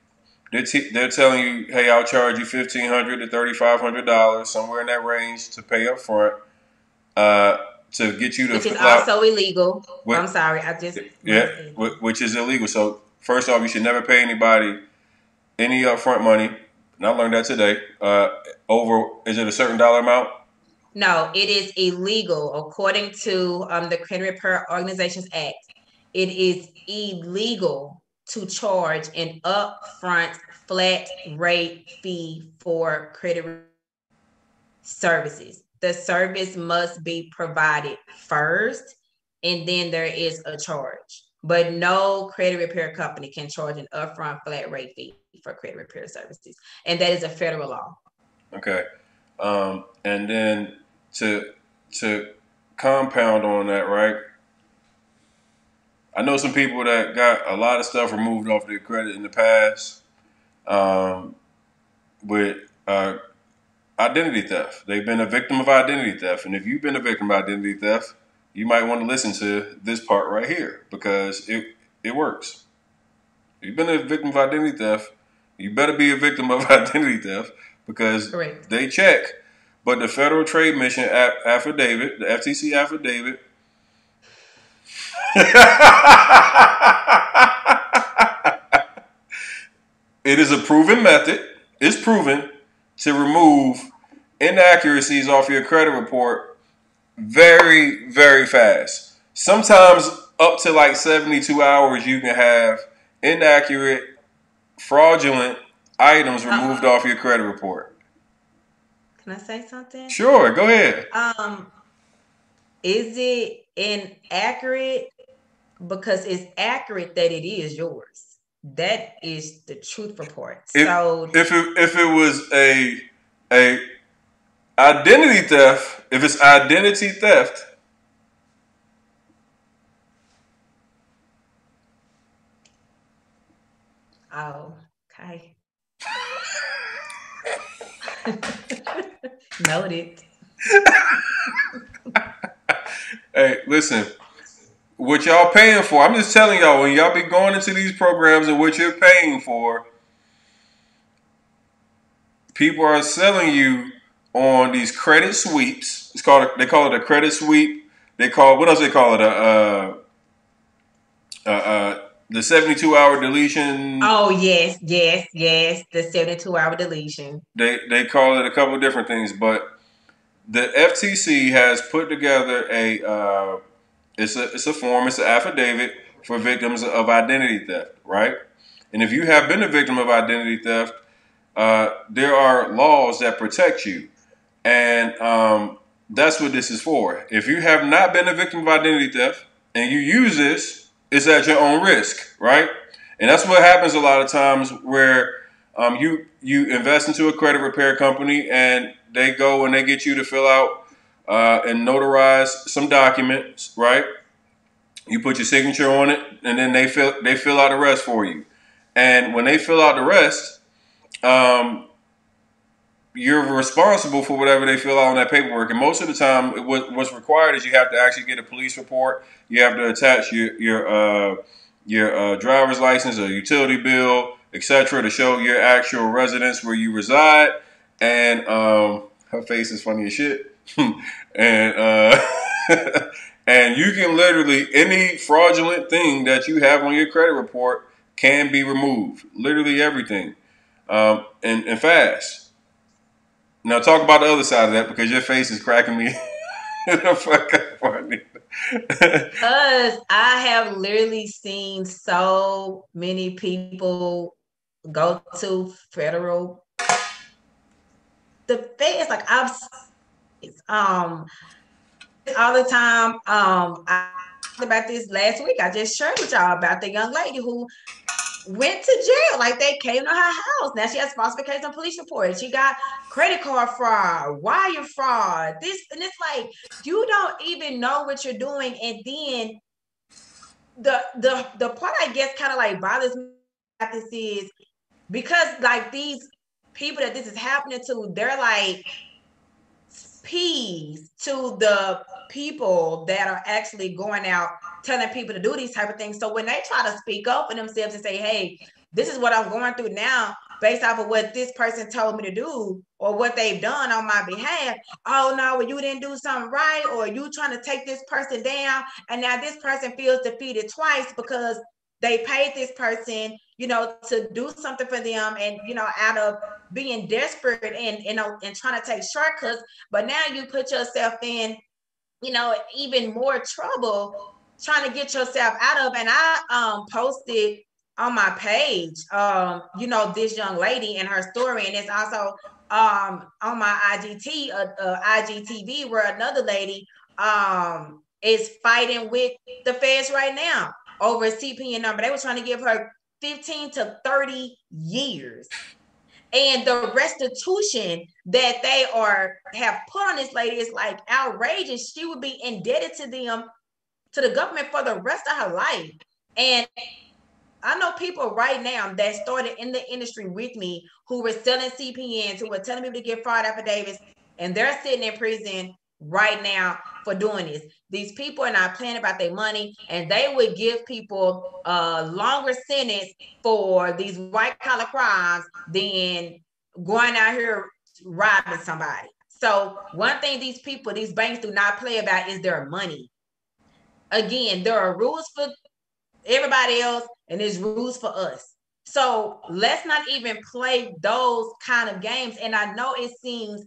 A: They're telling you, hey, I'll charge you $1,500 to $3,500, somewhere in that range, to pay up front, to get you to
B: Which is
A: fill out.
B: also illegal.
A: What,
B: I'm sorry, I just
A: yeah, which is illegal. So first off, you should never pay anybody any upfront money. And I learned that today. Over, is it a certain dollar amount?
B: No, it is illegal according to the Credit Repair Organizations Act. It is illegal to charge an upfront flat rate fee for credit services. The service must be provided first, and then there is a charge. But no credit repair company can charge an upfront flat rate fee for credit repair services, and that is a federal law.
A: Okay. And then to compound on that, right? I know some people that got a lot of stuff removed off their credit in the past, with identity theft. They've been a victim of identity theft. And if you've been a victim of identity theft, you might want to listen to this part right here, because it works. If you've been a victim of identity theft, you better be a victim of identity theft, because
B: Correct.
A: they check. But the Federal Trade Mission affidavit, the FTC affidavit, it is a proven method. It's proven to remove inaccuracies off your credit report very, very fast. Sometimes up to like 72 hours, you can have inaccurate, fraudulent items removed off your credit report.
B: Can I say something?
A: Sure, go ahead.
B: Is it inaccurate? Because it's accurate that it is yours. That is the truth report. So
A: if it was a identity theft, if it's identity theft.
B: Oh, okay. Noted.
A: Hey, listen, what y'all paying for? I'm just telling y'all, when y'all be going into these programs and what you're paying for, people are selling you on these credit sweeps. They call it a credit sweep. What else they call it? The 72-hour deletion.
B: Oh yes. The 72-hour deletion.
A: They call it a couple of different things, but the FTC has put together it's a form, it's an affidavit for victims of identity theft, right? And if you have been a victim of identity theft, there are laws that protect you, and that's what this is for. If you have not been a victim of identity theft and you use this, it's at your own risk, right? And that's what happens a lot of times where you invest into a credit repair company and they go and they get you to fill out and notarize some documents, right? You put your signature on it, and then they fill out the rest for you. And when they fill out the rest, you're responsible for whatever they fill out on that paperwork. And most of the time, what's required is you have to actually get a police report. You have to attach your driver's license or utility bill, etc., to show your actual residence where you reside. And her face is funny as shit. And and you can literally, any fraudulent thing that you have on your credit report can be removed. Literally everything, and fast. Now talk about the other side of that, because your face is cracking me the fuck up funny.
B: Because I have literally seen so many people go to federal, the feds, like I've all the time. I talked about this last week. I just shared with y'all about the young lady who went to jail. Like, they came to her house. Now she has falsification of police report. She got credit card fraud, wire fraud, this, and it's like, you don't even know what you're doing. And then the part I guess kind of like bothers me about this is because like these people that this is happening to, they're like peas to the people that are actually going out telling people to do these type of things. So when they try to speak up for themselves and say, hey, this is what I'm going through now based off of what this person told me to do or what they've done on my behalf. Oh no, well, you didn't do something right, or you trying to take this person down, and now this person feels defeated twice because they paid this person, to do something for them, and out of being desperate and and trying to take shortcuts. But now you put yourself in, even more trouble trying to get yourself out of. And I posted on my page, this young lady and her story, and it's also on my IGTV, where another lady is fighting with the feds right now over a CPN number. They were trying to give her 15 to 30 years. And the restitution that they have put on this lady is like outrageous. She would be indebted to them, to the government, for the rest of her life. And I know people right now that started in the industry with me who were selling CPNs, who were telling people to get fraud affidavits, and they're sitting in prison right now for doing this. These people are not playing about their money, and they would give people a longer sentence for these white collar crimes than going out here robbing somebody. So one thing these banks do not play about is their money. Again, there are rules for everybody else, and there's rules for us. So let's not even play those kind of games. And I know it seems,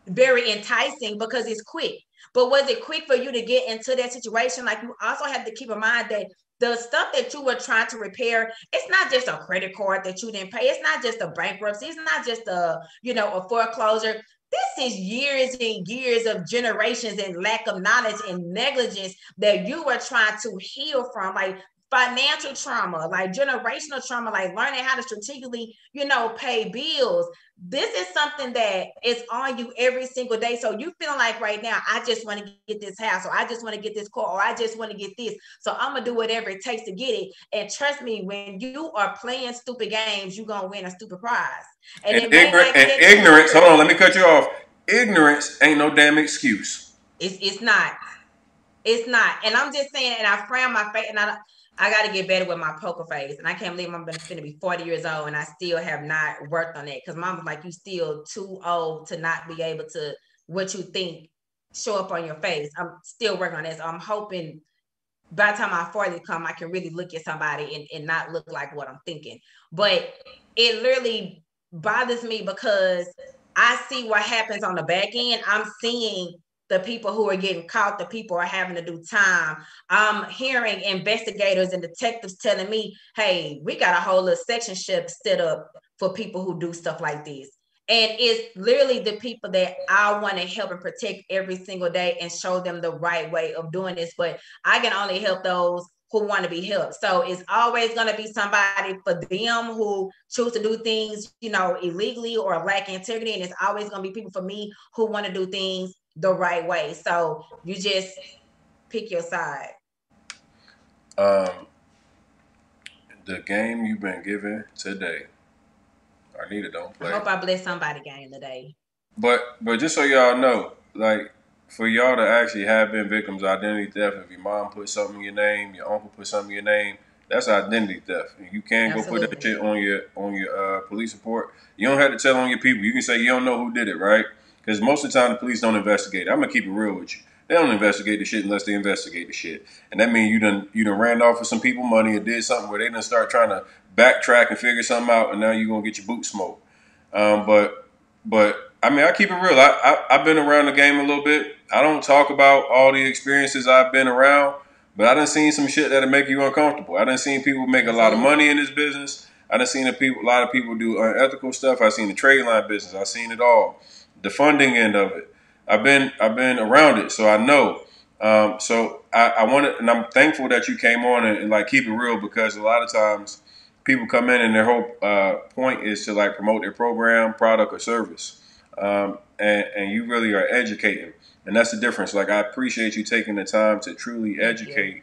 B: very enticing because it's quick. But was it quick for you to get into that situation? Like, you also have to keep in mind that the stuff that you were trying to repair, it's not just a credit card that you didn't pay. It's not just a bankruptcy. It's not just a foreclosure. This is years and years of generations and lack of knowledge and negligence that you were trying to heal from. Like, financial trauma, like generational trauma, like learning how to strategically, pay bills. This is something that is on you every single day. So you feeling like right now, I just want to get this house, or I just want to get this car, or I just want to get this. So I'm gonna do whatever it takes to get it. And trust me, when you are playing stupid games, you're gonna win a stupid prize. And
A: And
B: it may not catch you
A: ignorance. Hold on,
B: immediately.
A: let me cut you off. Ignorance ain't no damn excuse.
B: It's not. It's not. And I'm just saying, and I frown my face, and I got to get better with my poker face. And I can't believe I'm going to be 40 years old and I still have not worked on it. Because mom was like, you still too old to not be able to, what you think, show up on your face. I'm still working on this. So I'm hoping by the time my 40 come, I can really look at somebody and not look like what I'm thinking. But it literally bothers me because I see what happens on the back end. I'm seeing the people who are getting caught, the people are having to do time. I'm hearing investigators and detectives telling me, hey, we got a whole little section shift set up for people who do stuff like this. And it's literally the people that I want to help and protect every single day and show them the right way of doing this. But I can only help those who want to be helped. So it's always going to be somebody for them who choose to do things, illegally or lack integrity. And it's always going to be people for me who want to do things the right way. So you just pick your side.
A: Um, the game you've been given today, Arnita, don't
B: I
A: play.
B: hope I bless somebody game today.
A: But just so y'all know, like for y'all to actually have been victims of identity theft, if your mom put something in your name, your uncle put something in your name, that's identity theft. And you can go put that
B: Absolutely.
A: shit on your police report. You don't have to tell on your people. You can say you don't know who did it, right? Because most of the time the police don't investigate. I'm gonna keep it real with you. They don't investigate the shit unless they investigate the shit. And that means you done ran off with some people money or did something where they done start trying to backtrack and figure something out, and now you're gonna get your boot smoked. But I mean, I keep it real. I've been around the game a little bit. I don't talk about all the experiences I've been around, but I done seen some shit that'll make you uncomfortable. I done seen people make a lot of
B: Absolutely.
A: money in this business. I done seen a lot of people do unethical stuff. I seen the trade line business. I seen it all, the funding end of it. I've been around it, so I know. So I want to, and I'm thankful that you came on and like keep it real because a lot of times people come in and their whole point is to like promote their program, product, or service, and you really are educating, and that's the difference. Like I appreciate you taking the time to truly
B: Thank you.
A: educate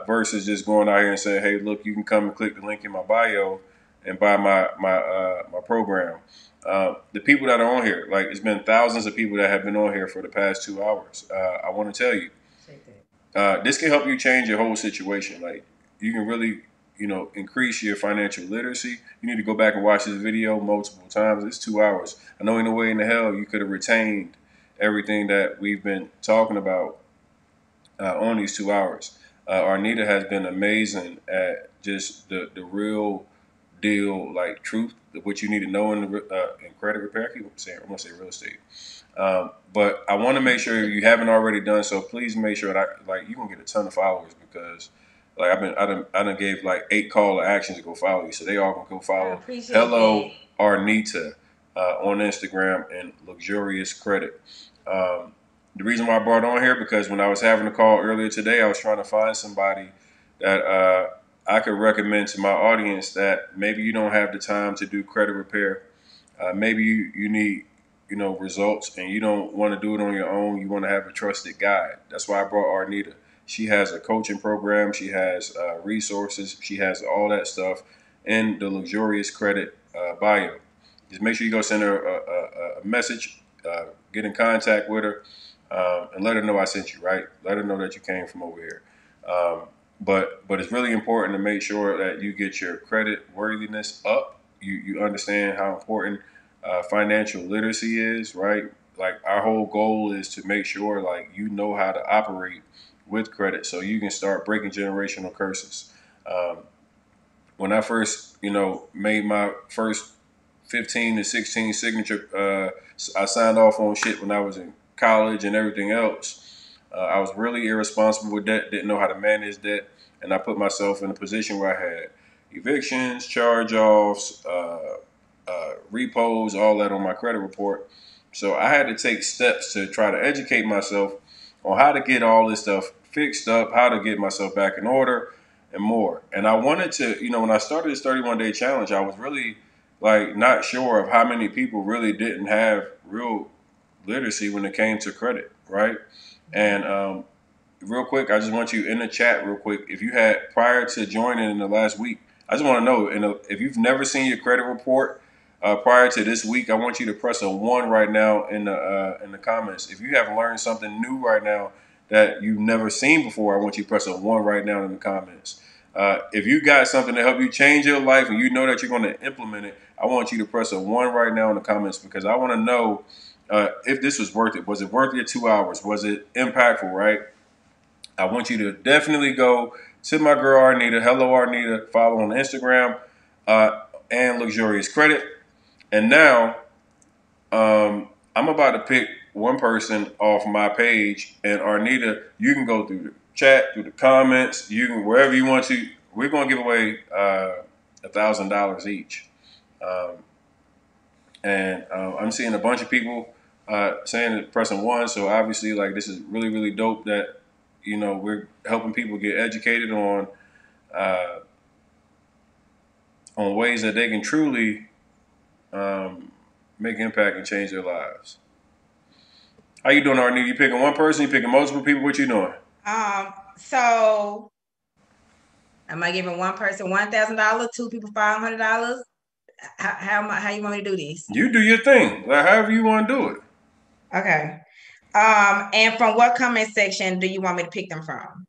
A: versus just going out here and saying, "Hey, look, you can come and click the link in my bio and buy my program." The people that are on here, like it's been thousands of people that have been on here for the past 2 hours. I want to tell you, this can help you change your whole situation. Like you can really, increase your financial literacy. You need to go back and watch this video multiple times. It's 2 hours. I know ain't no way in the hell you could have retained everything that we've been talking about on these 2 hours. Arnita has been amazing at just the real deal, like truth, what you need to know in credit repair. I keep saying, I'm gonna say real estate. But I want to make sure you haven't already done so. Please make sure that like you're gonna get a ton of followers because like I done gave like 8 call to actions to go follow you, so they all gonna go
B: I
A: follow
B: appreciate that.
A: Hello Arnita on Instagram and Luxurious Credit. The reason why I brought it on here because when I was having a call earlier today, I was trying to find somebody that I could recommend to my audience that maybe you don't have the time to do credit repair. Maybe you need results and you don't want to do it on your own. You want to have a trusted guide. That's why I brought Arnita. She has a coaching program. She has resources. She has all that stuff in the Luxurious Credit bio. Just make sure you go send her a message, get in contact with her, and let her know I sent you. Right, let her know that you came from over here. But it's really important to make sure that you get your credit worthiness up. You understand how important financial literacy is, right? Like our whole goal is to make sure like you know how to operate with credit, so you can start breaking generational curses. Um, when I first, made my first 15 to 16 signature. I signed off on shit when I was in college and everything else. I was really irresponsible with debt, didn't know how to manage debt, and I put myself in a position where I had evictions, charge-offs, repos, all that on my credit report. So I had to take steps to try to educate myself on how to get all this stuff fixed up, how to get myself back in order, and more. And I wanted to, when I started this 31-day challenge, I was really like not sure of how many people really didn't have real literacy when it came to credit, right? And real quick, I just want you in the chat real quick. If you had prior to joining in the last week, I just want to know, if you've never seen your credit report prior to this week, I want you to press a 1 right now in the comments. If you have learned something new right now that you've never seen before, I want you to press a 1 right now in the comments. If you got something to help you change your life and you know that you're going to implement it, I want you to press a 1 right now in the comments, because I want to know if this was worth it. Was it worth your 2 hours? Was it impactful, right? I want you to definitely go to my girl Arnita. Hello, Arnita. Follow on Instagram and Luxurious Credit. And now I'm about to pick one person off my page. And Arnita, you can go through the chat, through the comments. You can wherever you want to. We're going to give away $1,000 each. I'm seeing a bunch of people saying that pressing 1. So obviously, like, this is really, really dope that we're helping people get educated on ways that they can truly make impact and change their lives. How you doing, Arnita? You picking one person? You picking multiple people? What you doing?
B: So am I giving one person $1,000, 2 people $500? How you want me to do this?
A: You do your thing, like however you want to do it.
B: Okay. And from what comment section do you want me to pick them from?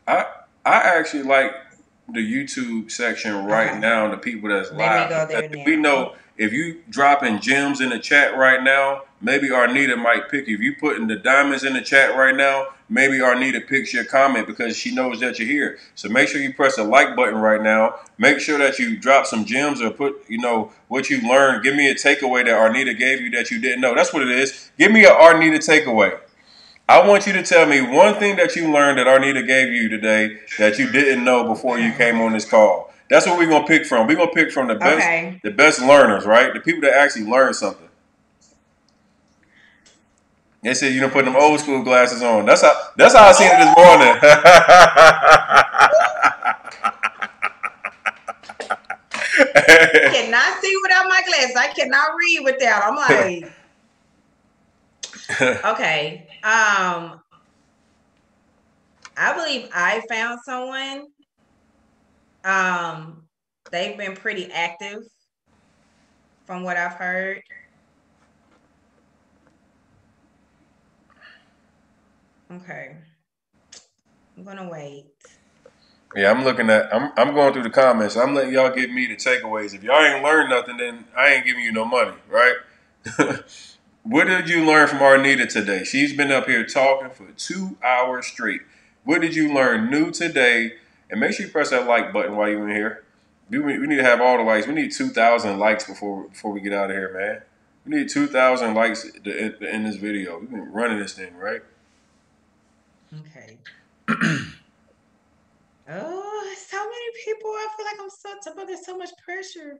A: I actually like the YouTube section right now. The people that's live.
B: Let me go there now.
A: We know if you dropping gems in the chat right now, maybe Arnita might pick you. If you putting the diamonds in the chat right now, maybe Arnita picks your comment because she knows that you're here. So make sure you press the like button right now. Make sure that you drop some gems or put, what you learned. Give me a takeaway that Arnita gave you that you didn't know. That's what it is. Give me an Arnita takeaway. I want you to tell me one thing that you learned that Arnita gave you today that you didn't know before you came on this call. That's what we're gonna pick from. We're gonna pick from the best learners, right? The people that actually learn something. They said you don't put them old school glasses on. That's how I seen it this morning.
B: I cannot see without my glasses. I cannot read without. I'm like, okay. I believe I found someone. They've been pretty active from what I've heard. Okay. I'm gonna wait.
A: Yeah, I'm going through the comments. I'm letting y'all give me the takeaways. If y'all ain't learned nothing, then I ain't giving you no money, right? What did you learn from Arnita today? She's been up here talking for 2 hours straight. What did you learn new today? And make sure you press that like button while you're in here. We need to have all the likes. We need 2,000 likes before we get out of here, man. We need 2,000 likes to end this video. We've been running this thing, right?
B: Okay. Oh, so many people. I feel like I'm so there's so much pressure.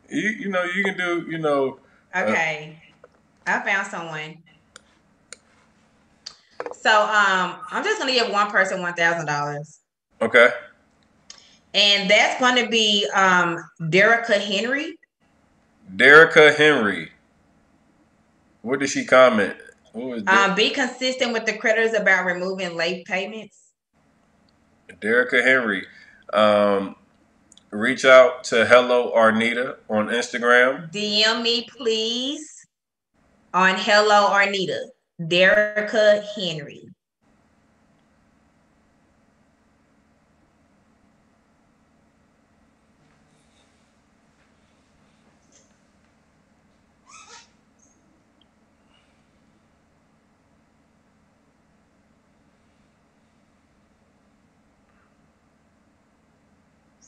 A: you can do,
B: Okay. I found someone. So I'm just gonna give one person $1,000.
A: Okay.
B: And that's gonna be Derica Henry.
A: Derica Henry. What did she comment? What was
B: be consistent with the creditors about removing late payments.
A: Derica Henry. Reach out to Hello Arnita on Instagram.
B: DM me, please, on Hello Arnita. Derica Henry.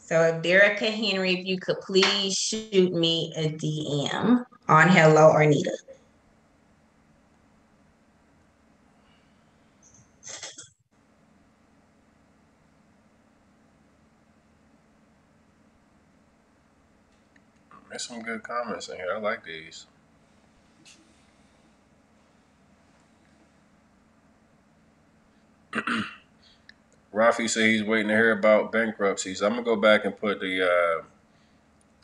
B: So if Derek Henry, if you could please shoot me a DM on Hello Arnita.
A: There's some good comments in here. I like these. Rafi said he's waiting to hear about bankruptcies. I'm gonna go back and put the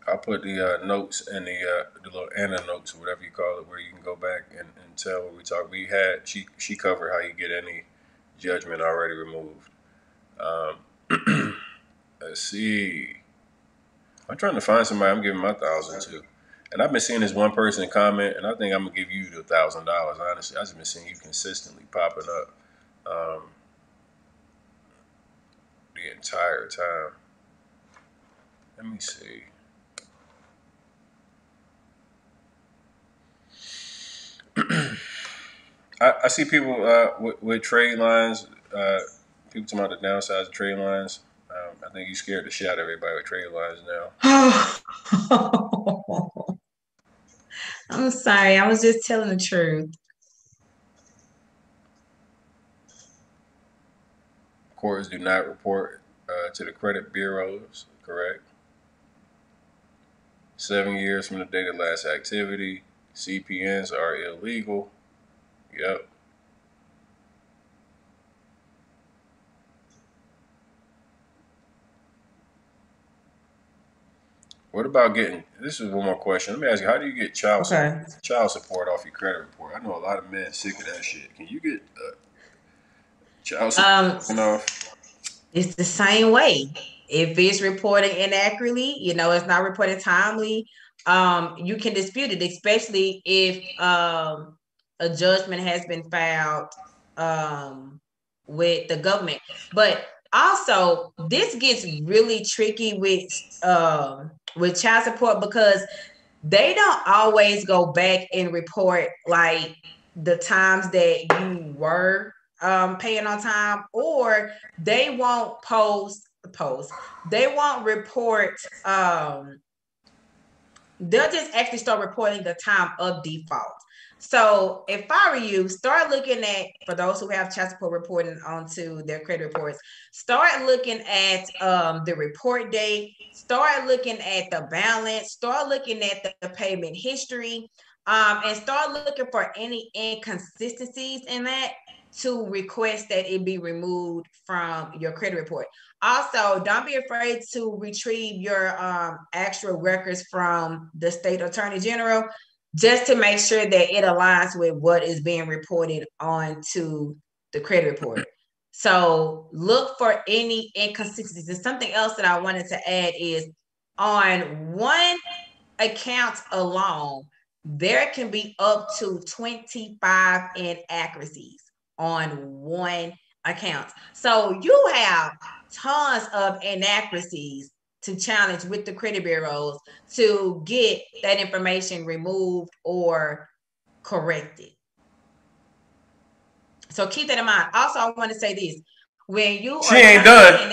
A: I'll put the notes and the little Anna notes or whatever you call it, where you can go back and tell what we talked. We had she covered how you get any judgment already removed. Let's see. I'm trying to find somebody I'm giving my 1,000 to. And I've been seeing this one person comment, and I think I'm gonna give you the $1,000. Honestly, I've just been seeing you consistently popping up the entire time. Let me see. I see people with trade lines. People talking about the downsides of trade lines. I think you scared the shit out of everybody with trade lines now.
B: I'm sorry. I was just telling the truth.
A: Courts do not report to the credit bureaus, correct? 7 years from the date of last activity. CPNs are illegal. Yep. What about getting? This is one more question. Let me ask you: how do you get child support off your credit report? I know a lot of men sick of that shit. Can you get child support off?
B: It's the same way. If it's reported inaccurately, it's not reported timely, you can dispute it, especially if a judgment has been filed with the government. But also, this gets really tricky with child support because they don't always go back and report like the times that you were paying on time, or they won't post. They won't report. They'll just actually start reporting the time of default. So if I were you, start looking at, for those who have child support reporting onto their credit reports, start looking at the report date, start looking at the balance, start looking at the payment history, and start looking for any inconsistencies in that to request that it be removed from your credit report. Also, don't be afraid to retrieve your actual records from the state attorney general just to make sure that it aligns with what is being reported onto the credit report. So look for any inconsistencies. And something else that I wanted to add is on one account alone, there can be up to 25 inaccuracies on one account. So you have tons of inaccuracies to challenge with the credit bureaus to get that information removed or corrected. So keep that in mind. Also, I want to say this. When you
A: she ain't done.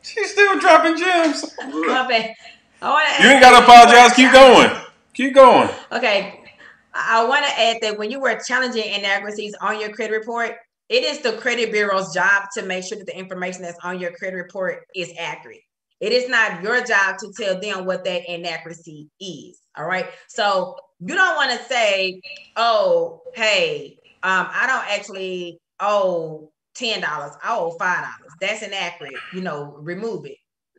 A: She's still dropping gems. You ain't got to apologize. Keep going. Keep going.
B: Okay. I want to add that when you were challenging inaccuracies on your credit report, it is the credit bureau's job to make sure that the information that's on your credit report is accurate. It is not your job to tell them what that inaccuracy is. All right. So you don't want to say, oh, hey, I don't actually owe $10. I owe $5. That's inaccurate. Remove it.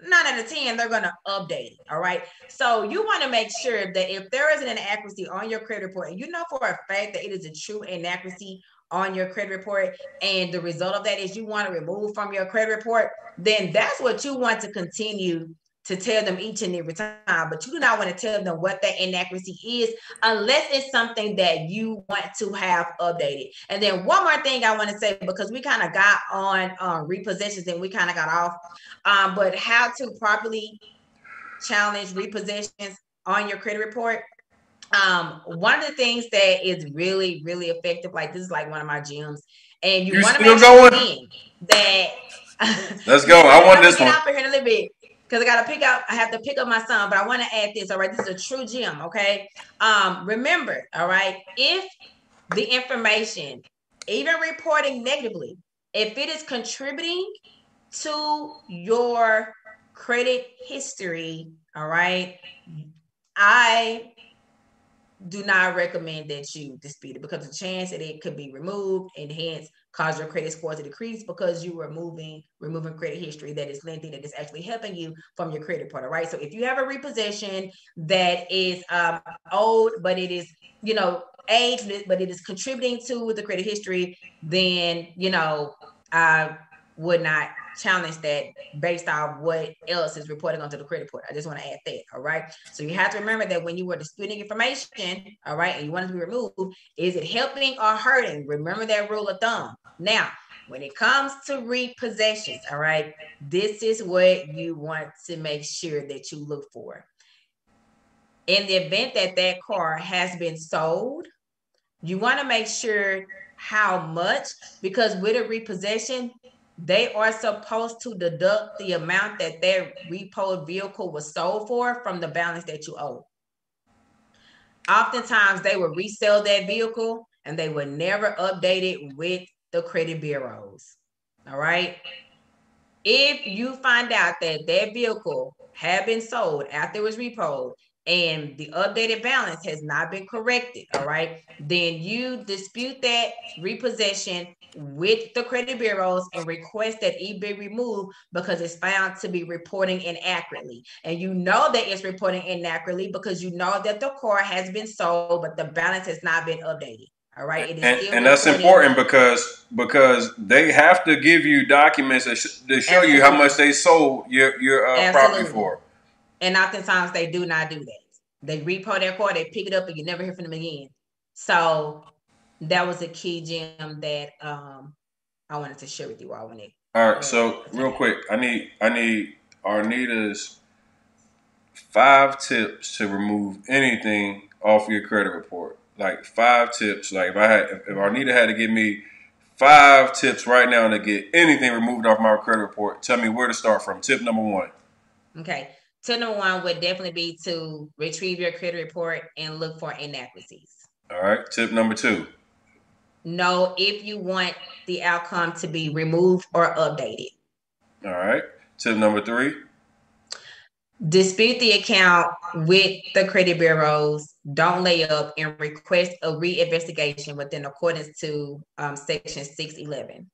B: 9 out of 10, they're going to update it. All right. So you want to make sure that if there is an inaccuracy on your credit report, and you know for a fact that it is a true inaccuracy on your credit report, and the result of that is you want to remove from your credit report, then that's what you want to continue to tell them each and every time. But you do not want to tell them what that inaccuracy is unless it's something that you want to have updated. And then one more thing I want to say, because we kind of got on repossessions and we kind of got off, but how to properly challenge repossessions on your credit report. One of the things that is really, really effective, like this is like one of my gems, and you want to make sure that
A: let's go. I want this one.
B: Get out here in a little bit. because I have to pick up my son, but I want to add this. All right, this is a true gem. Okay, remember, all right, if the information, even reporting negatively, if it is contributing to your credit history, all right, I do not recommend that you dispute it, because the chance that it could be removed and hence cause your credit score to decrease because you are removing credit history that is lengthy, that is actually helping you from your credit report. All right. So if you have a repossession that is old, but it is, aged, but it is contributing to the credit history, then, I would not challenge that based on what else is reporting onto the credit report. I just want to add that. All right. So you have to remember that when you were disputing information, all right, and you want it to be removed, is it helping or hurting? Remember that rule of thumb. Now, when it comes to repossessions, all right, this is what you want to make sure that you look for. In the event that that car has been sold, you want to make sure how much, because with a repossession, they are supposed to deduct the amount that their repoed vehicle was sold for from the balance that you owe. Oftentimes, they will resell that vehicle and they will never update it with the credit bureaus. All right. If you find out that that vehicle had been sold after it was repoed and the updated balance has not been corrected, all right, then you dispute that repossession with the credit bureaus and request that it be removed because it's found to be reporting inaccurately. And you know that it's reporting inaccurately because you know that the car has been sold, but the balance has not been updated. All right, it is
A: and that's important because they have to give you documents that show you how much they sold your property for.
B: And oftentimes they do not do that. They repo their car, they pick it up, and you never hear from them again. So that was a key gem that I wanted to share with you all.
A: All right, so real quick, I need Arnita's 5 tips to remove anything off your credit report. Like 5 tips. Like if Arnita had to give me 5 tips right now to get anything removed off my credit report, tell me where to start from. Tip number 1.
B: Okay. Tip number 1 would definitely be to retrieve your credit report and look for inaccuracies.
A: All right. Tip number 2.
B: Know if you want the outcome to be removed or updated.
A: All right. Tip number 3.
B: Dispute the account with the credit bureaus. Don't lay up and request a reinvestigation within accordance to Section 611.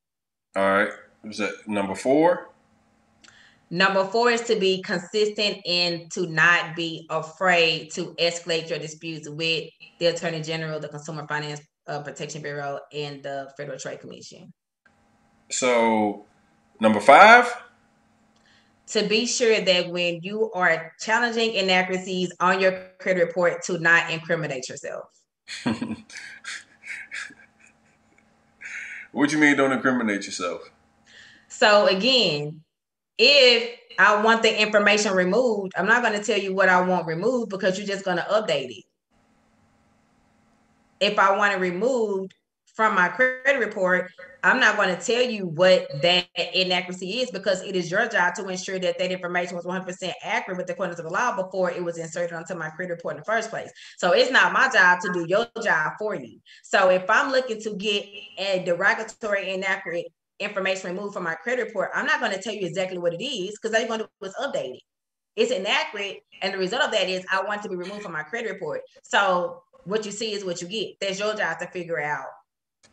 A: All right. Was that number 4?
B: Number 4 is to be consistent and to not be afraid to escalate your disputes with the Attorney General, the Consumer Finance Protection Bureau, and the Federal Trade Commission.
A: So, number 5?
B: To be sure that when you are challenging inaccuracies on your credit report, to not incriminate yourself.
A: What you mean don't incriminate yourself?
B: So again, if I want the information removed, I'm not going to tell you what I want removed because you're just going to update it. If I want it removed from my credit report, I'm not going to tell you what that inaccuracy is because it is your job to ensure that that information was 100% accurate with the according to the law before it was inserted onto my credit report in the first place. So it's not my job to do your job for you. So if I'm looking to get a derogatory, inaccurate information removed from my credit report, I'm not going to tell you exactly what it is because all you're going to do is update it. It's inaccurate, and the result of that is I want to be removed from my credit report. So what you see is what you get. That's your job to figure out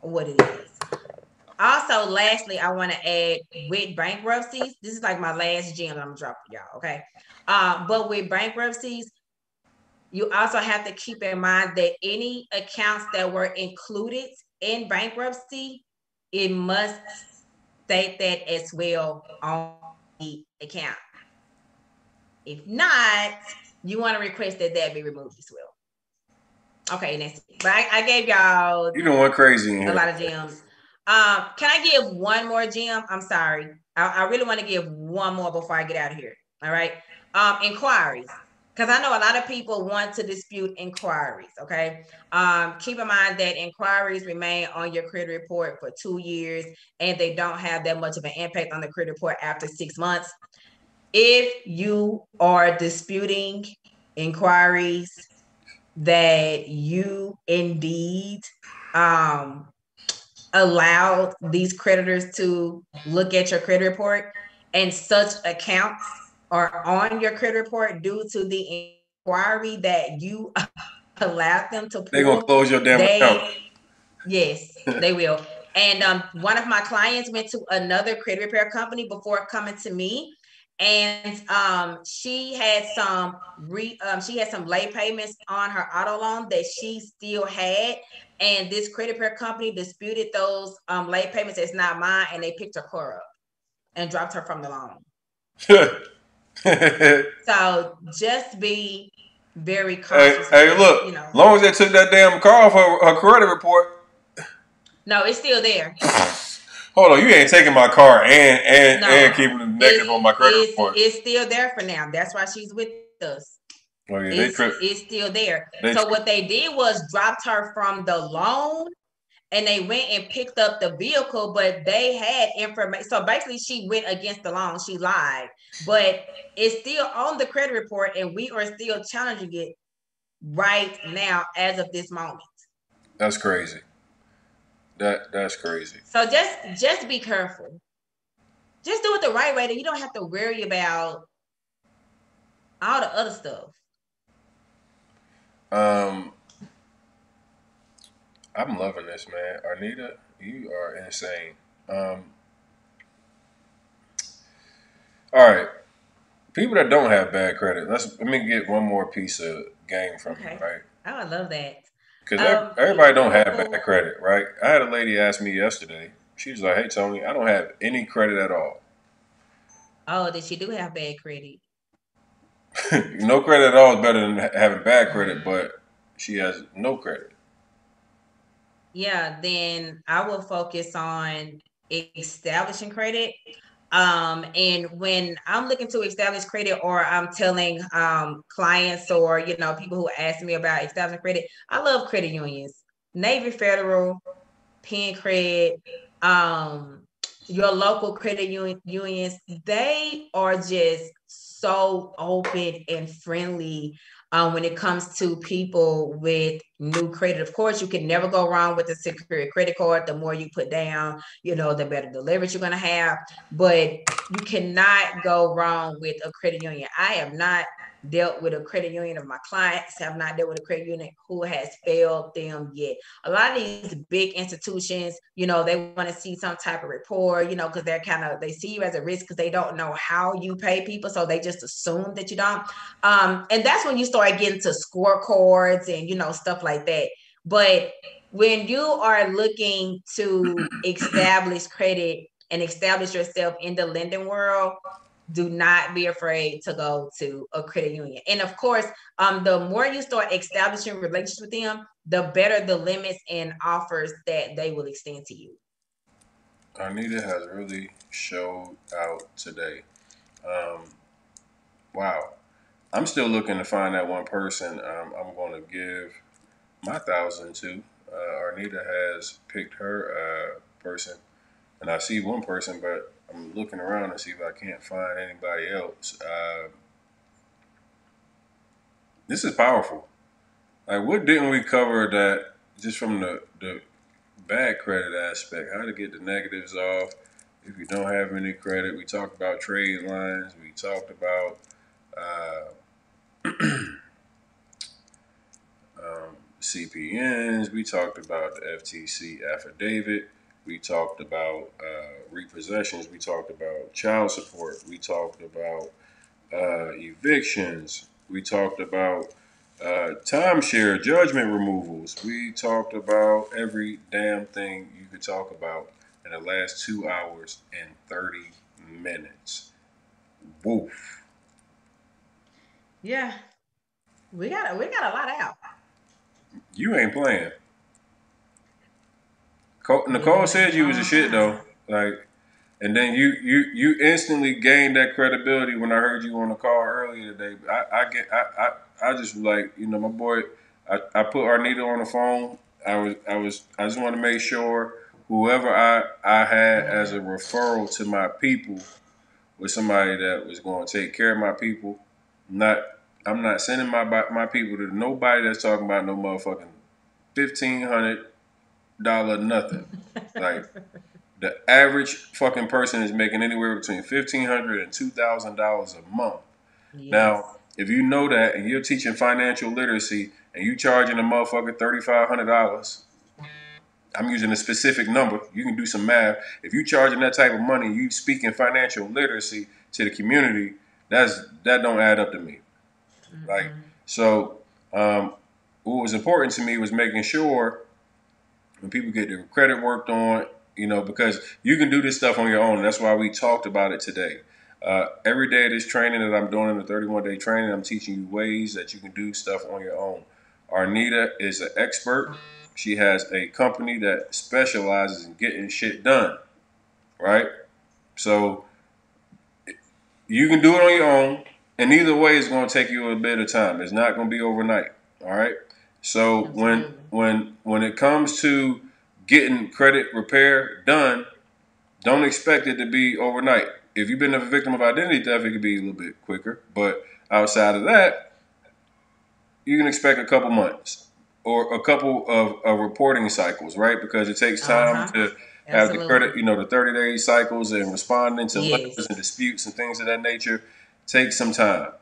B: what it is. Also, lastly, I want to add with bankruptcies, this is like my last gem I'm dropping y'all, okay? But with bankruptcies, you also have to keep in mind that any accounts that were included in bankruptcy, it must state that as well on the account. If not, you want to request that be removed as well. Okay, and that's it. But I gave y'all
A: you went crazy in here.
B: A lot of gems. Can I give one more gem? I'm sorry. I really want to give one more before I get out of here. All right. Inquiries. Because I know a lot of people want to dispute inquiries. Okay. Keep in mind that inquiries remain on your credit report for 2 years and they don't have that much of an impact on the credit report after 6 months. if you are disputing inquiries that you indeed allowed these creditors to look at your credit report, and such accounts are on your credit report due to the inquiry that you allowed them to
A: They're gonna
B: pull,
A: close your damn account.
B: yes, they will. And one of my clients went to another credit repair company before coming to me, and she had some late payments on her auto loan that she still had, and this credit repair company disputed those late payments. It's not mine, and they picked her car up and dropped her from the loan. So just be very cautious.
A: Hey, look. Long as they took that damn car off her credit report.
B: No, it's still there.
A: Hold on, you ain't taking my car and keeping the negative on my credit report.
B: It's still there for now. That's why she's with us.
A: Oh yeah,
B: it's still there. So what they did was dropped her from the loan, and they went and picked up the vehicle, but they had information. So basically, she went against the loan. She lied, but it's still on the credit report, and we are still challenging it right now as of this moment.
A: That's crazy. That's crazy.
B: So just be careful. Just do it the right way, that you don't have to worry about all the other stuff.
A: I'm loving this, man. Arnita, you are insane. All right. People that don't have bad credit, let me get one more piece of game from you, right?
B: Oh, I love that.
A: Because everybody don't have bad credit, right? I had a lady ask me yesterday. She was like, "Hey, Tony, I don't have any credit at all."
B: Oh, that she do have bad credit.
A: No credit at all is better than having bad credit, but she has no credit.
B: Yeah, then I will focus on establishing credit. And when I'm looking to establish credit, or I'm telling clients, or people who ask me about establishing credit, I love credit unions, Navy Federal, Penn Credit, your local credit unions. They are just so open and friendly when it comes to people with new credit. Of course, you can never go wrong with a secured credit card. The more you put down, the better the leverage you're going to have. But you cannot go wrong with a credit union. I have not dealt with a credit union, of my clients have not dealt with a credit union who has failed them yet. A lot of these big institutions, they want to see some type of report, because they see you as a risk, because they don't know how you pay people. So they just assume that you don't. And that's when you start getting to scorecards and, stuff like that. But when you are looking to establish credit and establish yourself in the lending world, do not be afraid to go to a credit union. And of course, the more you start establishing relationships with them, the better the limits and offers that they will extend to you.
A: Arnita has really showed out today. Wow. I'm still looking to find that one person I'm going to give my 1,000 to. Arnita has picked her person, and I see one person, but I'm looking around to see if I can't find anybody else. This is powerful. Like, what didn't we cover that just from the bad credit aspect? How to get the negatives off if you don't have any credit. We talked about trade lines. We talked about CPNs. We talked about the FTC affidavit. We talked about repossessions. We talked about child support. We talked about evictions. We talked about timeshare judgment removals. We talked about every damn thing you could talk about in the last 2 hours and 30 minutes. Woof.
B: Yeah, we got a lot out.
A: You ain't playing. Nicole said you was a shit though. Like, and then you instantly gained that credibility when I heard you on the call earlier today. I just like, my boy. I put Arnita on the phone. I just want to make sure whoever I had as a referral to my people with somebody that was going to take care of my people. I'm not sending my people to nobody that's talking about no motherfucking $1,500 nothing. Like the average fucking person is making anywhere between $1,500 and $2,000 a month.
B: Yes.
A: Now, if you know that and you're teaching financial literacy and you charging a motherfucker $3,500, I'm using a specific number. You can do some math. If you charging that type of money, you speaking financial literacy to the community, that don't add up to me. Mm-hmm. Like, so what was important to me was making sure when people get their credit worked on, you know, because you can do this stuff on your own. And that's why we talked about it today. Every day of this training that I'm doing in the 31-day training, I'm teaching you ways that you can do stuff on your own. Arnita is an expert. She has a company that specializes in getting shit done, right? So you can do it on your own, and either way, it's going to take you a bit of time. It's not going to be overnight, all right? So when it comes to getting credit repair done, don't expect it to be overnight. If you've been a victim of identity theft, it could be a little bit quicker. But outside of that, you can expect a couple months or a couple of reporting cycles, right? Because it takes time to have the credit, you know, the 30-day cycles and responding to letters and disputes and things of that nature takes some time.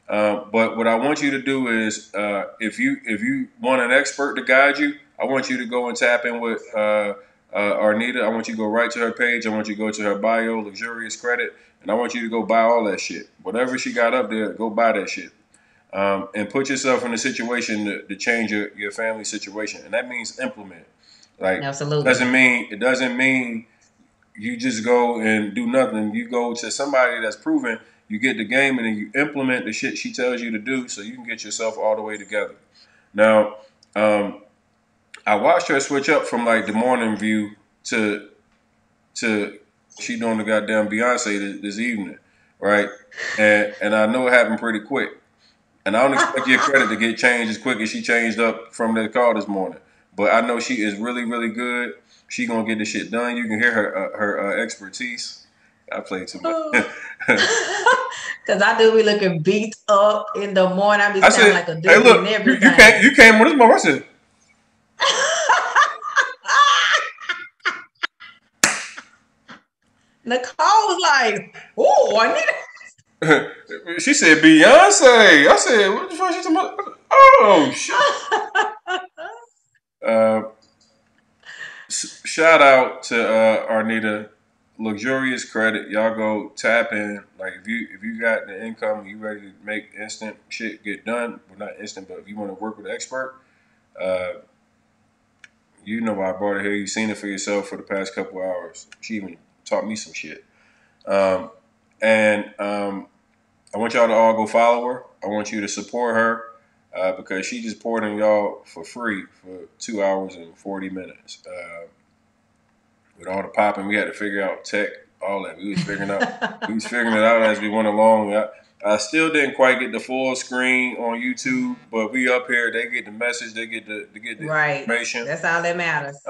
A: But what I want you to do is, if you want an expert to guide you, I want you to go and tap in with Arnita. I want you to go right to her page. I want you to go to her bio, Luxurious Credit, and I want you to go buy all that shit. Whatever she got up there, go buy that shit. And put yourself in a situation to change your family situation. And that means implement. Like, absolutely. It doesn't mean you just go and do nothing. You go to somebody that's proven, you get the game, and then you implement the shit she tells you to do so you can get yourself all the way together. Now, I watched her switch up from like the morning view to she doing the goddamn Beyonce this evening, right? And I know it happened pretty quick. And I don't expect your credit to get changed as quick as she changed up from the call this morning. But I know she is really, really good. She gonna get the shit done. You can hear her expertise. I play too much.
B: Cause I do be looking beat up in the morning. I be sounding like a dude
A: hey, look,
B: and everything.
A: You came with this mother. I said,
B: Nicole was like, "Oh, I need it."
A: She said Beyonce. I said, what the fuck she talking about? Oh, shit. Shout out to Arnita, Luxurious Credit. Y'all go tap in. Like if you got the income, you ready to make instant shit get done. Well, not instant, but if you want to work with an expert, you know why I brought her here. You've seen it for yourself for the past couple hours. She even taught me some shit. I want y'all to all go follow her. I want you to support her because she just poured in y'all for free for 2 hours and 40 minutes. With all the popping, we had to figure out tech, all that. We was figuring it out as we went along. I still didn't quite get the full screen on YouTube, but we up here. They get the message. They get the information.
B: That's all that matters.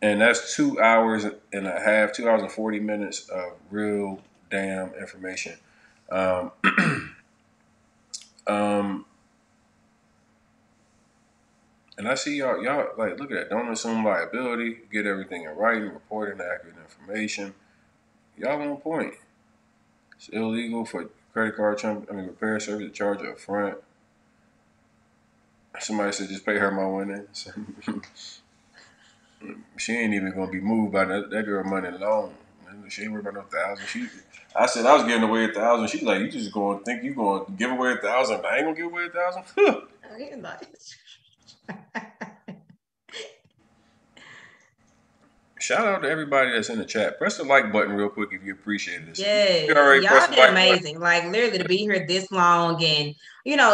A: And that's 2 hours and a half, 2 hours and 40 minutes of real damn information. And I see y'all like, look at that. Don't assume liability. Get everything in writing. Reporting accurate information. Y'all on point. It's illegal for credit card repair service to charge up front. Somebody said just pay her my winnings. She ain't even gonna be moved by that girl money alone. She ain't worried about no $1,000. I said I was giving away $1,000. She's like, you just gonna think you gonna give away $1,000? I ain't gonna give away $1,000. Shout out to everybody that's in the chat. Press the like button real quick if you appreciate it.
B: Yes, y'all did amazing. Like literally to be here this long and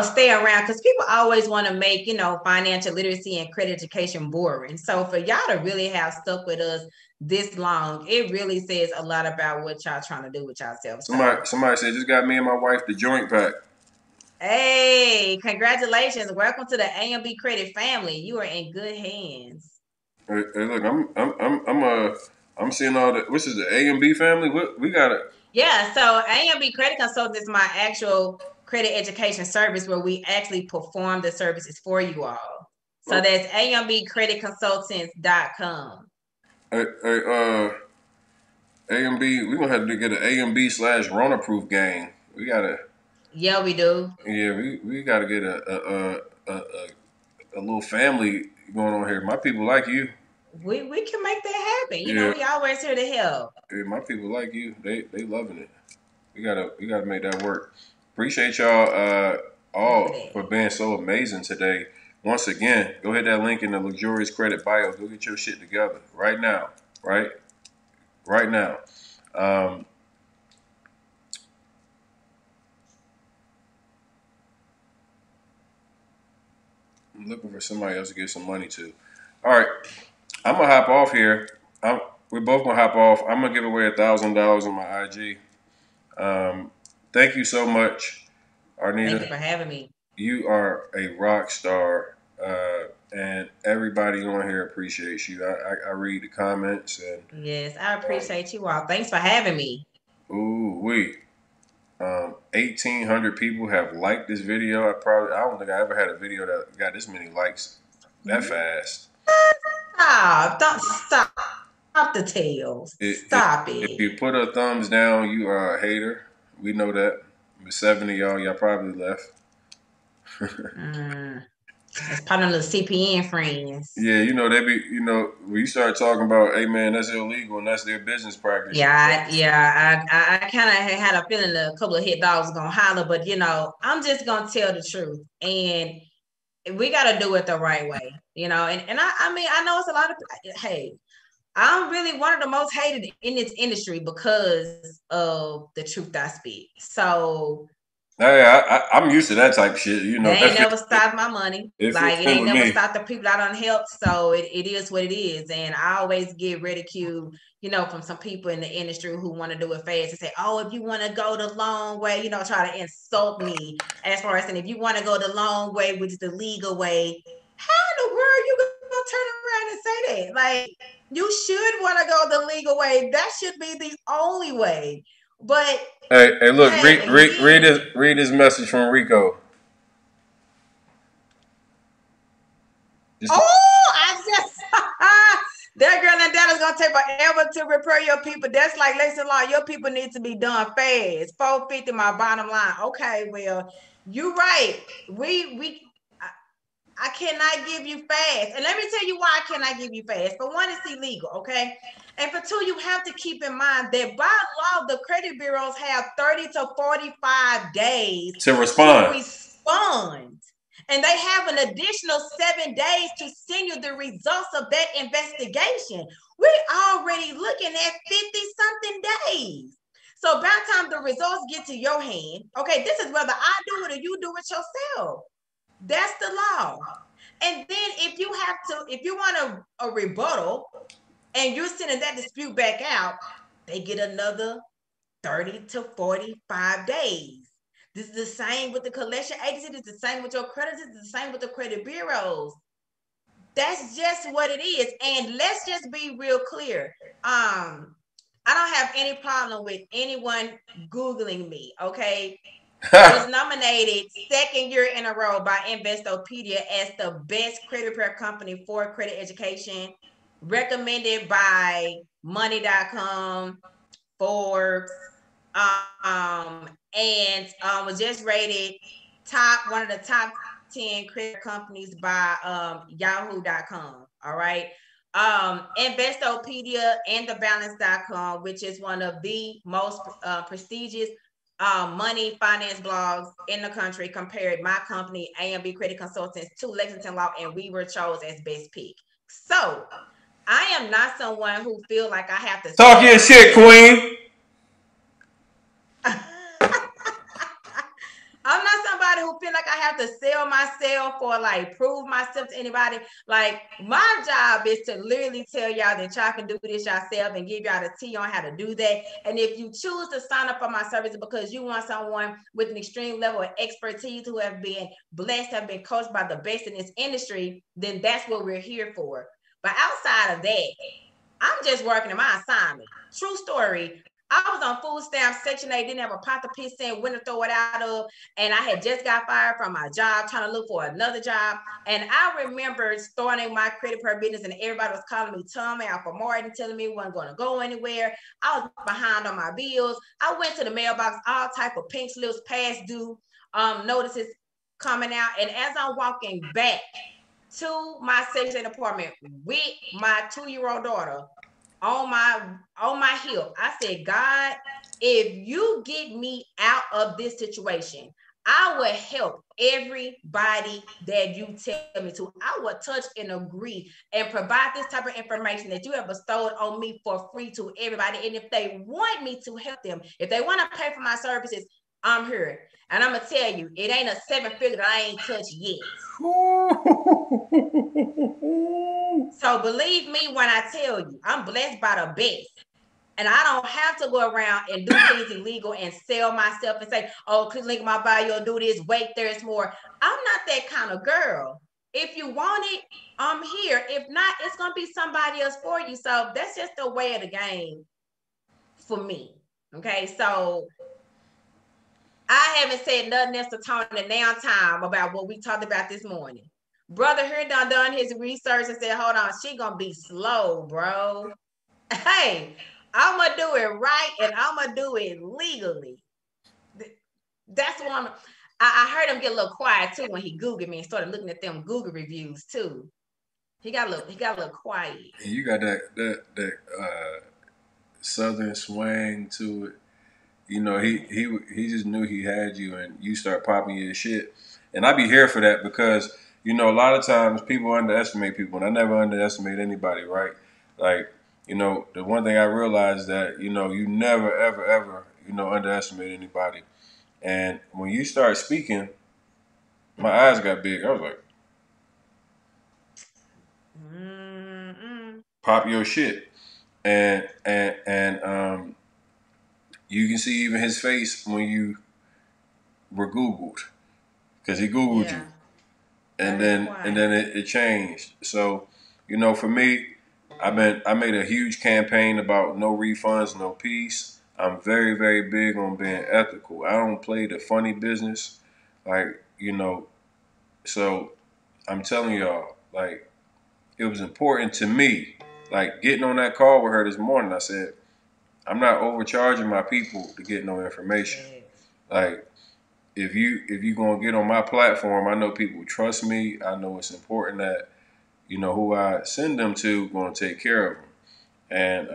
B: stay around because people always want to make financial literacy and credit education boring. So for y'all to really have stuck with us this long, it really says a lot about what y'all trying to do with yourselves.
A: Somebody said just got me and my wife the joint pack.
B: Hey, congratulations! Welcome to the A&B Credit family. You are in good hands.
A: Hey, look, I'm seeing all the. Which is the A&B family? We got
B: Yeah, so A&B Credit Consultant is my actual credit education service where we actually perform the services for you all. So that's ambcreditconsultants.com.
A: Hey, AMB, we're gonna have to get an AMB/Rona proof game. We gotta.
B: Yeah, we do.
A: Yeah, we gotta get a little family going on here. My people like you.
B: We can make that happen. You know,
A: Yeah,
B: we always here to help.
A: yeah, my people like you. They loving it. We gotta make that work. Appreciate y'all all for being so amazing today. Once again, go hit that link in the luxurious credit bio. Go get your shit together right now. Right now. Um, I'm looking for somebody else to give some money to. All right, I'm gonna hop off here. We're both gonna hop off. I'm gonna give away $1,000 on my IG. Thank you so much, Arnita.
B: Thank you for having me.
A: You are a rock star, and everybody on here appreciates you. I read the comments and
B: yes, I appreciate you all. Thanks for having me.
A: ooh wee. 1,800 people have liked this video. I don't think I ever had a video that got this many likes that fast.
B: Stop! Don't stop. Stop the tails. Stop it.
A: If you put a thumbs down, you are a hater. We know that. But 70 y'all probably left.
B: It's part of the CPN friends.
A: Yeah, you know, they be, you know, when you start talking about, hey man, that's illegal and that's their business practice.
B: I kind of had a feeling a couple of hit dogs gonna holler, but you know, I'm just gonna tell the truth, and we gotta do it the right way, you know. And I mean, I know it's a lot of hey, I'm really one of the most hated in this industry because of the truth I speak. So
A: hey, I'm used to that type of shit. You know,
B: they ain't never stopped my money. Like it ain't never stopped the people I done helped. So it is what it is. And I always get ridiculed, you know, from some people in the industry who want to do it fast and say, oh, if you want to go the long way, you know, try to insult me as far as saying if you want to go the long way, which is the legal way, how in the world you gonna turn around and say that? Like you should want to go the legal way. That should be the only way. But
A: hey, look, read this message from Rico.
B: I just that girl and that is gonna take forever to repair your people. That's like Lacey Law. Your people need to be done fast. 450 my bottom line. Okay, well, you're right. I cannot give you fast. And let me tell you why I cannot give you fast. For one, it's illegal, okay? And for two, you have to keep in mind that by law, the credit bureaus have 30 to 45 days
A: to respond.
B: And they have an additional 7 days to send you the results of that investigation. We're already looking at 50-something days. So by the time the results get to your hand, okay, this is whether I do it or you do it yourself. That's the law. And then if you want a rebuttal and you're sending that dispute back out, they get another 30 to 45 days. This is the same with the collection agency. This is the same with your creditors. This is the same with the credit bureaus. That's just what it is. And let's just be real clear. I don't have any problem with anyone Googling me, okay? I was nominated 2nd year in a row by Investopedia as the best credit repair company for credit education, recommended by money.com, Forbes, and was just rated one of the top 10 credit companies by yahoo.com. All right. Investopedia and thebalance.com, which is one of the most prestigious money finance blogs in the country, compared my company, A&B Credit Consultants, to Lexington Law, and we were chosen as best pick. So I am not someone who feel like I have to
A: talk your shit, queen.
B: I'm not somebody who feel like I have to sell myself or like prove myself to anybody. Like my job is to literally tell y'all that y'all can do this yourself and give y'all the tea on how to do that. And if you choose to sign up for my services because you want someone with an extreme level of expertise who have been blessed, have been coached by the best in this industry, then that's what we're here for. But outside of that, I'm just working in my assignment. True story. I was on food stamps, Section 8, didn't have a pot to piss in, when to throw it out of. And I had just got fired from my job, trying to look for another job. And I remember starting my credit repair business, and everybody was calling me Tommy Alpha Martin, telling me it wasn't going to go anywhere. I was behind on my bills. I went to the mailbox, all type of pink slips, past due notices coming out. And as I'm walking back to my Section 8 apartment with my 2-year-old daughter on my hip, I said, God, if you get me out of this situation, I will help everybody that you tell me to. I will touch and agree and provide this type of information that you have bestowed on me for free to everybody. And if they want me to help them, if they want to pay for my services, I'm here. And I'm going to tell you, it ain't a 7-figure that I ain't touched yet. So believe me when I tell you, I'm blessed by the best. And I don't have to go around and do things illegal and sell myself and say, oh, click link my bio, do this, wait, there's more. I'm not that kind of girl. If you want it, I'm here. If not, it's going to be somebody else for you. So that's just the way of the game for me. Okay, so I haven't said nothing else to Tony now time about what we talked about this morning. Brother here done his research and said, hold on, she going to be slow, bro. Hey, I'm going to do it right and I'm going to do it legally. That's one. I heard him get a little quiet too when he Googled me and started looking at them Google reviews too. He got a little quiet.
A: And you got that southern swang to it. You know, he just knew he had you, and you start popping your shit. And I be here for that because, you know, a lot of times people underestimate people, and I never underestimate anybody, right? Like, you know, the one thing I realized that, you know, you never, ever, ever, you know, underestimate anybody. And when you start speaking, my eyes got big. I was like, pop your shit. And you can see even his face when you were Googled, because he Googled you. And then it changed. So, you know, for me, I made a huge campaign about no refunds, no peace. I'm very, very big on being ethical. I don't play the funny business, like, you know. So I'm telling y'all, like, it was important to me, like getting on that call with her this morning. I said, I'm not overcharging my people to get no information. Like, if you gonna get on my platform, I know people trust me. I know it's important that, you know, who I send them to gonna take care of them. And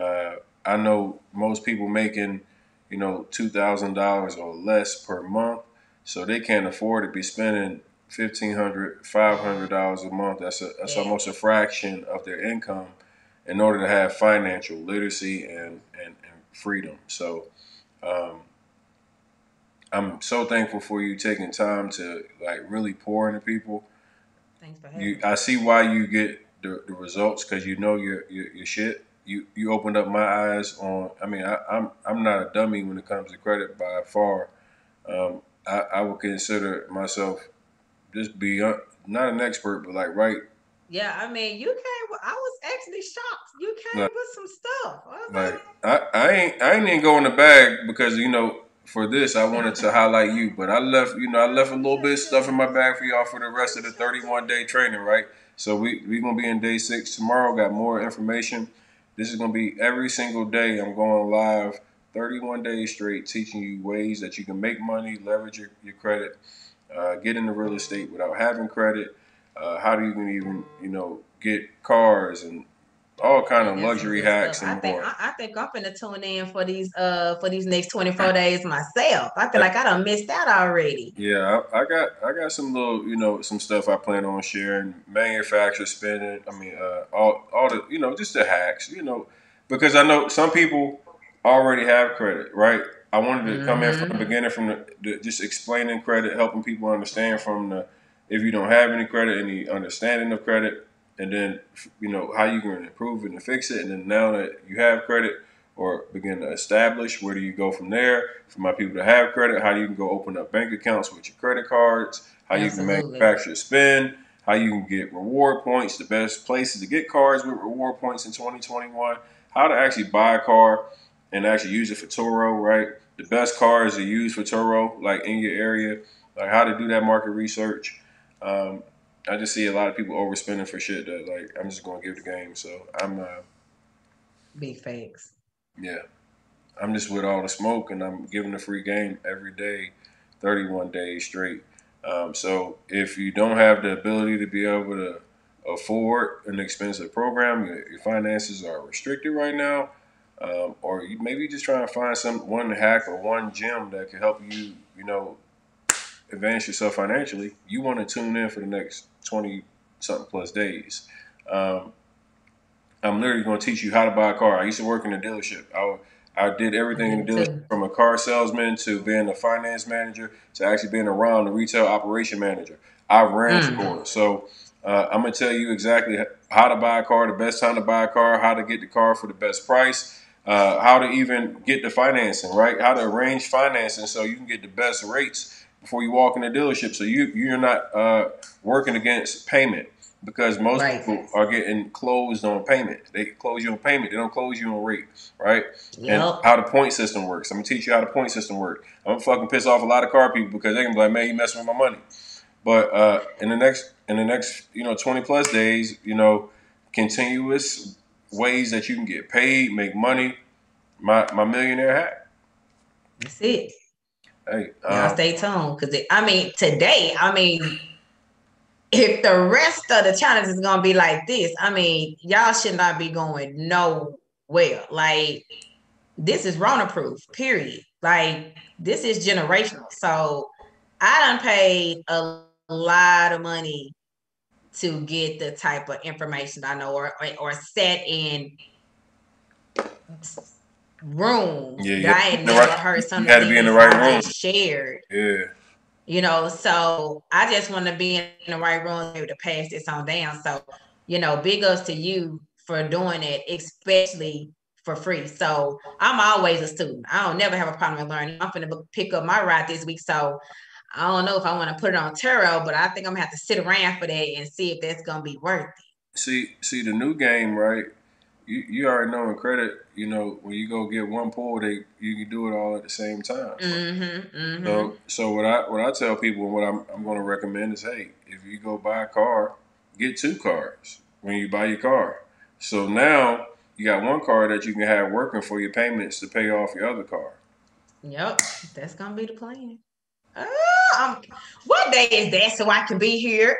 A: I know most people making, you know, $2,000 or less per month, so they can't afford to be spending $1,500, $500 a month. That's almost a fraction of their income in order to have financial literacy and freedom. So I'm so thankful for you taking time to like really pour into people.
B: Thanks for having me.
A: I see why you get the results, because you know your shit. You opened up my eyes on. I mean, I'm not a dummy when it comes to credit by far. I would consider myself just be not an expert, but like right.
B: Yeah, I mean, you came. I was actually shocked. You came
A: Like,
B: with some stuff.
A: I ain't even go in the bag because, you know, for this I wanted to highlight you, but I left a little bit of stuff in my bag for y'all for the rest of the 31-day training, right? So we gonna be in day 6 tomorrow. Got more information. This is gonna be every single day. I'm going live 31 days straight, teaching you ways that you can make money, leverage your credit, get into real estate without having credit. How do you even, you know, get cars and all kind of luxury hacks and more.
B: I think I'm finna tune in for these next 24 days myself. I feel like I done missed out already.
A: Yeah, I got some little, you know, some stuff I plan on sharing. Manufacturer spending. I mean, all the, you know, just the hacks, you know, because I know some people already have credit, right? I wanted to come in from the beginning, from the just explaining credit, helping people understand from the, if you don't have any credit, any understanding of credit, and then, you know, how you can improve it and fix it. And then now that you have credit or begin to establish, where do you go from there? For my people to have credit, how you can go open up bank accounts with your credit cards, how you can manufacture spend, how you can get reward points, the best places to get cars with reward points in 2021, how to actually buy a car, and actually use it for Turo, right? The best cars to use for Turo, like in your area, like how to do that market research. Um, I just see a lot of people overspending for shit that like I'm just gonna give the game. So I'm
B: Big facts.
A: yeah, I'm just with all the smoke and I'm giving the free game every day, 31 days straight. So if you don't have the ability to be able to afford an expensive program, your finances are restricted right now, or you maybe just trying to find one hack or one gem that can help you, advance yourself financially. You want to tune in for the next 20 something plus days. Um, I'm literally going to teach you how to buy a car. I used to work in a dealership. I did
B: I
A: everything in
B: did
A: the dealership
B: too.
A: from a car salesman to being a finance manager to actually being around the retail operation manager. I ran
B: Mm.
A: stores. So I'm going to tell you exactly how to buy a car, the best time to buy a car, how to get the car for the best price, how to even get the financing, right? How to arrange financing so you can get the best rates before you walk in the dealership. So you're not working against payment because most
B: Right.
A: people are getting closed on payment. They close you on payment. They don't close you on rate, right? And
B: Yep.
A: how the point system works. I'm gonna teach you how the point system works. I'm gonna fucking piss off a lot of car people because they can be like, man, you messing with my money. But in the next 20 plus days, continuous ways that you can get paid, make money. My millionaire hack.
B: That's it.
A: Hey,
B: Y'all stay tuned because today, if the rest of the challenge is gonna be like this, y'all should not be going nowhere. Like this is Rona proof, period. Like this is generational. So I done paid a lot of money to get the type of information I know or set in rooms
A: yeah,
B: that I had never heard
A: you
B: some of
A: had
B: the
A: to be in the
B: things
A: right
B: I
A: room.
B: just shared.
A: Yeah.
B: So I just want to be in the right room able to pass this on down. So, big ups to you for doing it, especially for free. So I'm always a student. I don't never have a problem with learning. I'm gonna pick up my ride this week. So I don't know if I want to put it on Turo, but I think I'm gonna have to sit around for that and see if that's gonna be worth it.
A: See the new game, right? You already know in credit, when you go get one pull, you can do it all at the same time.
B: Mm-hmm. Mm-hmm.
A: So what I tell people and what I'm going to recommend is, hey, if you go buy a car, get two cars when you buy your car. So now you got one car that you can have working for your payments to pay off your other car.
B: Yep, that's gonna be the plan. What day is that so I can be here?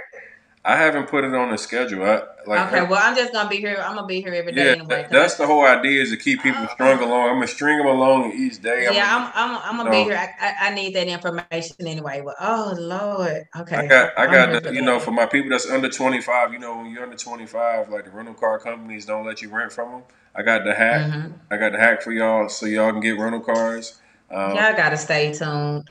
A: I haven't put it on the schedule.
B: Okay, well, I'm just gonna be here. I'm gonna be here every day
A: Yeah,
B: anyway.
A: that's the whole idea is to keep people strung along. I'm gonna string them along each day.
B: Yeah, I'm gonna be here. I need that information anyway. But oh Lord, okay,
A: I
B: I'm
A: got
B: here
A: the,
B: for that.
A: for my people that's under 25. When you're under 25, like the rental car companies don't let you rent from them. I got the hack.
B: Mm-hmm.
A: I got the hack for y'all, so y'all can get rental cars.
B: Y'all gotta stay tuned.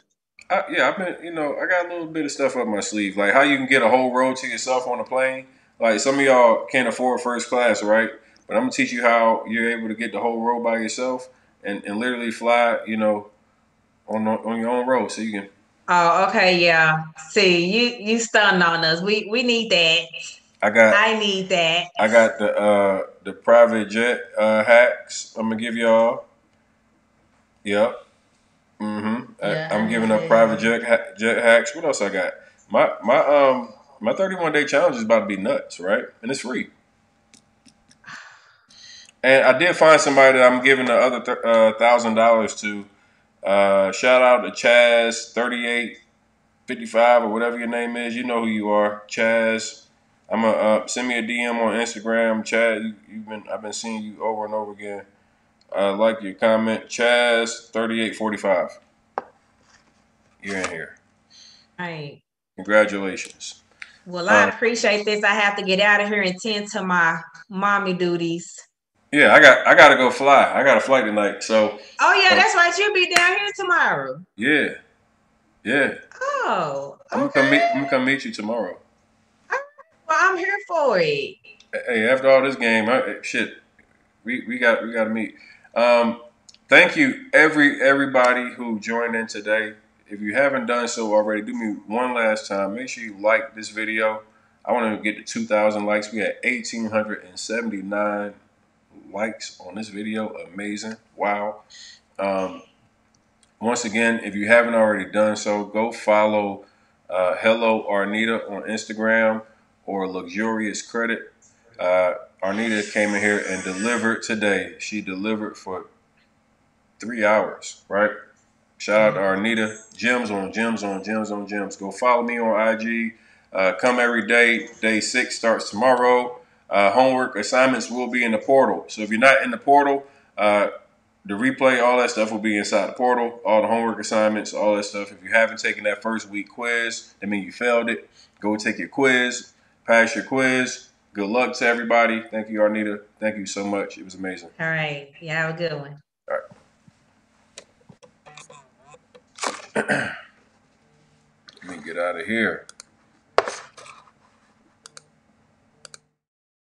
A: I've been, I got a little bit of stuff up my sleeve, like how you can get a whole row to yourself on a plane. Like some of y'all can't afford first class, right? But I'm gonna teach you how you're able to get the whole row by yourself and literally fly, on your own row, so you can.
B: Oh, okay, yeah. See, you stunned on us. We need that.
A: I got
B: I need that.
A: I got the private jet hacks. I'm gonna give y'all. Yep.
B: Yeah, I
A: I'm giving
B: need
A: up
B: that.
A: private jet hacks. What else I got? My 31 day challenge is about to be nuts, right? And it's free. And I did find somebody that I'm giving the other $1,000 to. Shout out to Chaz 3855 or whatever your name is. You know who you are, Chaz. I'm gonna send me a DM on Instagram, Chaz. I've been seeing you over and over again. I like your comment, Chaz 3845. You're in here.
B: Right.
A: Congratulations.
B: Well, I appreciate this. I have to get out of here and tend to my mommy duties.
A: Yeah, I got to go fly. I got a flight tonight. So.
B: Oh yeah, that's right. You'll be down here tomorrow.
A: Yeah, yeah.
B: Oh,
A: I'm gonna come meet you tomorrow.
B: Well, I'm here for it.
A: Hey, after all this game, shit, we got to meet. Um, Thank you everybody who joined in today. If you haven't done so already, do me one last time. Make sure you like this video. I want to get to 2,000 likes. We had 1,879 likes on this video. Amazing. Wow. Once again, if you haven't already done so, go follow Hello Arnita on Instagram or Luxurious Credit. Arnita came in here and delivered today. She delivered for 3 hours, right? Shout out to Arnita. Gems on gems on gems on gems. Go follow me on IG. Come every day. Day 6 starts tomorrow. Homework assignments will be in the portal. So if you're not in the portal, the replay, all that stuff will be inside the portal. All the homework assignments, all that stuff. If you haven't taken that first week quiz, that means you failed it. Go take your quiz. Pass your quiz. Good luck to everybody. Thank you, Arnita. Thank you so much. It was amazing.
B: All right. Yeah, have a good one.
A: All right. Let me get out of here.